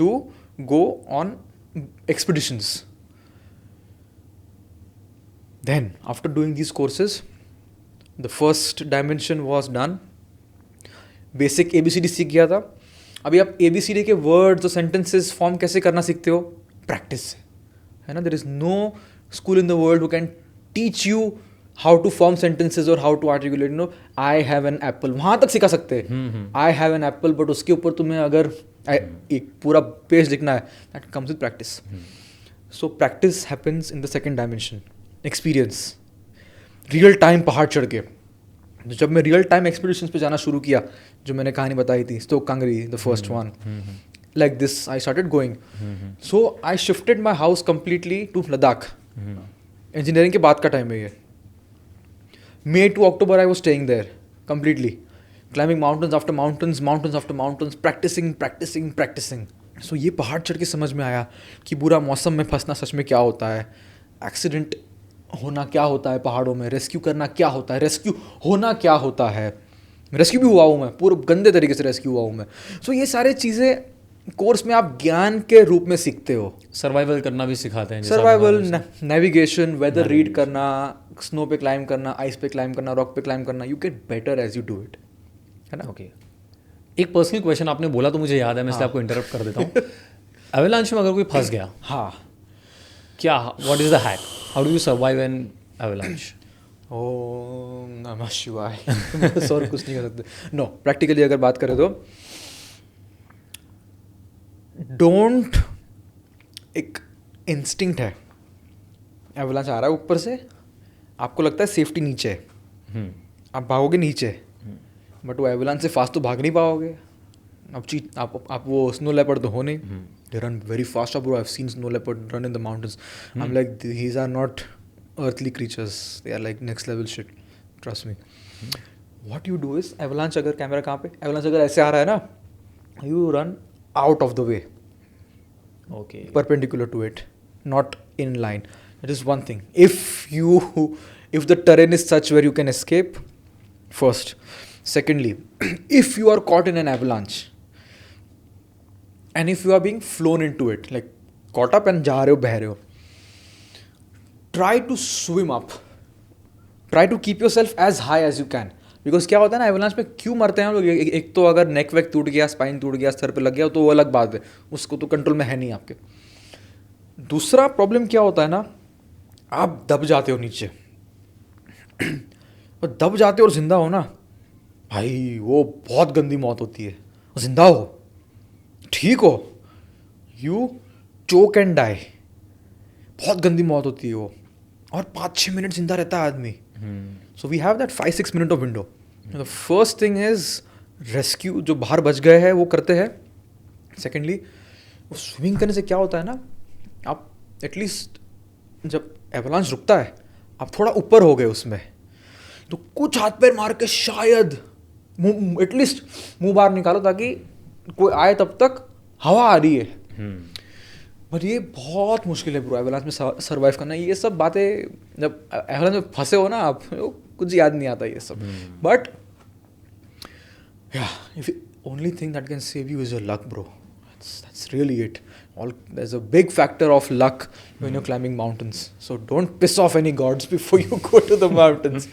to go on expeditions. Then after doing these courses, the first dimension was done. Basic ABCD सीख गया था. अभी आप ABCD के वर्ड्स और सेंटेंसेस फॉर्म कैसे करना सीखते हो? प्रैक्टिस से, है ना? There is no school in the world who can teach you how to form sentences और how to articulate. No, I have an apple, वहाँ तक सिखा सकते हैं. I have an apple, but उसके ऊपर तुम्हें अगर एक पूरा पेज लिखना है, that comes with practice. So practice happens in the second dimension. Experience, real time पहाड़ चढ़ के. जब मैं रियल टाइम एक्सपीडिशंस पे जाना शुरू किया, जो मैंने कहानी बताई थी, Stok Kangri the first one, like this I started going. So I shifted my house completely to Ladakh. Engineering के बाद का टाइम है ये. May to October I was staying there completely, climbing mountains after mountains, mountains after mountains, practicing. So ये पहाड़ चढ़ के समझ में आया कि बुरा मौसम में फंसना सच में क्या होता है, एक्सीडेंट होना क्या होता है पहाड़ों में, रेस्क्यू करना क्या होता है, रेस्क्यू होना क्या होता है. रेस्क्यू भी हुआ हूँ मैं, पूरे गंदे तरीके से रेस्क्यू हुआ हूँ मैं. सो ये सारे चीज़ें कोर्स में आप ज्ञान के रूप में सीखते हो. सर्वाइवल करना भी सिखाते हैं. सर्वाइवल, नेविगेशन, वेदर रीड करना, स्नो पे क्लाइम करना, आइस पे क्लाइम करना, रॉक पे क्लाइम करना. You get better as you do it, है ना? ओके. एक पर्सनल क्वेश्चन आपने बोला तो मुझे याद है, मैं इसलिए आपको इंटरप्ट कर देता हूँ. एवलांच में अगर कोई फंस गया, हाँ, क्या, what is the hack? How do you survive an avalanche? ओम नमः शिवाय. और कुछ नहीं कर सकते. नो, प्रैक्टिकली अगर बात करें तो डोंट, एक इंस्टिंक्ट है, एवलांच आ रहा है ऊपर से, आपको लगता है सेफ्टी नीचे है, आप भागोगे नीचे, बट वो एवलांच से फास्ट तो भाग नहीं पाओगे. आप वो स्नो लेपर्ड तो हो नहीं. They run very fast. Bro, I have seen snow leopard run in the mountains. I am like, these are not earthly creatures, they are like next level shit, trust me. What you do is, avalanche अगर camera कहाँ पे, avalanche अगर ऐसे आ रहा है ना, you run out of the way, okay, perpendicular to it, not in line. That is one thing. If the terrain is such where you can escape, first. Secondly, if you are caught in an avalanche and if you are being flown into it, like caught up and जा रहे हो, बह रहे हो, try to swim up. Try to keep yourself as high as you can. Because क्या होता है ना, एवलांच में क्यों मरते हैं हम लोग? एक तो अगर नेक वेक टूट गया, स्पाइन टूट गया, सर पे लग गया तो वो अलग बात है, उसको तो कंट्रोल में है नहीं आपके. दूसरा प्रॉब्लम क्या होता है ना, आप दब जाते हो नीचे. और दब जाते हो और जिंदा हो ना भाई, वो बहुत गंदी मौत होती है. जिंदा हो, ठीक हो, यू चोक एंड डाई, बहुत गंदी मौत होती है वो. और 5-6 मिनट जिंदा रहता है आदमी. So we have that 5-6 minute of window. The first thing is rescue, जो बाहर बच गए हैं वो करते हैं. सेकेंडली, वो स्विमिंग करने से क्या होता है ना, आप एटलीस्ट जब एवलांच रुकता है, आप थोड़ा ऊपर हो गए उसमें, तो कुछ हाथ पैर मार के शायद एटलीस्ट मुंह बाहर निकालो, ताकि कोई आए तब तक हवा आ रही है। बट ये बहुत मुश्किल है ब्रो एवलांच में सर्वाइव करना। ये सब बातें जब एवलांच में फंसे हो ना आप, कुछ याद नहीं आता ये सब। But if only thing that can save you is your luck bro, that's really it. There's a big factor of luck when you're climbing mountains. So don't piss off any gods before you go to the mountains.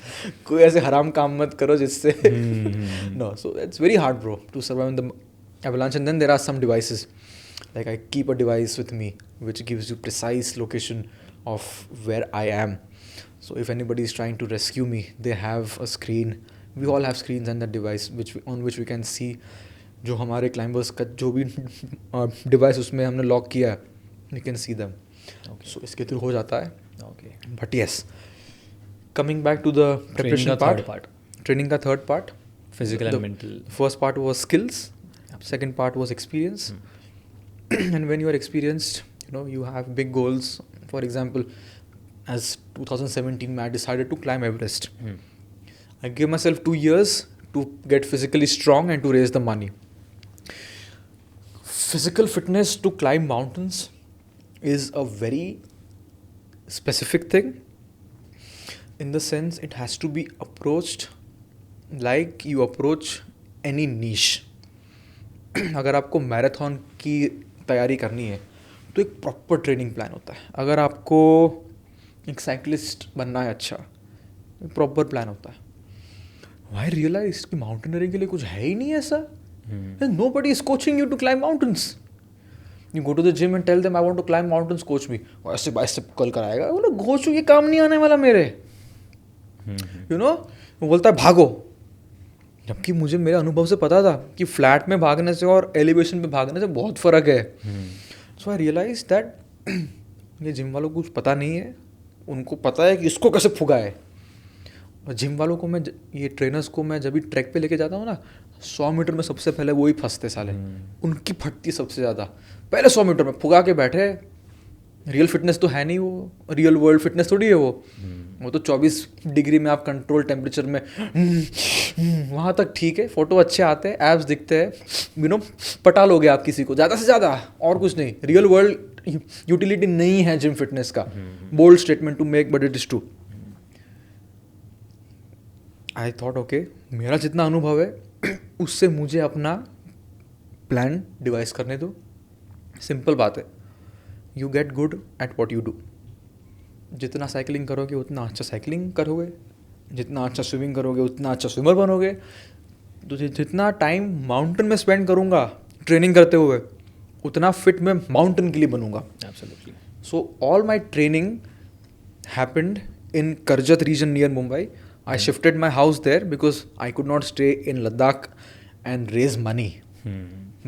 कोई ऐसे हराम काम मत करो जिससे no. So it's very hard bro to survive in the avalanche. And then there are some devices, like I keep a device with me which gives you precise location of where I am. So if anybody is trying to rescue me, they have a screen. We all have screens and that device on which we can see जो हमारे climbers का जो भी device उसमें हमने lock किया है, you can see them. So इसके थ्रू हो जाता है। Okay, but yes, coming back to the preparation part, training का third part, physical and mental. First part was skills, second part was experience. And when you are experienced, you know, you have big goals. For example, as 2017 में I decided to climb Everest. I give myself 2 years to get physically strong and to raise the money. Physical fitness to climb mountains is a very specific thing, in the sense it has to be approached like you approach any niche. अगर आपको marathon की तैयारी करनी है तो एक proper training plan होता है। अगर आपको एक साइकिलिस्ट बनना है अच्छा, एक प्रॉपर प्लान होता है। I realized कि माउंटेनियरिंग के लिए कुछ है ही नहीं ऐसा। Nobody is coaching you to climb mountains. You go to the gym and tell them I want to climb mountains, coach me. ऐसे बाइसेप कर्ल कराएगा, बोले घोचू ये काम नहीं आने वाला मेरे। You know, वो बोलता है भागो, जबकि मुझे मेरे अनुभव से पता था कि फ्लैट में भागने से और एलिवेशन पे भागने से बहुत फ़र्क है। So I realized that ये जिम वालों को कुछ पता नहीं है, उनको पता है कि इसको कैसे फुगाए। और जिम वालों को मैं, ये ट्रेनर्स को मैं जब भी ट्रैक पे लेके जाता हूँ ना, 100 मीटर में सबसे पहले वही फंसते साले, उनकी फटती सबसे ज़्यादा। पहले 100 मीटर में फुगा के बैठे, रियल फिटनेस तो है नहीं वो, रियल वर्ल्ड फिटनेस थोड़ी है वो तो 24 डिग्री में आप कंट्रोल टेम्परेचर में वहाँ तक ठीक है, फ़ोटो अच्छे आते हैं, एब्स दिखते हैं, यू नो, पटा लोगे आप किसी को ज़्यादा से ज़्यादा, और कुछ नहीं। रियल वर्ल्ड यूटिलिटी नहीं है जिम फिटनेस का। Bold statement to make, but it is true. I thought okay, मेरा जितना अनुभव है उससे मुझे अपना प्लान डिवाइस करने दो। सिंपल बात है, you get good at what you do. जितना साइकिलिंग करोगे उतना अच्छा साइकिलिंग करोगे, जितना अच्छा स्विमिंग करोगे उतना अच्छा स्विमर बनोगे। तो जितना टाइम माउंटेन में स्पेंड करूँगा ट्रेनिंग करते हुए, उतना फिट मैं माउंटेन के लिए बनूंगा। Absolutely. So all my training happened in Karjat region near Mumbai. I shifted my house there because I could not stay in Ladakh and raise money.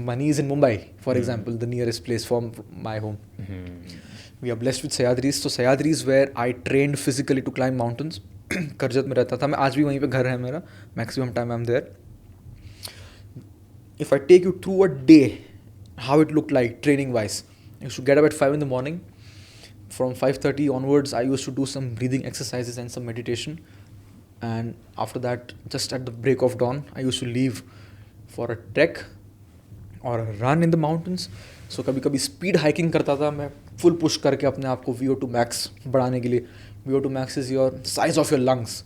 Money is in Mumbai, for example, the nearest place from my home. We are blessed with Sahyadris. So Sahyadri is where I trained physically to climb mountains. Karjat में रहता था मैं, आज भी वहीं पे घर है मेरा. Maximum time I'm there. If I take you through a day, how it looked like training wise, I used to get up at 5 in the morning. From 5:30 onwards, I used to do some breathing exercises and some meditation. And after that, just at the break of dawn, I used to leave for a trek or a run in the mountains. So कभी कभी speed hiking करता था मैं, full push करके अपने आप को VO2 max बढ़ाने के लिए. VO2 max is your size of your lungs,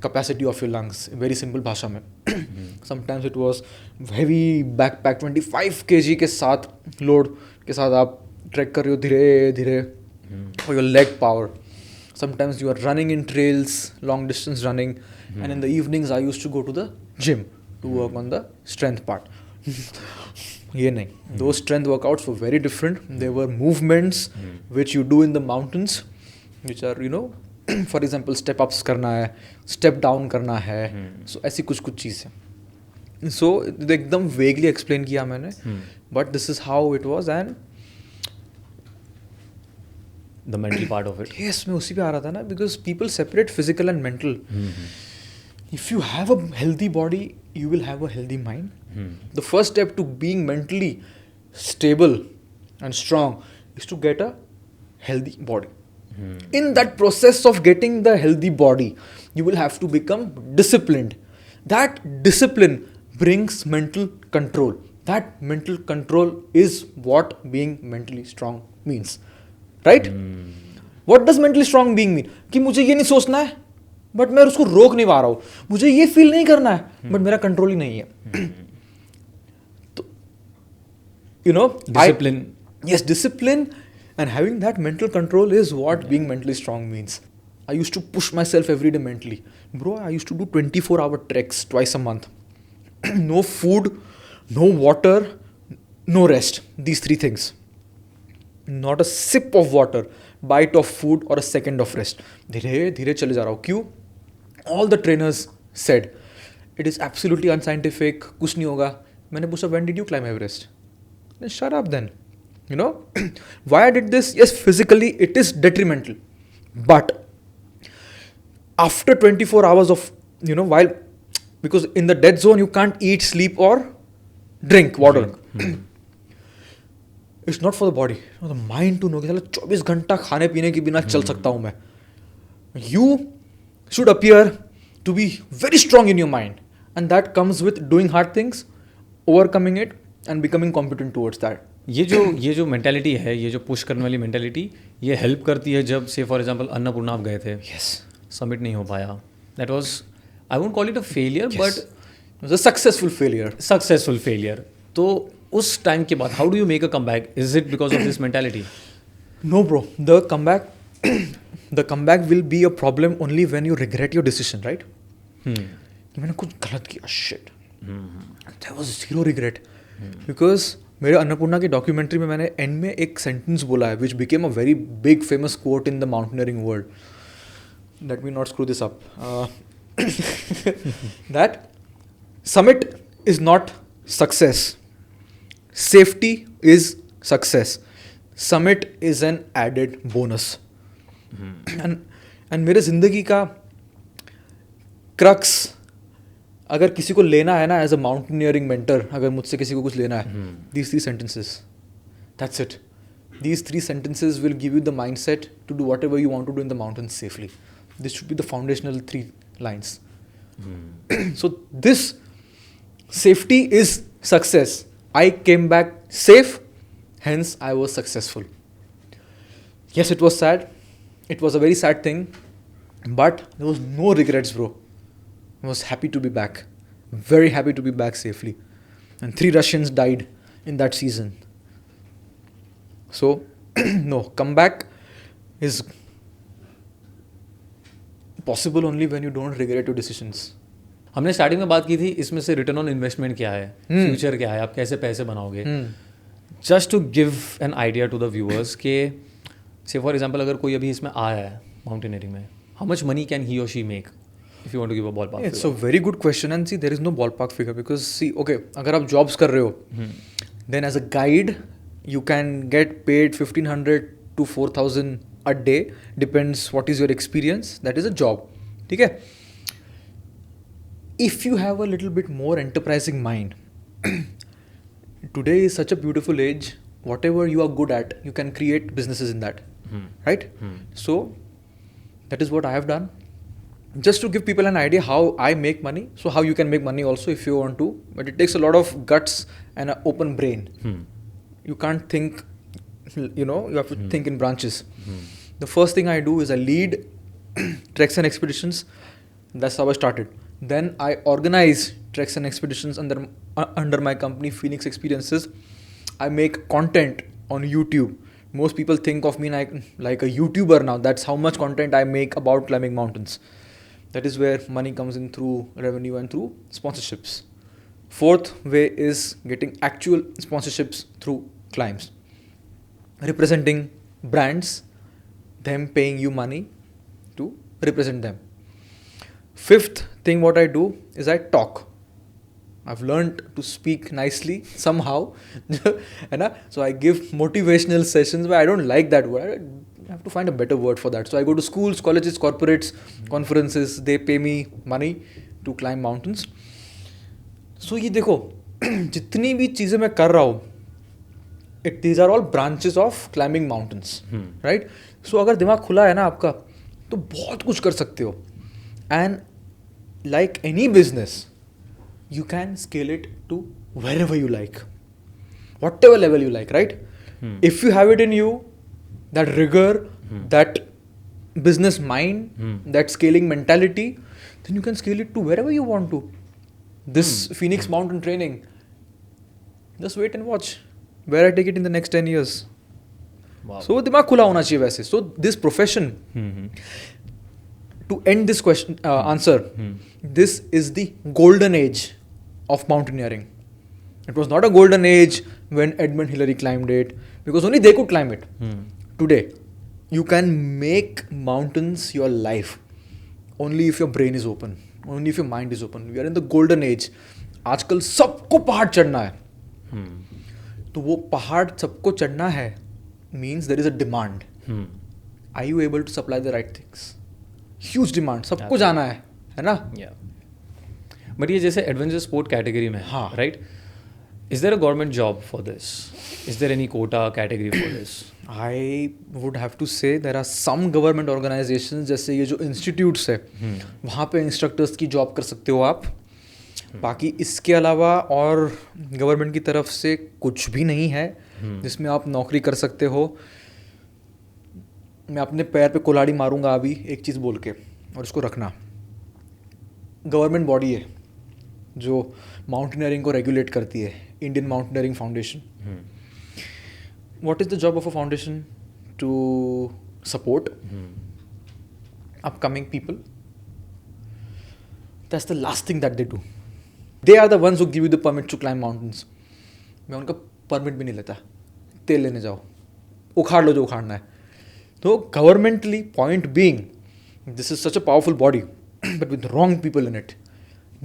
capacity of your lungs, very simple भाषा में. Sometimes it was heavy backpack 25 kg के साथ load के साथ आप ट्रैक कर रहे हो धीरे धीरे for your leg power. Sometimes you are running in trails, long distance running, and in the evenings I used to go to the gym to work on the strength part. ये नहीं, those strength workouts were very different. They were movements which you do in the mountains, which are, you know, for example, step ups करना है, step down करना है, so ऐसी कुछ चीज़ है. So एकदम vaguely explain किया मैंने, but this is how it was. And the mental part of it. Yes, मैं उसी पे आ रहा था ना, because people separate physical and mental. If you have a healthy body, you will have a healthy mind. The first step to being mentally stable and strong is to get a healthy body. In that process of getting the healthy body, you will have to become disciplined. That discipline brings mental control. That mental control is what being mentally strong means, right? What does mentally strong being mean? कि मुझे ये नहीं सोचना है but मैं उसको रोक नहीं पा रहा हूँ, मुझे ये फील नहीं करना है बट मेरा कंट्रोल ही नहीं है. तो you know, Discipline. yes, discipline and having that mental control is what being mentally strong means. I used to push myself every day mentally. Bro, I used to do 24-hour treks twice a month. No food, no water, no rest. These three things. Not a sip of water, bite of food or a second of rest. धीरे धीरे चले जा रहा हूँ. क्यों? All the trainers said, it is absolutely unscientific, कुछ नहीं होगा. मैंने पूछा, when did you climb Everest? Then shut up then. You know, why I did this? Yes, physically it is detrimental. But after 24 hours of, you know, while, because in the dead zone you can't eat, sleep or drink water. It's not for the body, for the mind to know कि 24 घंटा खाने पीने के बिना चल सकता हूँ मैं. You should appear to be very strong in your mind, and that comes with doing hard things, overcoming it and becoming competent towards that. ये जो मेंटालिटी है, ये जो पुश करने वाली मेंटालिटी, ये हेल्प करती है जब से फॉर एग्जांपल अन्नपूर्णा आप गए थे. Yes. सबमिट नहीं हो पाया. That was, I won't call it a failure, but It was a successful failure. Successful failure. तो उस टाइम के बाद how do you make a comeback? Is it because of this mentality? No, bro. The comeback will be a problem only when you regret your decision, right? कि मैंने कुछ गलत किया. Shit. There was zero regret. Because मेरे अन्नपूर्णा की documentary में मैंने and में एक सेंटेंस बोला है which became a very big famous quote in the mountaineering world. Let me not screw this up. That summit is not success. Safety is success. Summit is an added bonus. And मेरे जिंदगी का crux अगर किसी को लेना है ना as a mountaineering mentor, अगर मुझसे किसी को कुछ लेना है, these 3 sentences, that's it. These 3 sentences will give you the mindset to do whatever you want to do in the mountains safely. This should be the foundational 3 lines. So this safety is success. I came back safe, hence I was successful. Yes, it was sad. It was a very sad thing, but there was no regrets, bro. I was happy to be back. Very happy to be back safely. And 3 Russians died in that season. So, no, comeback is possible only when you don't regret your decisions. हमने starting में बात की थी इसमें से return on investment क्या है, future क्या है, आप कैसे पैसे बनाओगे. Just to give an idea to the viewers के से फॉर एग्जांपल अगर कोई अभी इसमें आया है माउंटेनियरिंग में, how much money can he और she make if you want to give a ballpark It's figure? a very good question, and see, there is no ballpark figure because see, okay, अगर आप jobs कर रहे हो, then as a guide you can get paid 1500 to 4000 a day, depends what is your experience. That is a job, ठीक है. If you have a little bit more enterprising mind, today is such a beautiful age. Whatever you are good at, you can create businesses in that, right? So that is what I have done. Just to give people an idea how I make money, so how you can make money also if you want to, but it takes a lot of guts and an open brain. You can't think, you know, you have to think in branches. The first thing I do is I lead treks and expeditions. That's how I started. Then I organize treks and expeditions under my company Phoenix Experiences. I make content on YouTube. Most people think of me like a YouTuber now. That's how much content I make about climbing mountains. That is where money comes in through revenue and through sponsorships. 4th way is getting actual sponsorships through climbs. Representing brands, them paying you money to represent them. 5th thing what I do is I talk. I've learned to speak nicely somehow. So I give motivational sessions, but I don't like that word. I have to find a better word for that. So I go to schools, colleges, corporates, conferences. They pay me money to climb mountains. So ये देखो जितनी भी चीज़ें मैं कर रहा हूँ, these are all branches of climbing mountains, right? So अगर दिमाग खुला है ना आपका, तो बहुत कुछ कर सकते हो. And like any business, you can scale it to wherever you like. whatever level you like, right? If you have it in you, that rigor, that business mind, that scaling mentality, then you can scale it to wherever you want to. This Phoenix Mountain training, just wait and watch where I take it in the next 10 years. Wow. So दिमाग खुला होना चाहिए वैसे. So this profession, to end this question answer, this is the golden age of mountaineering. It was not a golden age when Edmund Hillary climbed it, because only they could climb it. Today, you can make mountains your life only if your brain is open, only if your mind is open. We are in the golden age. आजकल सबको पहाड़ चढ़ना है. तो वो पहाड़ सबको चढ़ना है means there is a demand. Are you able to supply the right things? Huge demand. सबको जाना है ना? बट ये जैसे एडवेंचर स्पोर्ट कैटेगरी में, हाँ. Right, is there a government job for this? Is there any quota category for this? I would have to say there are some government organizations, जैसे ये जो institutes है, वहाँ पे इंस्ट्रक्टर्स की जॉब कर सकते हो आप. बाकी इसके अलावा और गवर्नमेंट की तरफ से कुछ भी नहीं है जिसमें आप नौकरी कर सकते हो. मैं अपने पैर पे कुल्हाड़ी मारूंगा अभी एक चीज़ बोल के, और इसको रखना. गवर्नमेंट बॉडी है जो माउंटेनियरिंग को रेगुलेट करती है, Indian mountaineering foundation. What is the job of a foundation? To support upcoming people. That's the last thing that they do. They are the ones who give you the permit to climb mountains. मैं उनका permit भी नहीं लेता. तेल लेने जाओ, उखाड़ लो जो उखाड़ना है. तो governmentally point being, this is such a powerful body but with wrong people in it.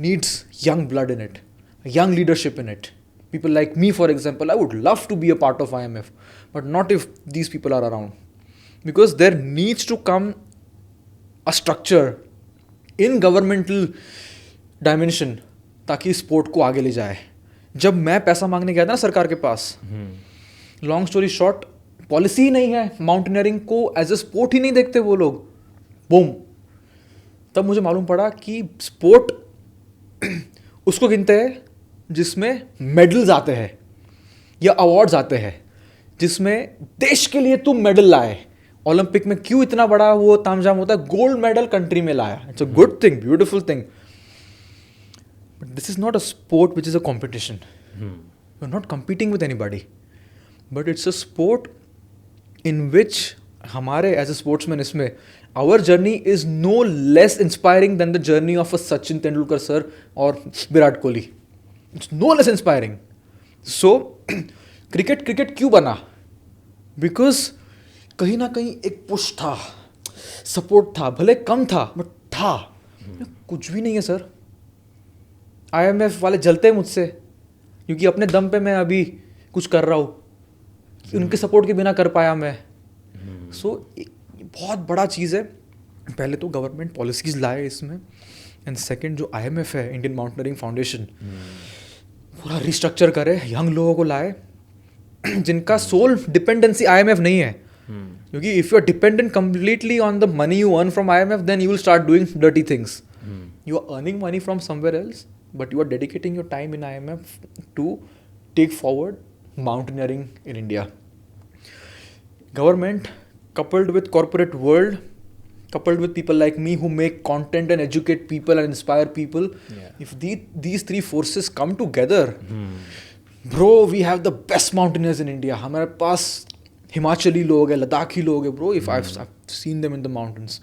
Needs young blood in it, young leadership in it. People like me, for example, I would love to be a part of IMF, but not if these people are around. Because there needs to come a structure in governmental dimension ताकि sport को आगे ले जाए. जब मैं पैसा मांगने गया था ना सरकार के पास, लॉन्ग स्टोरी शॉर्ट, पॉलिसी ही नहीं है, माउंटेनियरिंग को एज ए स्पोर्ट ही नहीं देखते वो लोग. बूम, तब मुझे मालूम पड़ा कि स्पोर्ट उसको गिनते हैं जिसमें मेडल्स आते हैं या अवार्ड्स आते हैं, जिसमें देश के लिए तुम मेडल लाए. ओलंपिक में क्यों इतना बड़ा वो तामझाम होता है? गोल्ड मेडल कंट्री में लाया. It's a good thing, beautiful thing. But this is not a sport which is a competition. You are not competing with anybody, but it's a sport in which हमारे as a sportsman इसमें our journey is no less inspiring than the journey of a Sachin Tendulkar sir और Virat Kohli. It's no less inspiring. So cricket क्यों बना? Because कहीं ना कहीं एक push था, सपोर्ट था, भले कम था बट था. कुछ भी नहीं है सर. IMF वाले जलते हैं मुझसे क्योंकि अपने दम पे मैं अभी कुछ कर रहा हूँ, उनके सपोर्ट के बिना कर पाया मैं. सो बहुत बड़ा चीज़ है. पहले तो गवर्नमेंट पॉलिसीज लाए इसमें, एंड सेकंड जो IMF है, इंडियन माउंटेनियरिंग फाउंडेशन, पूरा रिस्ट्रक्चर करे, यंग लोगों को लाए जिनका सोल डिपेंडेंसी IMF नहीं है. क्योंकि if you are dependent completely on the money you earn from IMF, then you will start doing dirty things. You are earning money from somewhere else, but you are dedicating your time in IMF to take forward mountaineering in India. Government coupled with corporate world, coupled with people like me who make content and educate people and inspire people, if these three forces come together, bro, we have the best mountaineers in India. हमारे पास हिमाचली लोग हैं, लद्दाखी लोग हैं, bro. If I've seen them in the mountains,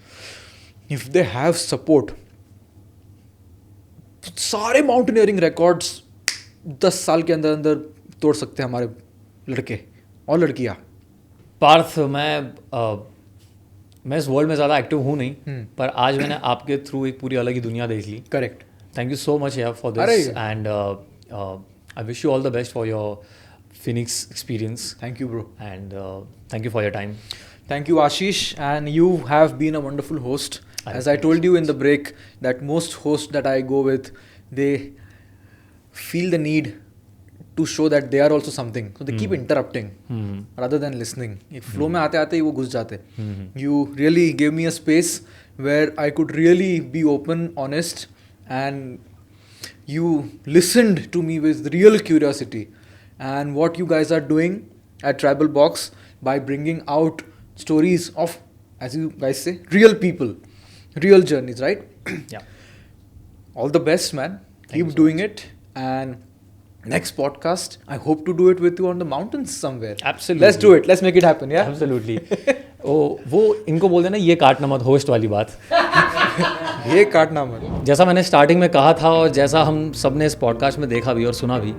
if they have support, सारे mountaineering records 10 साल के अंदर अंदर तोड़ सकते हैं हमारे लड़के और लड़कियाँ. पार्थ, मैं इस वर्ल्ड में ज़्यादा एक्टिव हूँ नहीं, पर आज मैंने आपके थ्रू एक पूरी अलग ही दुनिया देख ली. Correct. Thank you so much यार for this, and I wish you all the best for your Phoenix experience. Thank you, bro. And thank you for your time. Thank you, Ashish, and you have been a wonderful host. As I told you in the break, that most hosts that I go with, they feel the need to show that they are also something. So they keep interrupting rather than listening. If flow में आते आते ही वो घुस जाते. You really gave me a space where I could really be open, honest, and you listened to me with real curiosity. and what you guys are doing at Tribal Box by bringing out stories of, as you guys say, real people, real journeys, right? Yeah. All the best, man. Thank you Keep so doing it. And next podcast, I hope to do it with you on the mountains somewhere. Absolutely. Let's do it. Let's make it happen, yeah? Absolutely. वो इनको बोल देना ये काटना मत, host वाली बात. ये काटना मत. जैसा मैंने स्टार्टिंग में कहा था और जैसा हम सब ने इस पॉडकास्ट में देखा भी और सुना भी,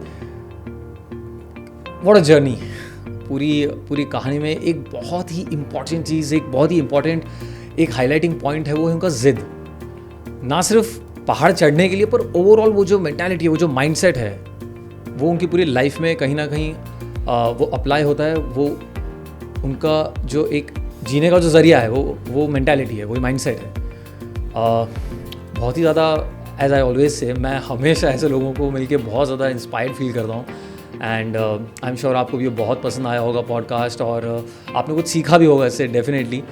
व्हाट अ जर्नी. पूरी कहानी में एक बहुत ही इम्पॉर्टेंट चीज़, एक बहुत ही इम्पॉर्टेंट एक हाईलाइटिंग पॉइंट है, वो है उनका ज़िद. ना सिर्फ पहाड़ चढ़ने के लिए, पर ओवरऑल वो जो मेंटालिटी है, वो जो माइंडसेट है, वो उनकी पूरी लाइफ में कहीं ना कहीं वो अप्लाई होता है. वो उनका जो एक जीने का जो ज़रिया है, वो मेंटालिटी है, वो माइंडसेट है. बहुत ही ज़्यादा, एज आई ऑलवेज से, मैं हमेशा ऐसे लोगों को मिलके बहुत ज़्यादा इंस्पायर्ड फील करता हूँ. एंड आई एम श्योर आपको भी ये बहुत पसंद आया होगा पॉडकास्ट, और आपने कुछ सीखा भी होगा इससे definitely.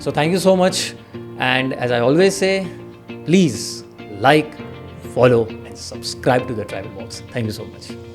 So thank you so much, and as I always say, please like, follow and subscribe to the Tribal Box. Thank you so much.